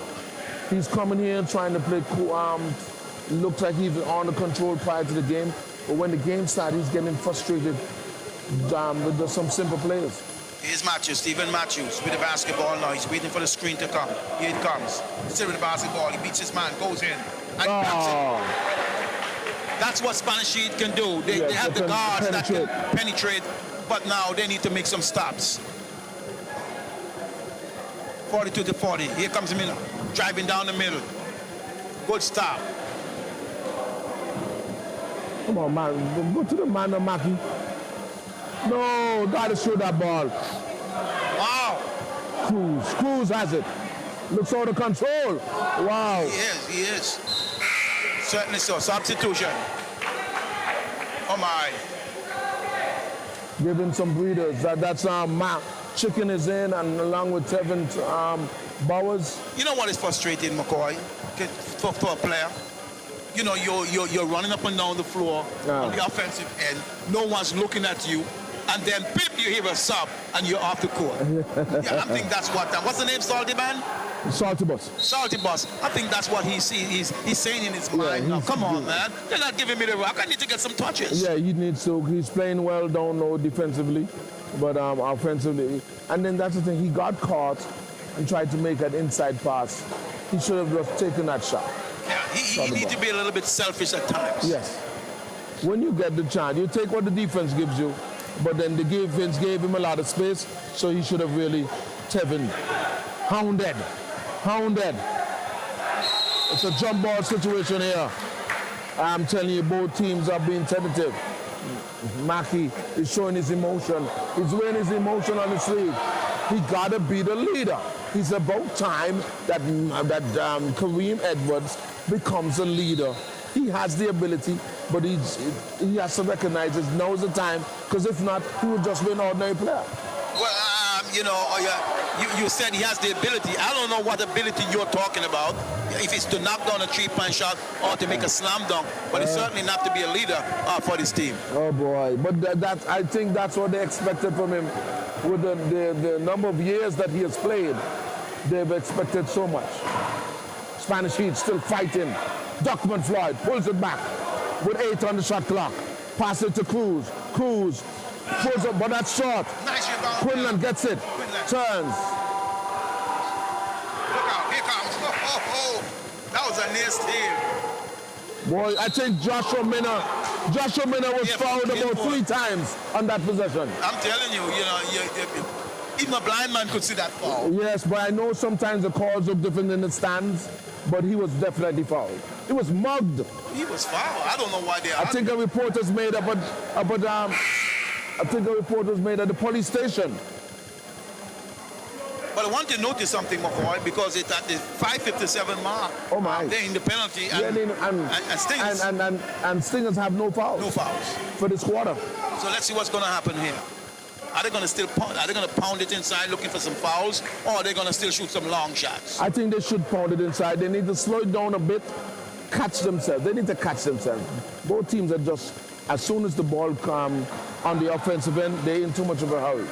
He's coming here trying to play cool. Looks like he's on the control prior to the game, but when the game starts, he's getting frustrated with some simple plays. Here's Matthews, Stephen Matthews with the basketball now. He's waiting for the screen to come. Here it comes. Still with the basketball. He beats his man, goes in, and grabs it. That's what Spanish Heat can do. They have the guards that can penetrate, but now they need to make some stops. 42-40. Here comes Miller, driving down the middle. Good stop. Come on, man. Go to the man, Maki. No, gotta show that ball. Wow. Cruz has it. Looks out of control. Wow. He is. Certainly so. Substitution. Oh my. Give him some breathers. That's Chicken is in, and along with Tevin Bowers. You know what is frustrating, McCoy, for a player? You know, you're running up and down the floor on the offensive end. No one's looking at you. And then, pip, you hear a sub, and you're off the court. Yeah, I think that's what's the name, Salty Man? Salty Bus. Salty Bus. I think that's what he's saying in his mind. Now, come on, man. They're not giving me the rock. I need to get some touches. Yeah, he needs to. He's playing well down low defensively, but offensively. And then that's the thing. He got caught and tried to make an inside pass. He should have just taken that shot. Yeah, he needs to be a little bit selfish at times. Yes. When you get the chance, you take what the defense gives you, but then the defense gave him a lot of space, so he should have really Tevin hounded. It's a jump ball situation here. I'm telling you, both teams are being tentative. Maki is showing his emotion. He's wearing his emotion on his sleeve. He gotta be the leader. It's about time that Kareem Edwards becomes a leader. He has the ability, but he has to recognize it. Now's the time, because if not, he will just be an ordinary player. Well, you said he has the ability. I don't know what ability you're talking about. If it's to knock down a three-point shot or to make a slam dunk, but it's certainly not to be a leader for this team. Oh boy, but I think that's what they expected from him. With the number of years that he has played, they've expected so much. Spanish Heat still fighting. Duckman Floyd pulls it back with 8 on the shot clock. Pass it to Cruz. Cruz pulls up, but that's short. Nice rebound. Quinlan gets it. Turns. Look out, here comes. Oh, that was a near steal. Boy, I think Joshua Minna was fouled about 3 times on that possession. I'm telling you, even a blind man could see that foul. Yes, but I know sometimes the calls look different in the stands, but he was definitely fouled. He was mugged. He was fouled. I don't know why they are. I think a report was made at the police station. But I want you to notice something, McCoy, because it's at the 5:57 mark. Oh my! They're in the penalty, and Stingers. And Stingers have no fouls. No fouls For this quarter. So let's see what's going to happen here. Are they going to still pound? Are they going to pound it inside looking for some fouls, or are they going to still shoot some long shots? I think they should pound it inside. They need to slow it down a bit, catch themselves. They need to catch themselves. Both teams are just, as soon as the ball comes on the offensive end, they're in too much of a hurry.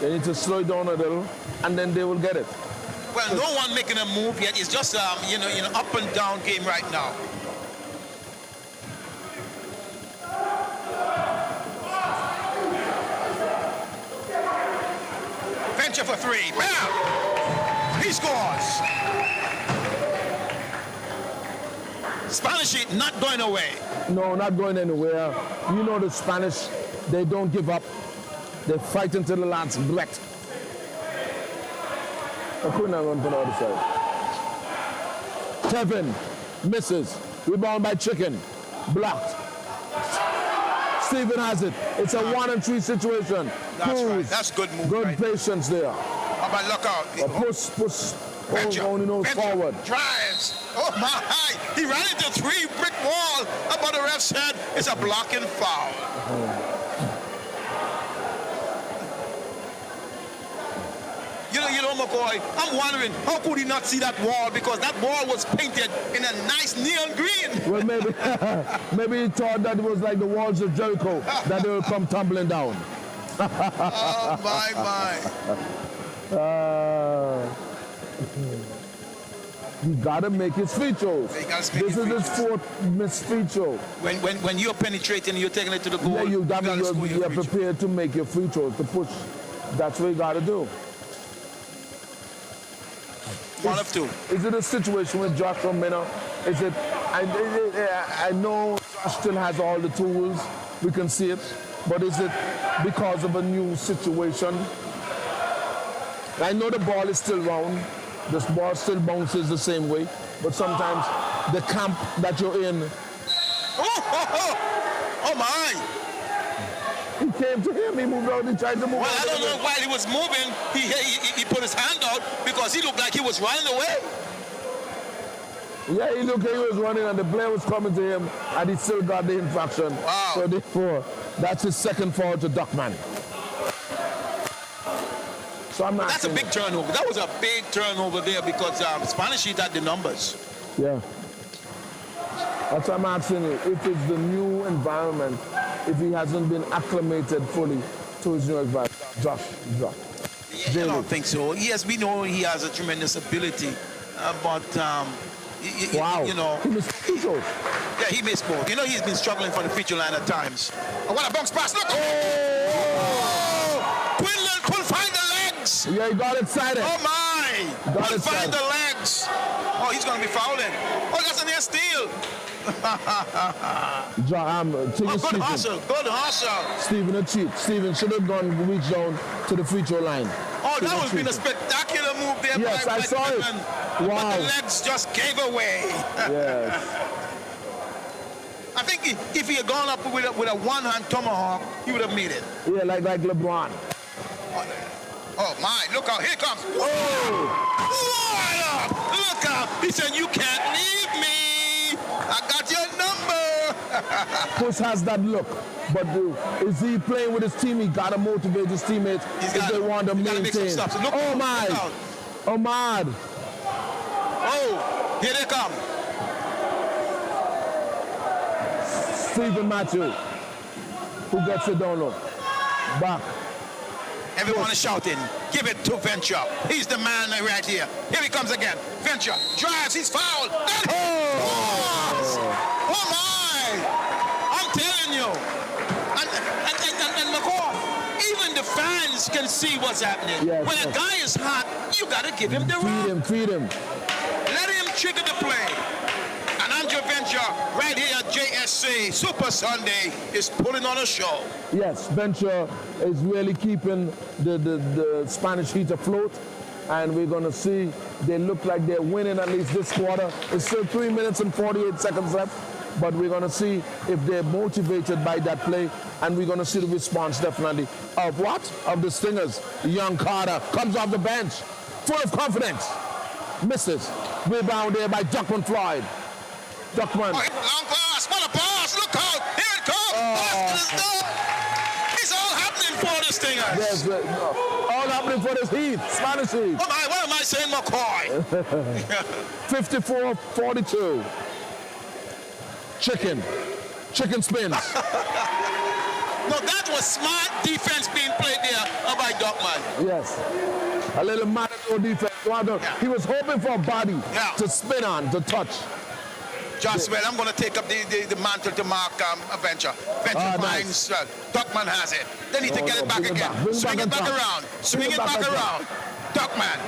They need to slow it down a little, and then they will get it. Well, no one making a move yet. It's just an up and down game right now. Venture for 3. Bam! He scores. Spanish Heat not going away. No, not going anywhere. You know the Spanish, they don't give up. They fight until the last breath. I couldn't run to the other side. Tevin misses. Rebound by Chicken. Blocked. Steven has it. It's a 1-and-3 situation. That's right. That's good move. Good right patience there. How about look out? Push. Only knows forward. Drives. Oh my! He ran into 3-brick wall. About the ref said it's a blocking foul. You know, McCoy, I'm wondering, how could he not see that wall? Because that wall was painted in a nice neon green. Well, maybe he thought that it was like the walls of Jericho, that they will come tumbling down. Oh, my. He gotta make his free throws. He gotta make This his is free his throws. fourth missed free throw. When you're penetrating, you're taking it to the goal. Yeah, that gotta means score your you're free throw. prepared to make your free throws, to push. That's what you gotta do. One of two. Is it a situation with Joshua Miner? Is it? I know Josh still has all the tools. We can see it, but is it because of a new situation? I know the ball is still round. This ball still bounces the same way, but sometimes the camp that you're in. Oh my! He came to him. He moved out. He tried to move. Well, out I of don't the know way. why he was moving. He put his hand out because he looked like he was running away. Yeah, he looked. He was running, and the player was coming to him, and he still got the infraction. Wow. So therefore, that's his second foul to Duckman. So I'm not. That's a big turnover. That was a big turnover there because Spanish Heat had the numbers. Yeah. That's what I'm asking you. If it's the new environment, if he hasn't been acclimated fully to his new environment, Josh. I don't think so. Yes, we know he has a tremendous ability, but Wow. you know, He missed free throws. yeah, he missed both. You know, he's been struggling for the free throw line at times. Oh, what a bounce pass! Look! Oh! Quinlan couldn't find the legs. Yeah, he got excited. Oh my! Got Couldn't it, find Sam. the legs. Oh, he's gonna be fouling. Oh, that's a near steal. Good Good hustle. Good hustle. Stephen a cheat. Stephen should have reached down to the free throw line. Oh, that Stephen would have been a cheated. spectacular move there. Yes, by I saw it. Quinlan. But Wow. the legs just gave away. Yes. I think if he had gone up with a one-hand tomahawk, he would have made it. Yeah, like LeBron. Oh my, look out, here comes. Oh! Look out. He said, you can't leave me. I got your number. Puss has that look, but is he playing with his team? He gotta motivate his teammates if they want to He gotta make some maintain. stops. Look, Oh my! look out. Ahmad! Oh, here they come. Stephen Matthew, who gets it down low. Back. Everyone is shouting, give it to Venture. He's the man right here. Here he comes again. Venture drives, he's fouled. And oh my! I'm telling you. And McCall, even the fans can see what's happening. Yes, when yes. a guy is hot, you gotta give him the rock. Feed him. Let him trigger the play. And Andrew Venture, right here at JSC Super Sunday, is pulling on a show. Yes, Venture is really keeping the Spanish Heat afloat, and we're going to see they look like they're winning at least this quarter. It's still 3 minutes and 48 seconds left, but we're going to see if they're motivated by that play, and we're going to see the response definitely of what? Of the Stingers. Young Carter comes off the bench, full of confidence, misses. Rebound there by Duckman Floyd. Duckman. Oh, long pass, what a pass, look out, here it comes. Basket is done. It's all happening for the Stingers. Yes, all happening for this Heat, Spanish Heat. What am I saying, McCoy? 54-42. Chicken spins. No, that was smart defense being played there by Duckman. Yes. A little matador defense. He was hoping for a body to spin on, to touch. Just well, I'm going to take up the mantle to mark Venture. Venture finds Duckman has it. They need to get it back again. Swing it back around. Swing it back around. Duckman,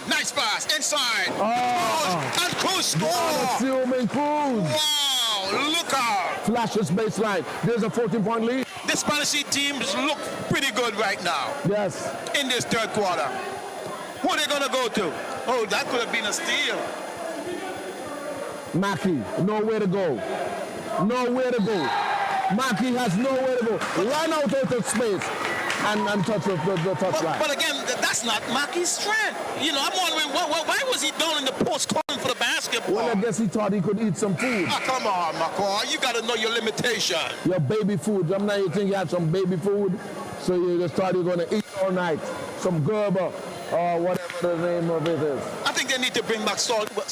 nice pass, inside. And Cruz score. Cruz. Wow, look out. Flashes baseline. There's a 14-point lead. The Spanish teams look pretty good right now. Yes. In this third quarter. Who are they going to go to? Oh, that could have been a steal. Mackey, nowhere to go. Mackey has nowhere to go. Run out of space and touch the touchline. But again, that's not Mackey's strength. You know, I'm wondering why was he down in the post calling for the basketball? Well, I guess he thought he could eat some food. Come on, McCoy. You got to know your limitation. Your baby food. Sometimes you think you had some baby food, so you just thought you were going to eat all night. Some Gerber or whatever the name of it is. I think they need to bring back Salty Bun.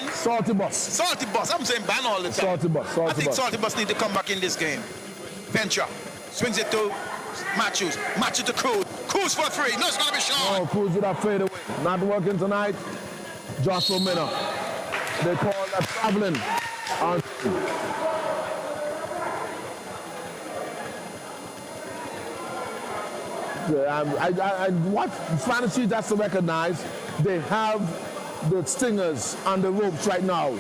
Salty Bus. Salty Bus. I'm saying ban all the time. Salty Bus. I think Salty Bus need to come back in this game. Venture swings it to Matthews to Cruz. Cruz for three. No, it's going to be short. Oh, Cruz with that fade away. Not working tonight. Joshua Miller. They call that traveling. I what Spanish Heat has to recognize, they have the Stingers on the ropes right now.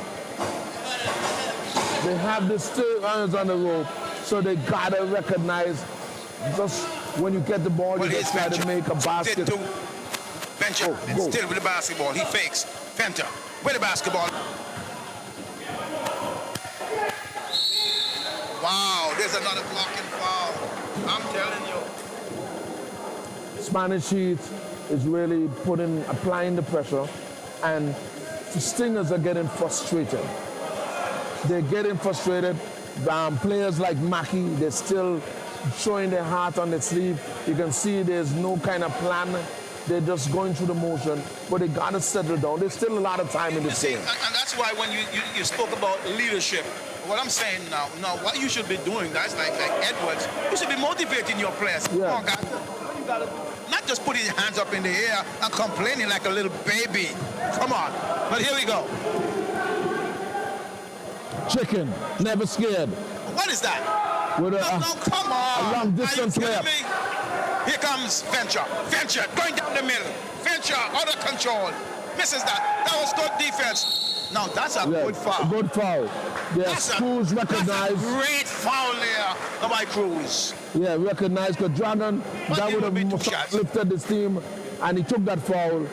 They have the Stingers on the rope, so they gotta recognize just when you get the ball, Well, you just try to make a basket. Venture, Go. still with the basketball. He fakes. Fenter with the basketball. Wow, there's another blocking foul. I'm telling you. Spanish Heat is really applying the pressure, and the Stingers are getting frustrated. They're getting frustrated. Players like Mackey, they're still showing their heart on their sleeve. You can see there's no kind of plan. They're just going through the motion, but they gotta settle down. There's still a lot of time in this game. And that's why when you spoke about leadership, what I'm saying now, what you should be doing, guys like Edwards, you should be motivating your players. Yeah. Come on, guys. What you gotta do? Not just putting your hands up in the air and complaining like a little baby. Come on. But here we go. Chicken, never scared. What is that? With No, come on. a long distance Are you layup. kidding me? Here comes Venture. Venture going down the middle. Venture out of control. Misses that. That was good defense. Now that's a good foul. Good foul. Yes, Cruz That's a recognized. great foul there by Cruz. Yeah, recognized the Dragon. That it would would be two have shots. lifted this team, and he took that foul.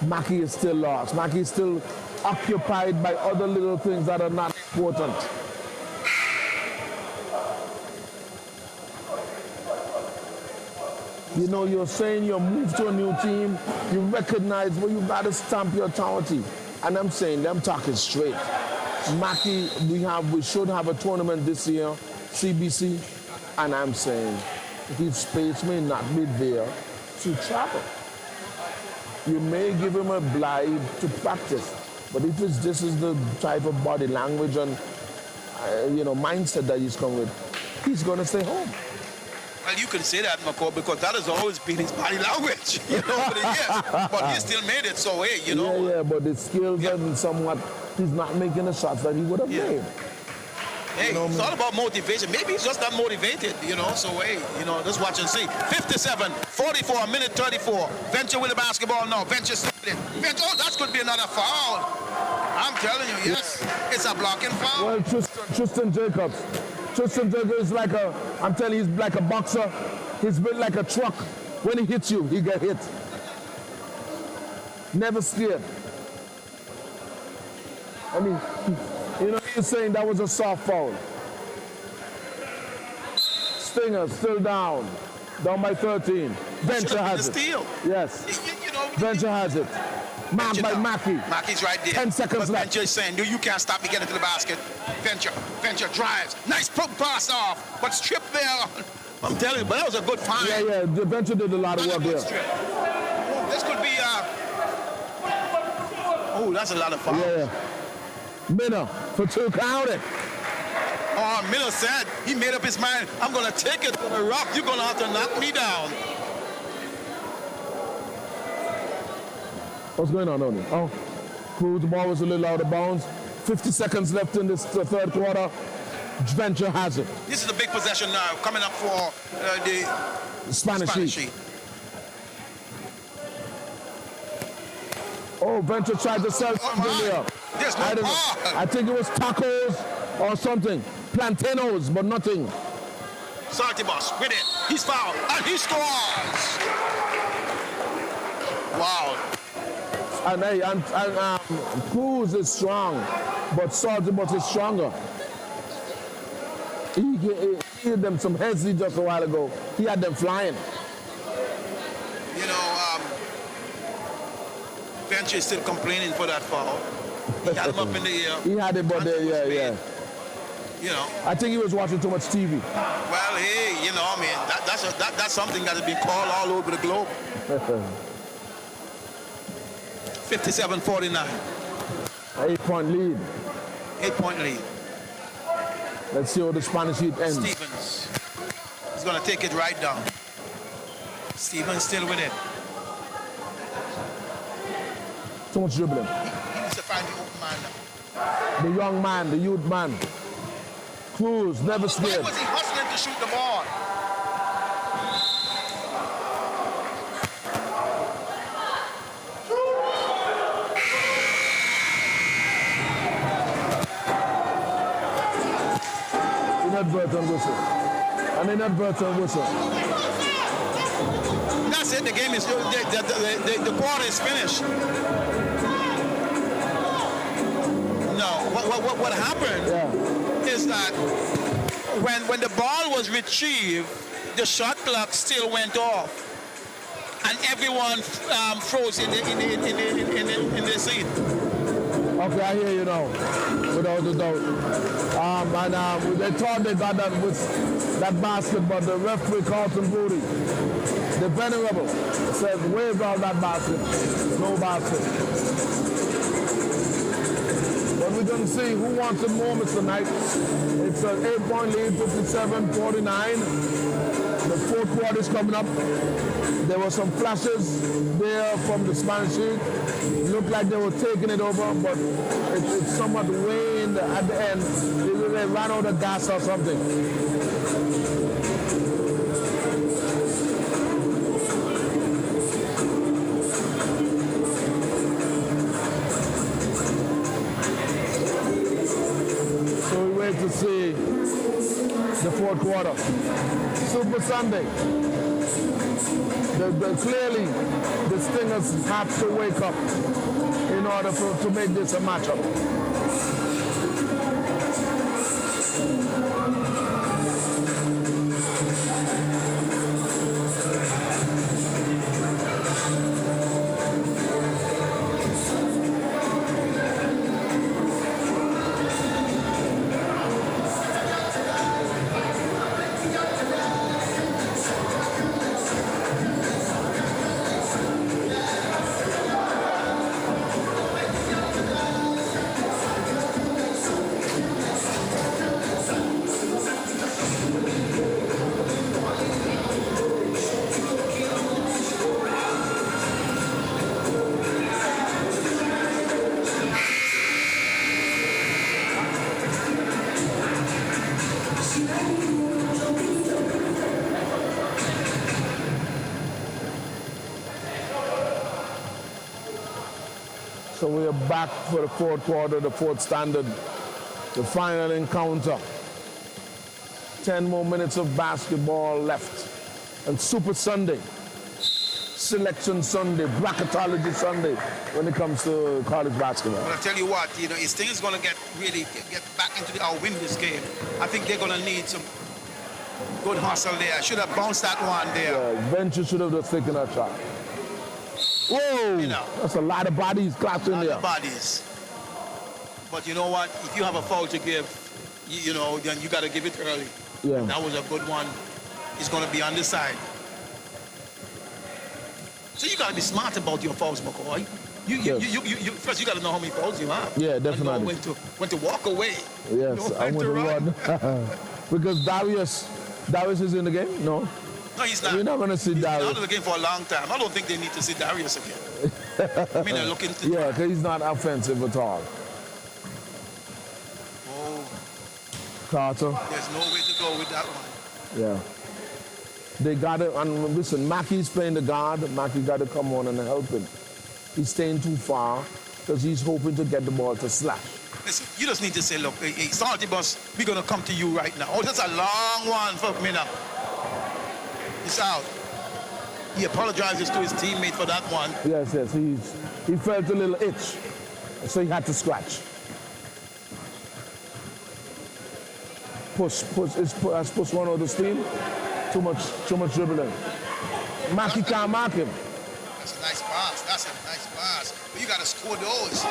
Mackey is still lost. Mackey is still occupied by other little things that are not important. You know, you're saying you move to a new team, you recognize, well, you got to stamp your authority. And I'm saying, them talking straight. Mackey, we should have a tournament this year, CBC, and I'm saying his space may not be there to travel. You may give him a bribe to practice, but if this is the type of body language and mindset that he's come with, he's going to stay home. Well, you can say that, McCall, because that has always been his body language, over the years. But he still made it, so hey, Yeah, but the skills and somewhat, he's not making the shots that he would have made. Hey, it's all about motivation. Maybe he's just not motivated, so hey, just watch and see. 57-44, minute 34. Venture with the basketball now. Venture stepping in. Venture, that could be another foul. I'm telling you, yes, it's a blocking foul. Well, Tristan Jacobs. Tristan Jacobs is I'm telling you, he's like a boxer. He's built like a truck. When he hits you, he get hit. Never scared. I mean, he's saying that was a soft foul. Stinger still down by 13. Venture has it. Steal. Yes. Venture has it. Marked by Mackey. Mackey's right there. 10 seconds left. Venture is saying, you can't stop me getting to the basket. Venture drives. Nice pass off, but stripped there. I'm telling you, but that was a good find. Yeah. The Venture did a lot of work there. This could be. That's a lot of fouls. Yeah. Miller for 2, count it. Oh, Miller said he made up his mind. I'm going to take it to the rock. You're going to have to knock me down. What's going on, Oni? Oh, Cruz, the ball was a little out of bounds. 50 seconds left in this third quarter. Venture has it. This is a big possession now, coming up for the Spanish Heat. Heat. Oh, Venture tried to sell something there. There's no ball. I think it was tacos or something. Plantanos, but nothing. Salty Boss with it. He's fouled, and he scores. Wow. And Cruz is strong, but Salty Boss is stronger. He gave them some heads just a while ago. He had them flying. Venture is still complaining for that foul. He had him up in the air. He had it, but yeah. I think he was watching too much TV. Well, hey, that's something that has been called all over the globe. 57-49. 8-point lead. 8-point lead. Let's see how the Spanish Heat ends. Stevens is going to take it right down. Stephen's still with it. Too much dribbling. He needs to find the open man now. The young man, the youth man. Cruz, never Why scared. was he hustling to shoot the ball? Inadvertent whistle. An inadvertent whistle. That's it. The game is the quarter is finished. No, what happened is that when the ball was retrieved, the shot clock still went off, and everyone froze in the seat. Okay, I hear you now, without a doubt. They thought they got that with that basket, but the referee, Carlton Brody, the venerable, says wave out that basket. No basket. But we're going to see who wants the moments tonight. It's an 8-point lead, 57-49. The fourth quarter is coming up. There were some flashes there from the Spanish League. It looked like they were taking it over, but it's somewhat waned at the end. They ran out of gas or something. So we wait to see the fourth quarter. Super Sunday. Clearly, the Stingers have to wake up in order to make this a matchup. So we are back for the fourth quarter, the fourth standard, the final encounter. 10 more minutes of basketball left. And Super Sunday, Selection Sunday, Bracketology Sunday when it comes to college basketball. But I tell you what, if things going to get back into win this game, I think they're going to need some good hustle there. I should have bounced that one there. Yeah, Venture should have just taken that shot. Whoa! That's a lot of bodies clapping there. A lot of bodies. But you know what? If you have a foul to give, then you got to give it early. Yeah. That was a good one. He's going to be on the side. So you got to be smart about your fouls, McCoy. First, you got to know how many fouls you have. Yeah, definitely. And know when to walk away. Yes, I want to run. Because Darius is in the game? No. No, he's not. You're not going to see Darius. He's out of the game for a long time. I don't think they need to see Darius again. I mean, they're looking to... Yeah, because he's not offensive at all. Oh. Carter. There's no way to go with that one. Yeah. They got it. And listen, Mackey's playing the guard. Mackey got to come on and help him. He's staying too far because he's hoping to get the ball to slash. Listen, you just need to say, look, hey, Salty Bus, we're going to come to you right now. Oh, that's a long one for me now. It's out. He apologizes to his teammate for that one. Yes. He felt a little itch, so he had to scratch. Push. Has pushed one out of steam. Too much dribbling. Mackey can't mark him. That's a nice pass. But you got to score those.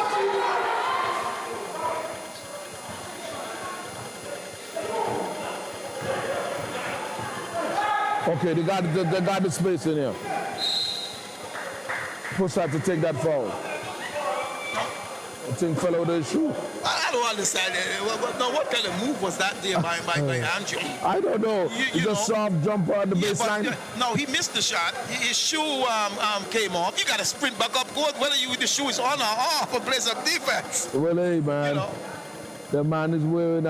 Okay, they got the space in here. Push had to take that foul. I think fell out of his shoe. I I don't understand it. Now, what kind of move was that there by Andrew? I don't know. You It's a know. soft jumper on the baseline. No, he missed the shot. His shoe came off. You got to sprint back up court, whether the shoe is on or off, or play some defense. Well, hey, man. You know. The man is wearing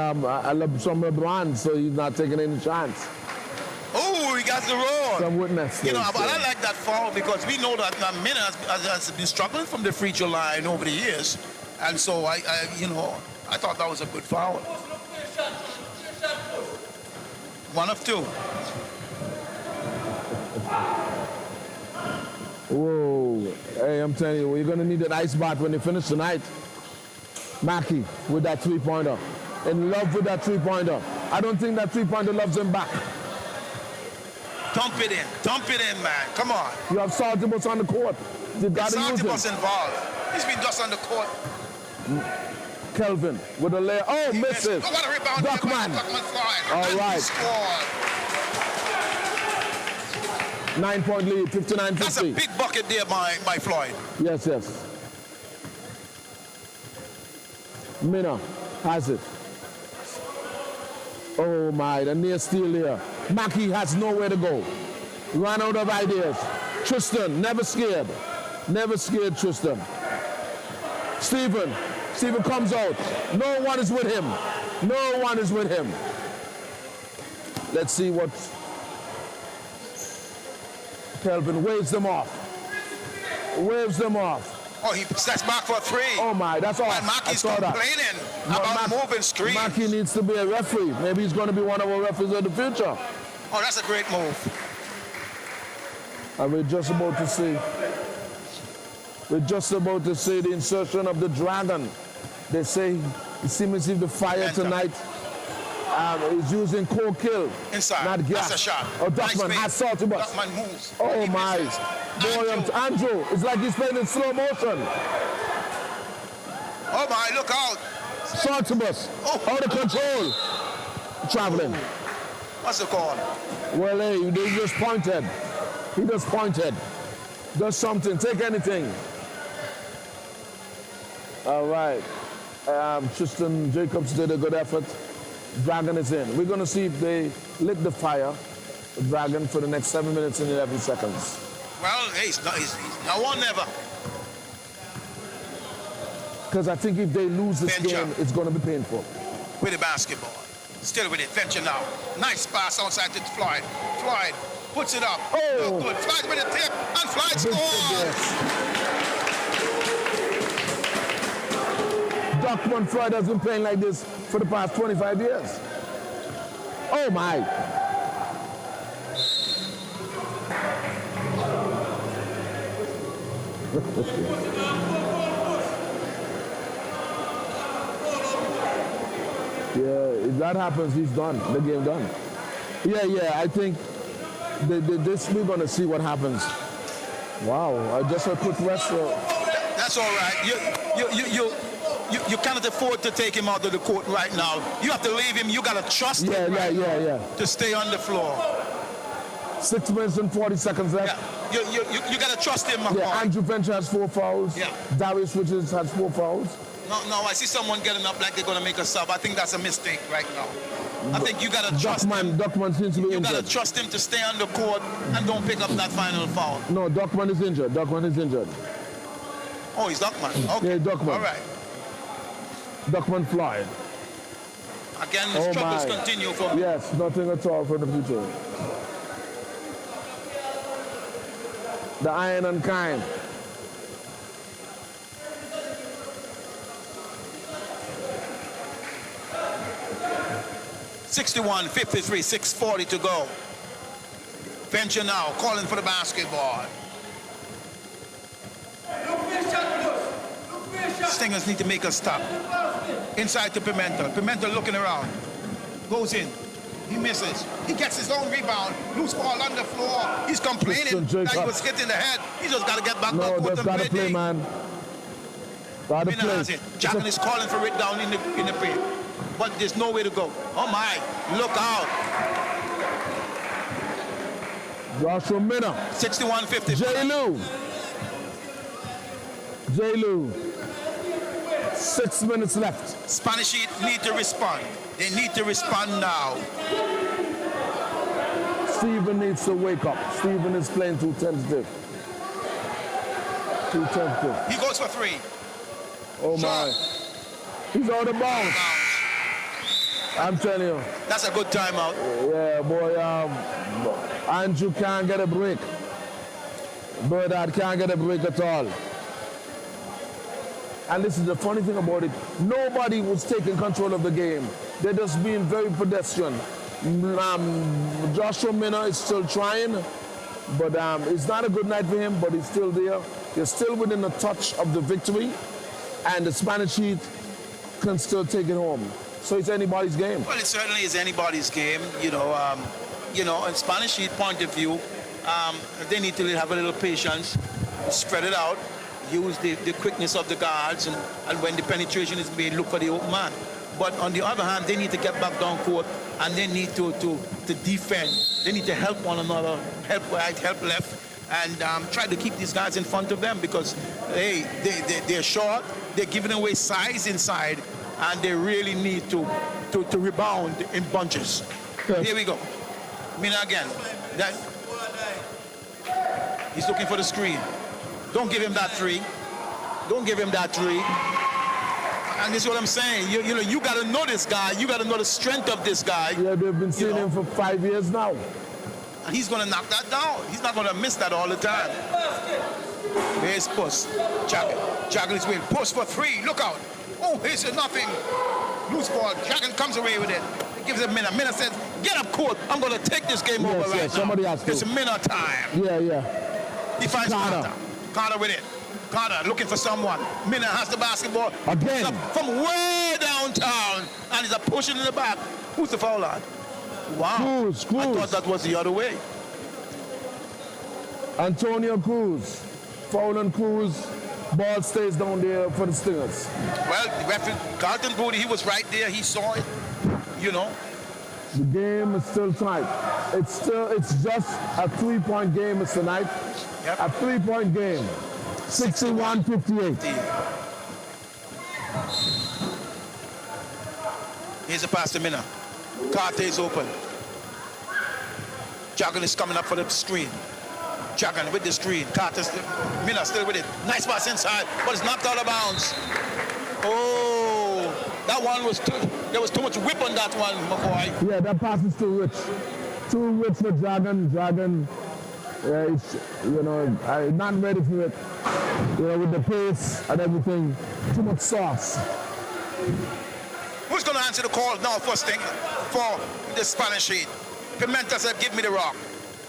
some brands, so he's not taking any chance. Oh, he got the roll. Some witness. You know, but I like that foul because we know that Mina has been struggling from the free throw line over the years. And so, I thought that was a good foul. 1 of 2. Whoa. Hey, I'm telling you, you're going to need an ice bath when you finish tonight. Mackey with that three-pointer. In love with that three-pointer. I don't think that three-pointer loves him back. Dump it in, man. Come on. You have Saltibus on the court. You got to use Saltibus him. involved. He's been just on the court. Kelvin with a layer. Oh, misses. What a rebound. Duckman. All And right. he scored. 9-point lead, 59-50. That's a big bucket there by Floyd. Yes. Mina has it. Oh my, the near steal here. Mackey has nowhere to go. Ran out of ideas. Tristan, never scared. Never scared, Tristan. Stephen comes out. No one is with him. No one is with him. Let's see what Kelvin waves them off. Waves them off. Oh, he steps back for 3. Oh my, that's all. And Mackey's complaining about moving screens. Mackey needs to be a referee. Maybe he's going to be one of our referees of the future. Oh, that's a great move. And we're just about to see the insertion of the Dragon. They say it seems as if the Fire tonight is using cold kill. Inside. Not gas. That's a shot. Oh, Duckman has Saltibus. Duckman moves. Oh He my. misses. Boy, Andrew, it's like he's playing in slow motion. Oh my, look out. Saltibus, out of control. Traveling. What's the call? Well, hey, he just pointed. He just pointed. Does something, take anything. All right. Tristan Jacobs did a good effort. Dragon is in. We're going to see if they lit the fire, the Dragon, for the next 7 minutes and 11 seconds. Well, he's now or never. Because I think if they lose this Venture. game, it's going to be painful. With the basketball. Still with it. Venture now. Nice pass outside to Floyd. Floyd puts it up. Oh. Look good. Floyd with a tip. And Floyd scores. Duckman Floyd has been playing like this for the past 25 years. Oh my. Yeah, if that happens, he's done. The game done. Yeah, I think this we're gonna see what happens. Wow, I just a quick rest. That's all right. You cannot afford to take him out of the court right now. You have to leave him. You gotta trust him Yeah. to stay on the floor. 6 minutes and 40 seconds left. Yeah. You gotta trust him, my boy. Yeah, Andrew Venture has 4 fouls. Yeah. Darius Richards has 4 fouls. No, I see someone getting up like they're gonna make a sub. I think that's a mistake right now. I think you gotta trust him. Duckman seems to be You injured. gotta trust him to stay on the court and don't pick up that final foul. No, Duckman is injured. Oh, he's Duckman. Okay. Yeah, Duckman. All right. Duckman Floyd. Again, the struggles continue for me. Yes, nothing at all for the future. The iron and kind. (61-53), 6:40 to go. Venture now, calling for the basketball. Stingers need to make a stop. Inside to Pimenta. Pimenta looking around. Goes in. He misses. He gets his own rebound. Loose ball on the floor. He's complaining that he was hit in the head. He just got to get back up with just the gotta play, man. Gotta play. Jackson is calling for it down in the paint. But there's no way to go. Oh my, look out. Joshua Minna. 61-50. J. Lou. 6 minutes left. Spanish Heat need to respond. They need to respond now. Steven needs to wake up. Steven is playing too tentative. Too tentative. He goes for 3. Oh my. He's out of bounds. I'm telling you. That's a good timeout. Yeah, boy. Andrew can't get a break. Bernard can't get a break at all. And this is the funny thing about it. Nobody was taking control of the game. They're just being very pedestrian. Joshua Minna is still trying, but it's not a good night for him, but he's still there. They're still within a touch of the victory, and the Spanish Heat can still take it home. So it's anybody's game. Well, it certainly is anybody's game. You know, in Spanish Heat point of view, they need to have a little patience, spread it out, use the quickness of the guards, and when the penetration is made, look for the open man. But on the other hand, they need to get back down court, and they need to defend. They need to help one another, help right, help left, and try to keep these guys in front of them because, hey, they're short, they're giving away size inside, and they really need to rebound in bunches. Yes. Here we go. Mina again. He's looking for the screen. Don't give him that 3. Don't give him that 3. And this is what I'm saying. You know, you got to know this guy. You got to know the strength of this guy. Yeah, they've been seeing him for 5 years now. And he's going to knock that down. He's not going to miss that all the time. Here's Puss. Jagging his way. Puss for 3. Look out. Oh, here's nothing. Loose ball. Jagging comes away with it. He gives it Minna. Minna says, get up court. I'm going to take this game over right now. Somebody has to. It's Minna time. Yeah. He finds Carter. Carter with it. Carter looking for someone. Minna has the basketball. Again. From way downtown. And he's a pushing in the back. Who's the foul on? Wow. Cruz. I thought that was the other way. Antonio Cruz. Foul on Cruz. Ball stays down there for the Stingers. Well, the referee, Carlton Brody, he was right there. He saw it. You know. The game is still tight. It's just a 3-point game tonight. Yep. A 3-point game. 61-58. Here's a pass to Minna. Carter is open. Jagan is coming up for the screen. Jagan with the screen. Minna still with it. Nice pass inside, but it's knocked out of bounds. Oh, that one was there was too much whip on that one, my boy. Yeah, that pass is too rich. Too rich for Jagan. Jagan, not ready for it. With the pace and everything, too much sauce. Who's going to answer the call now, first thing, for the Spanish Heat? Pimentel said, give me the rock.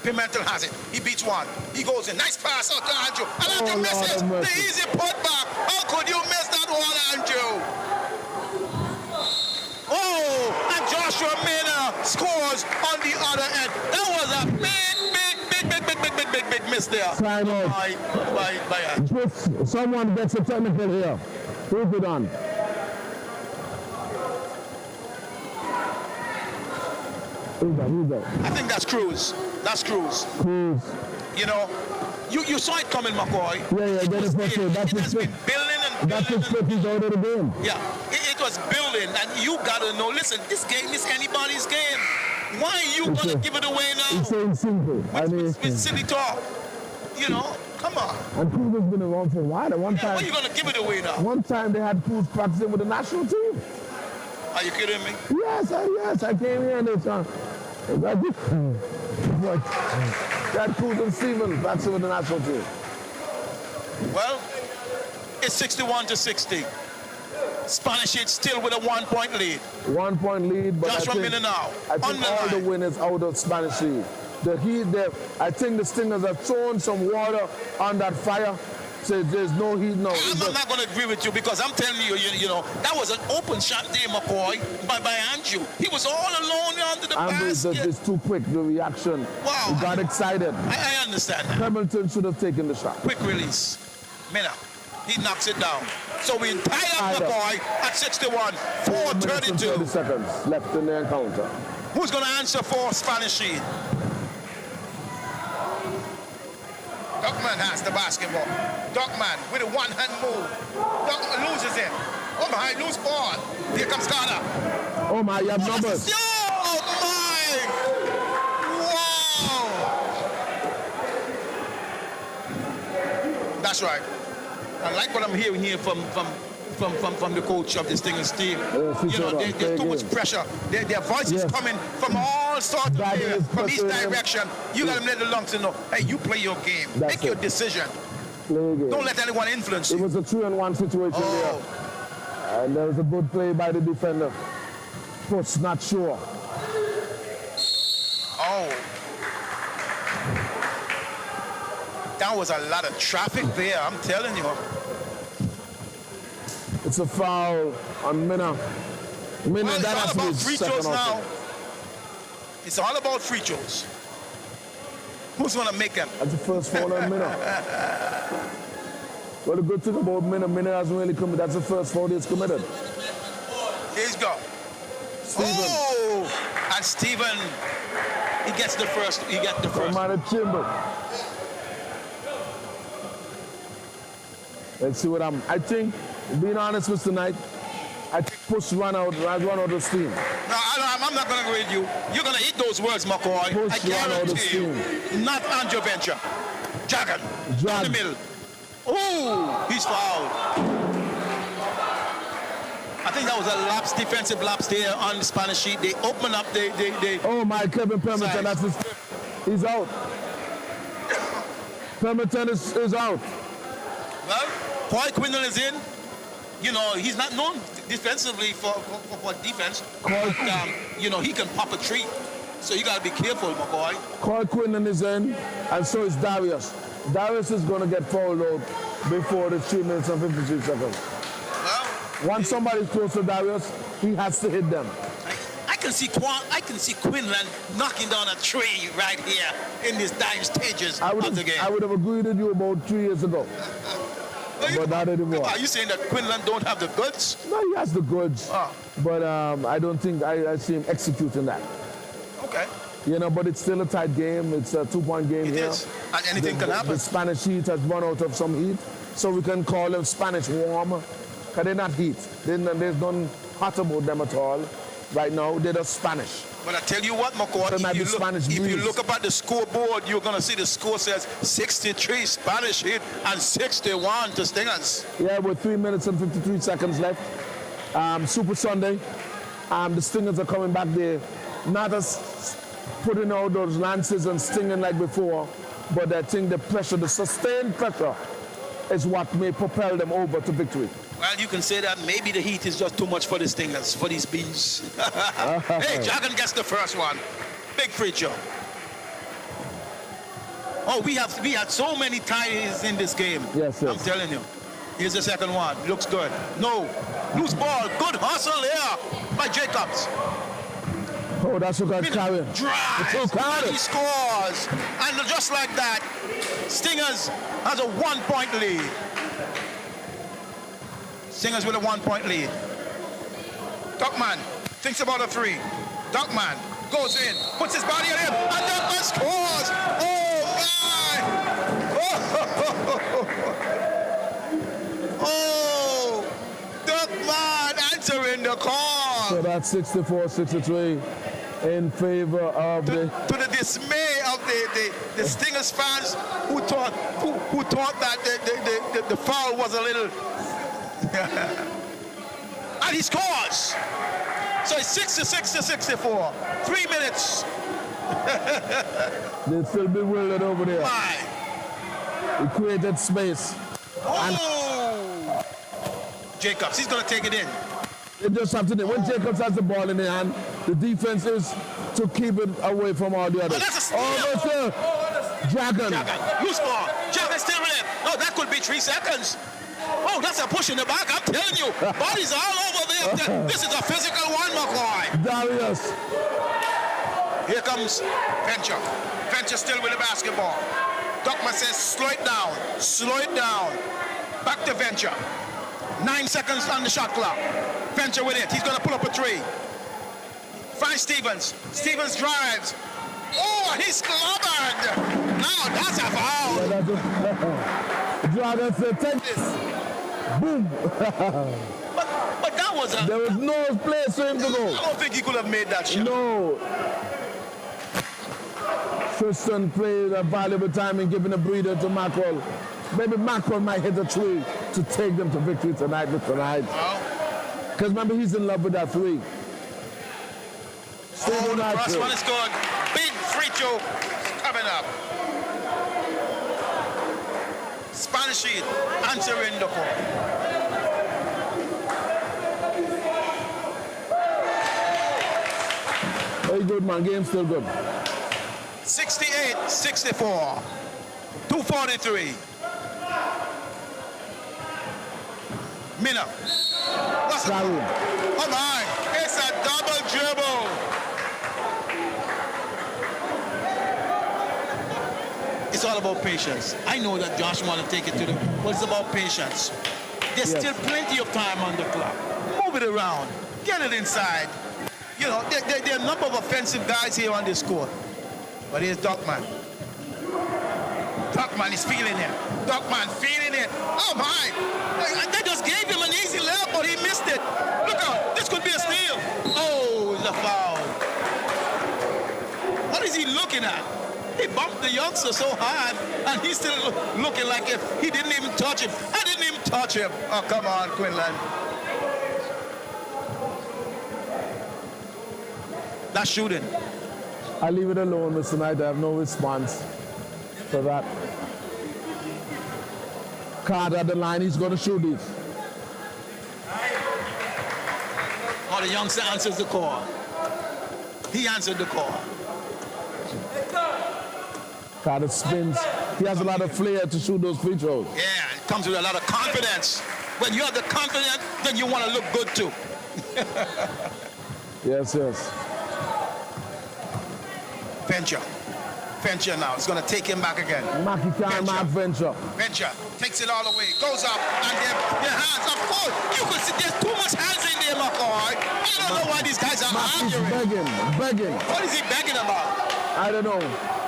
Pimentel has it. He beats one. He goes in. Nice pass out to Andrew. And Andrew misses. The easy putback. How could you miss that one, Andrew? Oh, and Joshua Minna scores on the other end. That was a big miss there. Time out. By Andrew. Just someone gets a technical here. Prove it on. Who's that? I think that's Cruz. That's Cruz. Cruz. You know, you saw it coming, McCoy. Yeah, that is for sure. That's it the has been split. building and That's the building. split. He's out of the game. Yeah, it was building, and you gotta know. Listen, this game is anybody's game. Why are you gonna give it away now? It's saying simple. With silly talk. You know, come on. And Cruz has been around for a while. One Yeah, why time, are you gonna give it away now? one time they had Cruz practicing with the national team. Are you kidding me? Yes, I came here and they said, that Cruz and Steven practicing with the national team. Well, it's 61-60. Spanish Heat still with a 1-point lead. 1-point lead, but Joshua Minna now. I think all the winners out of Spanish Heat. The Heat, I think the Stingers have thrown some water on that fire. So there's no heat now. I'm not going to agree with you because I'm telling you, you know, that was an open shot there, McCoy, by Andrew. He was all alone under the basket. It's too quick, the reaction. Wow. He got excited. I understand that. Hamilton should have taken the shot. Quick release. Minna, he knocks it down. So we tie up McCoy at 61, 4:32. 30 seconds left in the encounter. Who's going to answer for Spanish Heat? Duckman has the basketball. Duckman with a one-hand move. Duckman loses it. Oh my, loose ball. Here comes Carter. Oh my, you have numbers. Oh my! Wow! That's right. I like what I'm hearing here from the coach of this Stingers team. There's too much pressure. Their voices coming from all sorts of areas, from each direction. You got to let the lungs know, hey, you play your game. Make your decision. Don't let anyone influence you. It was a 2-on-1 situation there. And there was a good play by the defender. Push, not sure. Oh. That was a lot of traffic there, I'm telling you. It's a foul on Minna. Well, it's that all has to be about free throws second now. also. It's all about free throws. Who's going to make them? That's the first foul on Minna. Well, the good thing about Minna hasn't really committed. That's the first foul he's committed. Here's go. Steven. Oh! And Steven, he gets the first. Come on, the chamber. Let's see what I think, being honest with tonight, I think Push run out of steam. No, I'm not going to agree with you. You're going to eat those words, McCoy. Push I run out of guarantee you. steam. Not Andrew Venture. Jagan. In the middle. Oh, he's fouled. I think that was a lapse, defensive lapse there on the Spanish sheet. They open up, they Oh my, Kevin Pemberton, that's his. He's out. Pemberton is out. Well, Paul Quinlan is in. You know, he's not known defensively for defense. But, you know, he can pop a tree. So you got to be careful, my boy. Carl Quinlan is in, and so is Darius. Darius is going to get fouled out before the 3 minutes and 53 seconds. Well, Once somebody's close to Darius, he has to hit them. I can see Quinlan knocking down a tree right here in these dying stages of the game. I would have agreed with you about 3 years ago. But not anymore. Are you saying that Quinlan don't have the goods? No, he has the goods. But I don't think I see him executing that. Okay. You know, but it's still a tight game. It's a 2-point game here. It is. And anything can happen. The Spanish heat has run out of some heat, so we can call them Spanish warm, because they're not heat. There's nothing hot about them at all. Right now, they're just Spanish. But I tell you what, McCoy, if you look up at the scoreboard, you're going to see the score says 63 Spanish Heat and 61 to Stingers. Yeah, with 3 minutes and 53 seconds left. Super Sunday. The Stingers are coming back there, not as putting out those lances and stinging like before, but I think the pressure, the sustained pressure, is what may propel them over to victory. Well, you can say that maybe the heat is just too much for the Stingers, for these bees. Hey, Jagan gets the first one. Big free throw. Oh, we had so many ties in this game. Yes. I'm telling you. Here's the second one. Looks good. No. Loose ball. Good hustle here by Jacobs. Oh, that's what got carried. Drives. And he scores. And just like that, Stingers has a 1-point lead. Stingers with a 1-point lead. Duckman thinks about a 3. Duckman goes in, puts his body on him, and Duckman scores! Oh, Duckman answering the call. So that's 64-63 in favor of to the dismay of the Stingers fans who thought that the foul was a little. And he scores. So it's 66-64. 3 minutes. They still bewildered over there. My. He created space. Oh! Jacobs, he's going to take it in. They just have to. When Jacobs has the ball in the hand, the defense is to keep it away from all the others. Oh, that's a steal. Jagan. Loose ball. Jagan still with it. Oh, that could be 3 seconds. Oh, that's a push in the back. I'm telling you, bodies are all over there. This is a physical one, McCoy. Darius. Here comes Venture. Venture still with the basketball. Duckman says, slow it down. Slow it down. Back to Venture. 9 seconds on the shot clock. Venture with it. He's going to pull up a 3. Finds Stevens. Stevens drives. Oh, he's clobbered. Now that's a foul. Dragon said, take this. Boom. was There was no place for him to go. I don't think he could have made that shot. No. Tristan played a valuable time in giving a breather to Mackerel. Maybe Mackerel might hit a three to take them to victory tonight with tonight. Because remember, he's in love with that three. Oh, the first one is good. Big free throw coming up. Spanish Heat answering the call. Very good, man. Game still good. 68-64. 2:43. Mina. What's it? Oh my. It's a double dribble. It's all about patience. I know that Josh want to take it to them, but it's about patience. There's still plenty of time on the clock. Move it around. Get it inside. You know, there are a number of offensive guys here on this court. But here's Duckman. Duckman is feeling it. Duckman feeling it. Oh my! They just gave him an easy layup, but he missed it. Look out! This could be a steal. Oh, it's a foul. What is he looking at? He bumped the youngster so hard, and he's still looking like if he didn't even touch him. I didn't even touch him. Oh, come on, Quinlan. That's shooting. I leave it alone, Mr. Knight. I have no response for that. Carter at the line, he's going to shoot these. Oh, the youngster answers the call. He answered the call. Carter spins. He has a lot of flair to shoot those free throws. Yeah, it comes with a lot of confidence. When you have the confidence, then you want to look good too. Yes, yes. Venture now. It's going to take him back again. Mackie can't mark Venture. Venture takes it all the way. Goes up, and their hands are full. You could see there's too much hands in there, McCoy. I don't know why these guys are Mackie's arguing. begging. What is he begging about? I don't know.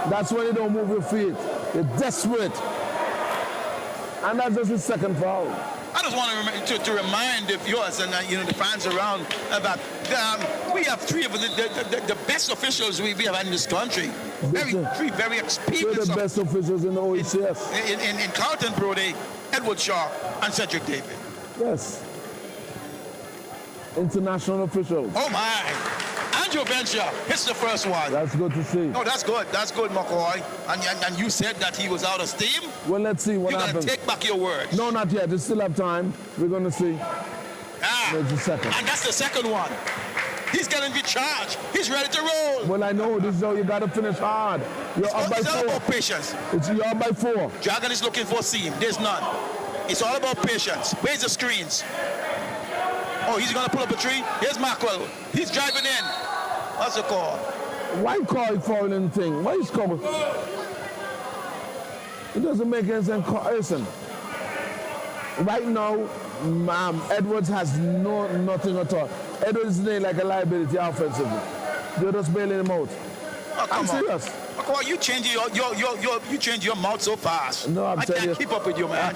That's when you don't move your feet. You're desperate. And that's just his second foul. I just want to remind the viewers and the fans around about we have three of the best officials we have in this country. Three very experienced. We're the best officials in the OHCS. In Carlton Brody, Edward Shaw, and Cedric David. Yes. International officials. Oh my! Andrew Venture hits the first one. That's good to see. No, that's good. That's good, McCoy. And you said that he was out of steam? Well, let's see what happens. You're going to take back your words. No, not yet. We still have time. We're going to see. There's the second. And that's the second one. He's getting recharged. He's ready to roll. Well, I know. This is how you got to finish hard. You're up by 4. It's all about patience. You're up by 4. Dragon is looking for a seam. There's none. It's all about patience. Where's the screens? Oh, he's going to pull up a tree. Here's Mackwell. He's driving in. What's the call? Why call it fouling thing? Why is called? It doesn't make any sense. Listen, right now, Edwards has nothing at all. Edwards is like a liability offensively. They're just bailing him out. Oh, come I'm serious. McCoy, you change you change your mouth so fast. No, I can't keep up with you, man.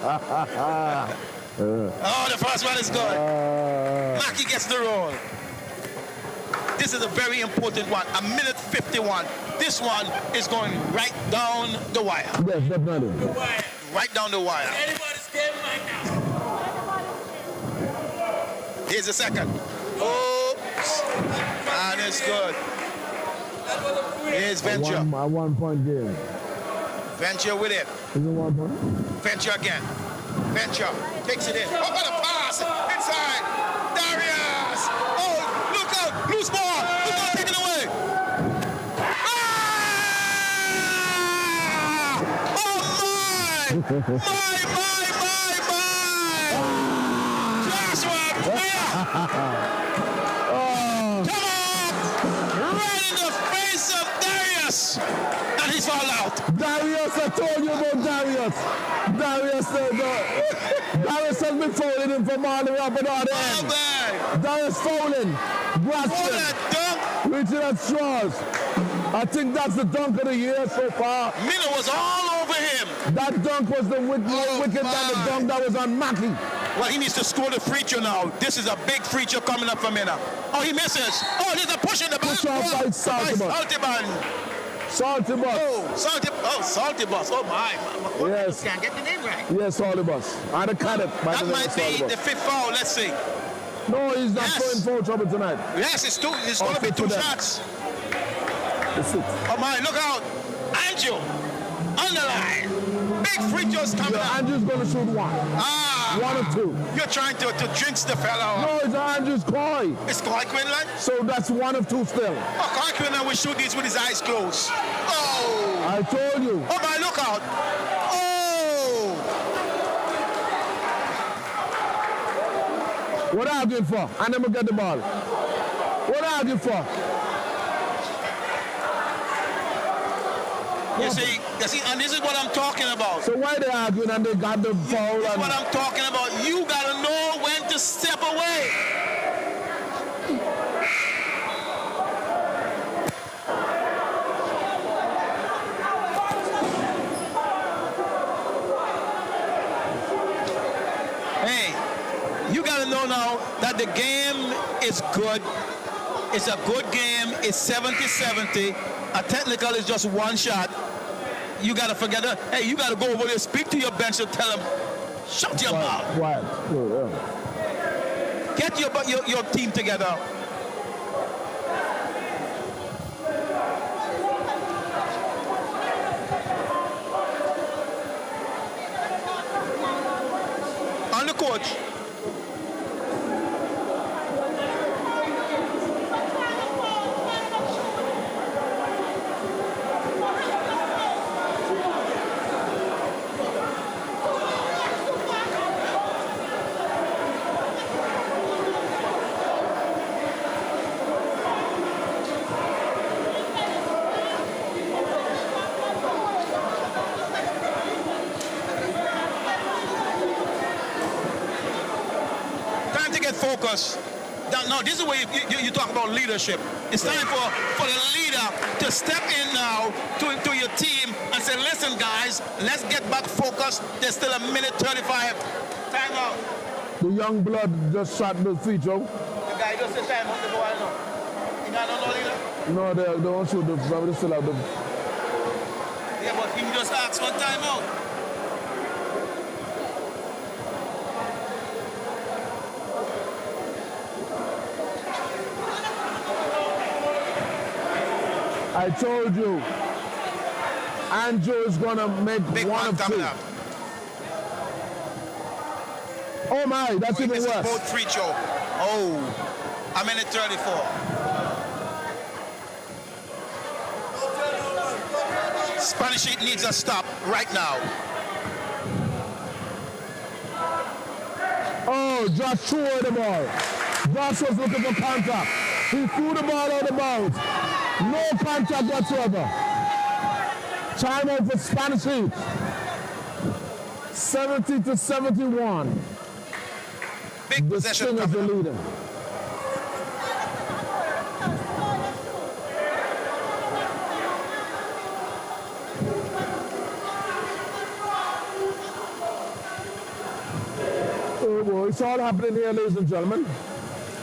Oh, the first one is good. Mackie gets the roll. This is a very important one. 1:51. This one is going right down the wire. Yes, definitely. Right down the wire. Anybody's game right now. Here's the second. Oops. And it's good. Here's Venture. A 1 point game. Venture with it. Is it 1 point? Venture again. Venture takes it in. Oh, what a pass! Inside. Darius! Oh, look out! Loose ball! Look out, take it away! Ah! Oh, my! Joshua Mayer! Come on! Right in the face of Darius! And he's fall out. Darius, I told you about Darius. Darius has been fouling him from all the way up and all the end. Darius fouling. Braxton. Reaching at straws. I think that's the dunk of the year so far. Miller was all over him. That dunk was the more wicked than the dunk that was on Mackey. Well, he needs to score the free throw now. This is a big free throw coming up for Miller. Oh, he misses. Oh, there's a push in the Push off by Saltibus. Saltibus. Salty Bus. Oh, my. Yes. Can't get the name right. Yes, Saltibus. And a cadet by That the name of might be Saltibus. the fifth foul. Let's see. No, he's not Yes. throwing foul trouble tonight. Yes, it's two. It's going to be Good two for them. shots. That's it. Oh, my. Look out. Andrew. On the line. Big free throws coming Yeah, up. Andrew's going to shoot one. One or two. You're trying to jinx the fellow. No, it's Andrew's Coy. It's Kawhi Quinlan. So that's one of two still. Oh, Kawhi Quinlan will shoot these with his eyes closed. Oh. I told you. Oh, my. Look out. Oh. What are you arguing for? I never get the ball. What are you arguing for? You see, and this is what I'm talking about. So why they arguing and they got the foul? This is And what I'm talking about. You gotta know when to step away. Hey, you gotta know now that the game is good. It's a good game. It's 70-70. A technical is just one shot. You got to forget that. Hey, you got to go over there, speak to your bench and tell them, shut your mouth. Quiet. Good, yeah. Get your team together. On the coach. Focus. Now, this is where you talk about leadership. It's time for the leader to step in now to your team and say, listen, guys, let's get back focused. There's still a minute 35. Time out. The young blood just shot the free throw. The guy just said time out to go, I know. You got no leader? No, they don't shoot the free. They still have the... Yeah, but he just asked for time out. I told you, Andrew is going to make Big one one of coming two. up. Oh my, that's even This is worse. both free throw. Oh, a minute 34. Spanish Heat needs a stop right now. Oh, Josh threw away the ball. Josh was looking for contact. He threw the ball out of bounds. No contact whatsoever. Timeout for Spanish Heat. 70-71. Big The possession Stingers are coming up. leading. Oh, boy, it's all happening here, ladies and gentlemen.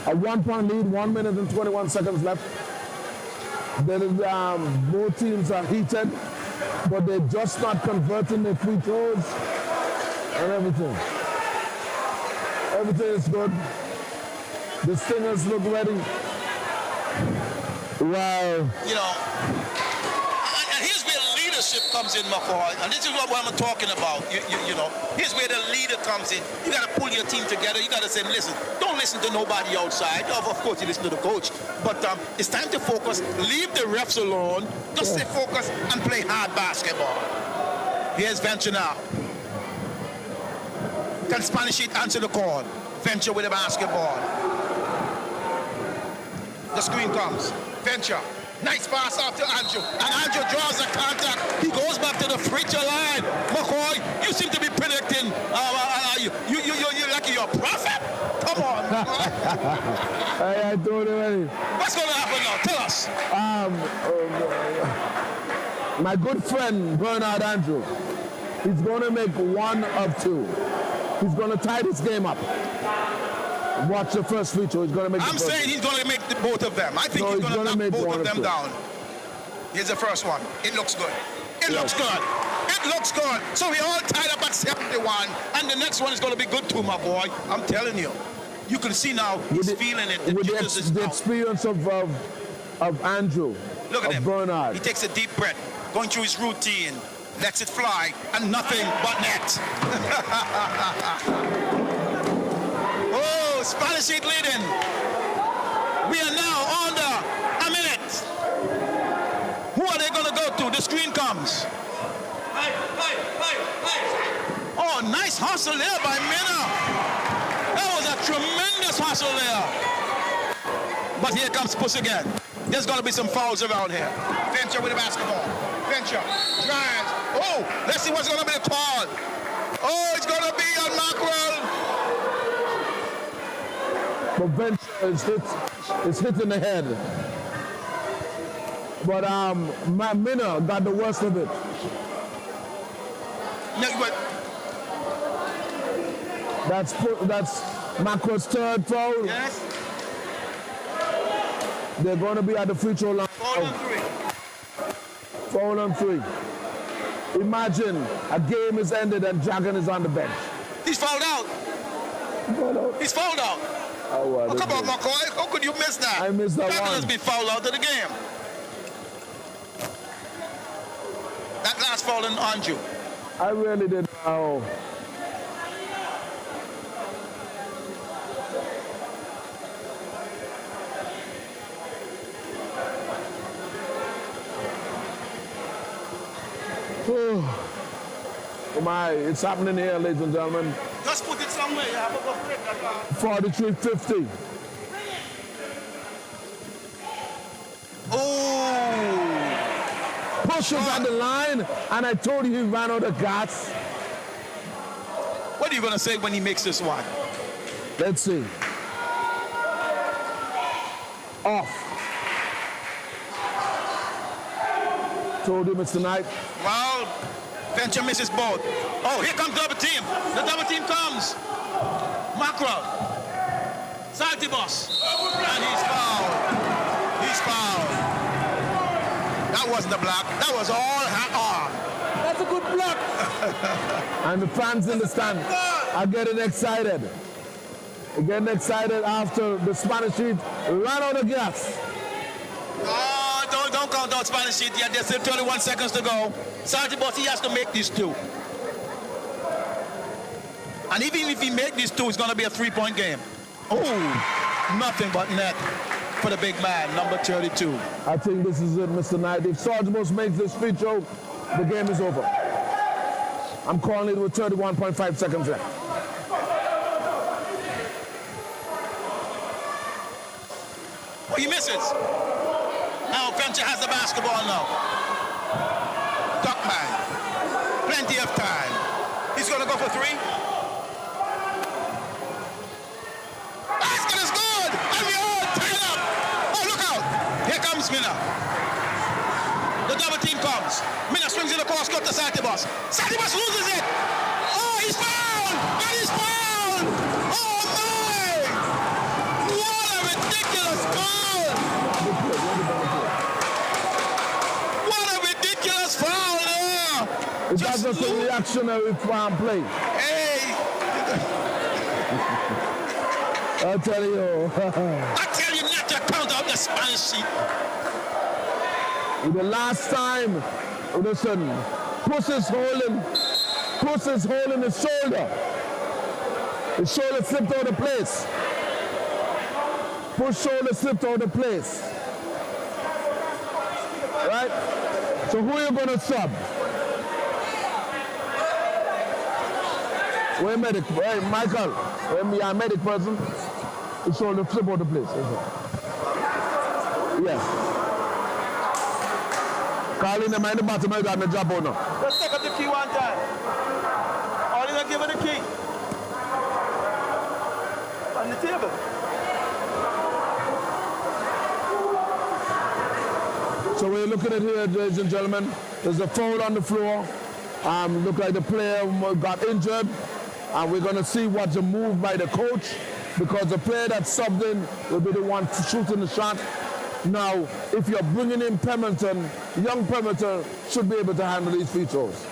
A 1 point lead, 1 minute and 21 seconds left. Both teams are heated, but they're just not converting their free throws and everything. Everything is good. The Stingers look ready. Wow. You know, and here's where leadership comes in, McCoy. And this is what I'm talking about. You know, here's where the leader comes in. You got to pull your team together. You got to say, listen, don't listen to nobody outside. Of course, you listen to the coach. But it's time to focus. Leave the refs alone. Just stay focused and play hard basketball. Here's Venture now. Can Spanish Heat answer the call? Venture with the basketball. The screen comes. Venture. Nice pass out to Andrew. And Andrew draws the contact. He goes back to the free throw line. McCoy, you seem to be predicting. You're like I told you already. What's going to happen now? Tell us. My good friend Bernard Andrew, he's going to make one of two. He's going to tie this game up. Watch the first free throw. He's going to make. I'm saying he's going to make both of them. I think he's going to knock both of them down. Here's the first one. It looks good. It looks good. It looks good. So we all tied up at 71, and the next one is going to be good too, my boy. I'm telling you. You can see now he's feeling it. With the experience of Andrew. Look at him. Bernard. He takes a deep breath, going through his routine, lets it fly, and nothing but net. Oh, Spanish Heat leading. We are now under a minute. Who are they going to go to? The screen comes. Oh, nice hustle there by Minna. That was a tremendous hustle there. But here comes Puss again. There's going to be some fouls around here. Venture with the basketball. Venture. Drives. Oh, let's see what's going to be the call. Oh, it's going to be on Mackerel. But Venture is hit in the head. But Minna got the worst of it. No, but that's Mackerel's third foul. yes. They're going to be at the free throw line. Foul on 3. Foul on 3. Imagine a game is ended and Dragon is on the bench. He's fouled out. He's fouled out. Oh, come on, McCoy. How could you miss that? I missed that Dragon one. has been fouled out of the game. That last foul on Andrew. I really didn't know. Oh my, it's happening here, ladies and gentlemen. Just put it somewhere. You have to go break that down. 43-50. Oh! Pushes on the line, and I told you he ran out of gas. What are you going to say when he makes this one? Let's see. Off. Told him it's tonight. Well, Venture misses both. Oh, here comes double team. The double team comes. Mackerel. Salty boss. And he's fouled. He's fouled. That wasn't a block. That was all on. That's a good block. And the fans in the stand are getting excited. They're getting excited after the Spanish Heat ran out of gas. Oh, don't count out Spanish Heat yet. There's still 31 seconds to go. Salty boss, he has to make these two. And even if he makes these two, it's going to be a 3-point game. Oh, nothing but net for the big man, number 32. I think this is it, Mr. Knight. If Sargent makes this free throw, the game is over. I'm calling it with 31.5 seconds left. Oh, he misses. Now Venture has the basketball now. Duckman. Plenty of time. He's going to go for 3. Basket is good! And we all tied up! Oh, look out! Here comes Minna. The double team comes. Minna swings in the cross court to Satibus. Satibus loses it! Oh, he's fouled! And he's fouled! Oh, my! What a ridiculous foul! What a ridiculous foul there! That's just a reactionary play. Hey! I'll tell you. I tell you not to count out the Spanish Heat. The last time, listen, Puss is holding his shoulder. His shoulder slipped out of place. Puss shoulder slipped out of place. Right? So who are you going to sub? Where medic? Hey, Michael. Where me a medic person? His shoulder flip out of place. Yes. Calling them in the bottom of the job or no? Let's take up the key one time. All you give her the key. On the table. looking at here, ladies and gentlemen, there's a foul on the floor. Look like the player got injured. And we're going to see what's a move by the coach, because the player that's subbed in will be the one shooting the shot. Now, if you're bringing in Pemberton, young Pemberton should be able to handle these free throws.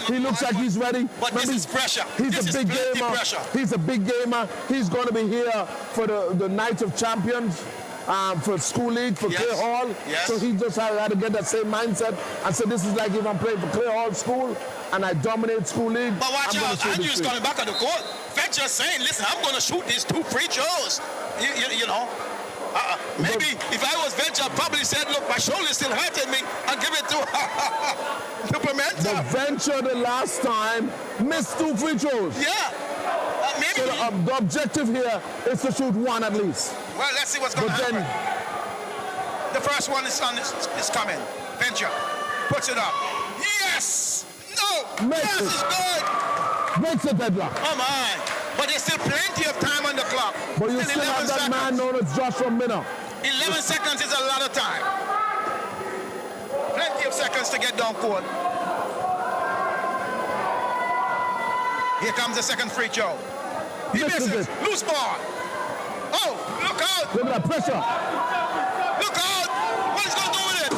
He looks like he's ready. But this is pressure. He's a big gamer. He's a big gamer. He's going to be here for the Night of Champions, for School League, for Clay Hall. Yes. So he just had to get that same mindset and say, this is like if I'm playing for Clay Hall School and I dominate School League. But watch out, Andrew's coming back on the court. Fetcher's saying, listen, I'm going to shoot these 2 free throws. You know. Maybe if I was Venture, I'd probably said, look, my shoulder's still hurting me. I'll give it to Pimenta. The Venture the last time missed 2 free throws. Yeah. Maybe. So the objective here is to shoot 1 at least. Well, let's see what's going to happen. The first one is coming. Venture puts it up. Yes! No! Yes, it's good! Makes a deadlock. Oh, my. But there's still plenty of time on the clock. But you still have that man known as Joshua Minner. 11 seconds is a lot of time. Plenty of seconds to get down court. Here comes the second free throw. He misses. Loose ball. Oh, look out. Look at that pressure. Look out. What is going to do with it?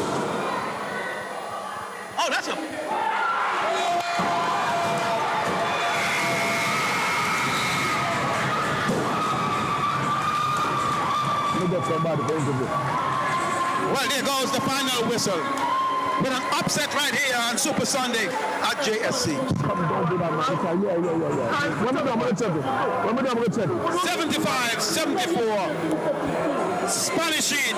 Oh, that's a... Somebody for interview. Well, there goes the final whistle. With an upset right here on Super Sunday at JSC. Don't do that, man. Yeah. When I'm going to tell you. 75-74. Spanish Heat.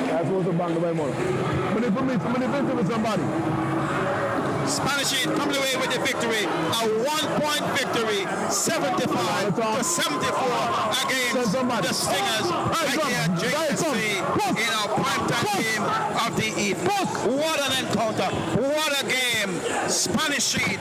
That's what's the band away more. When with somebody. Spanish Heat coming away with the victory. A 1-point victory, 75-74 against the Stingers right here at JSC in our primetime game of the evening. What an encounter. What a game. Spanish Heat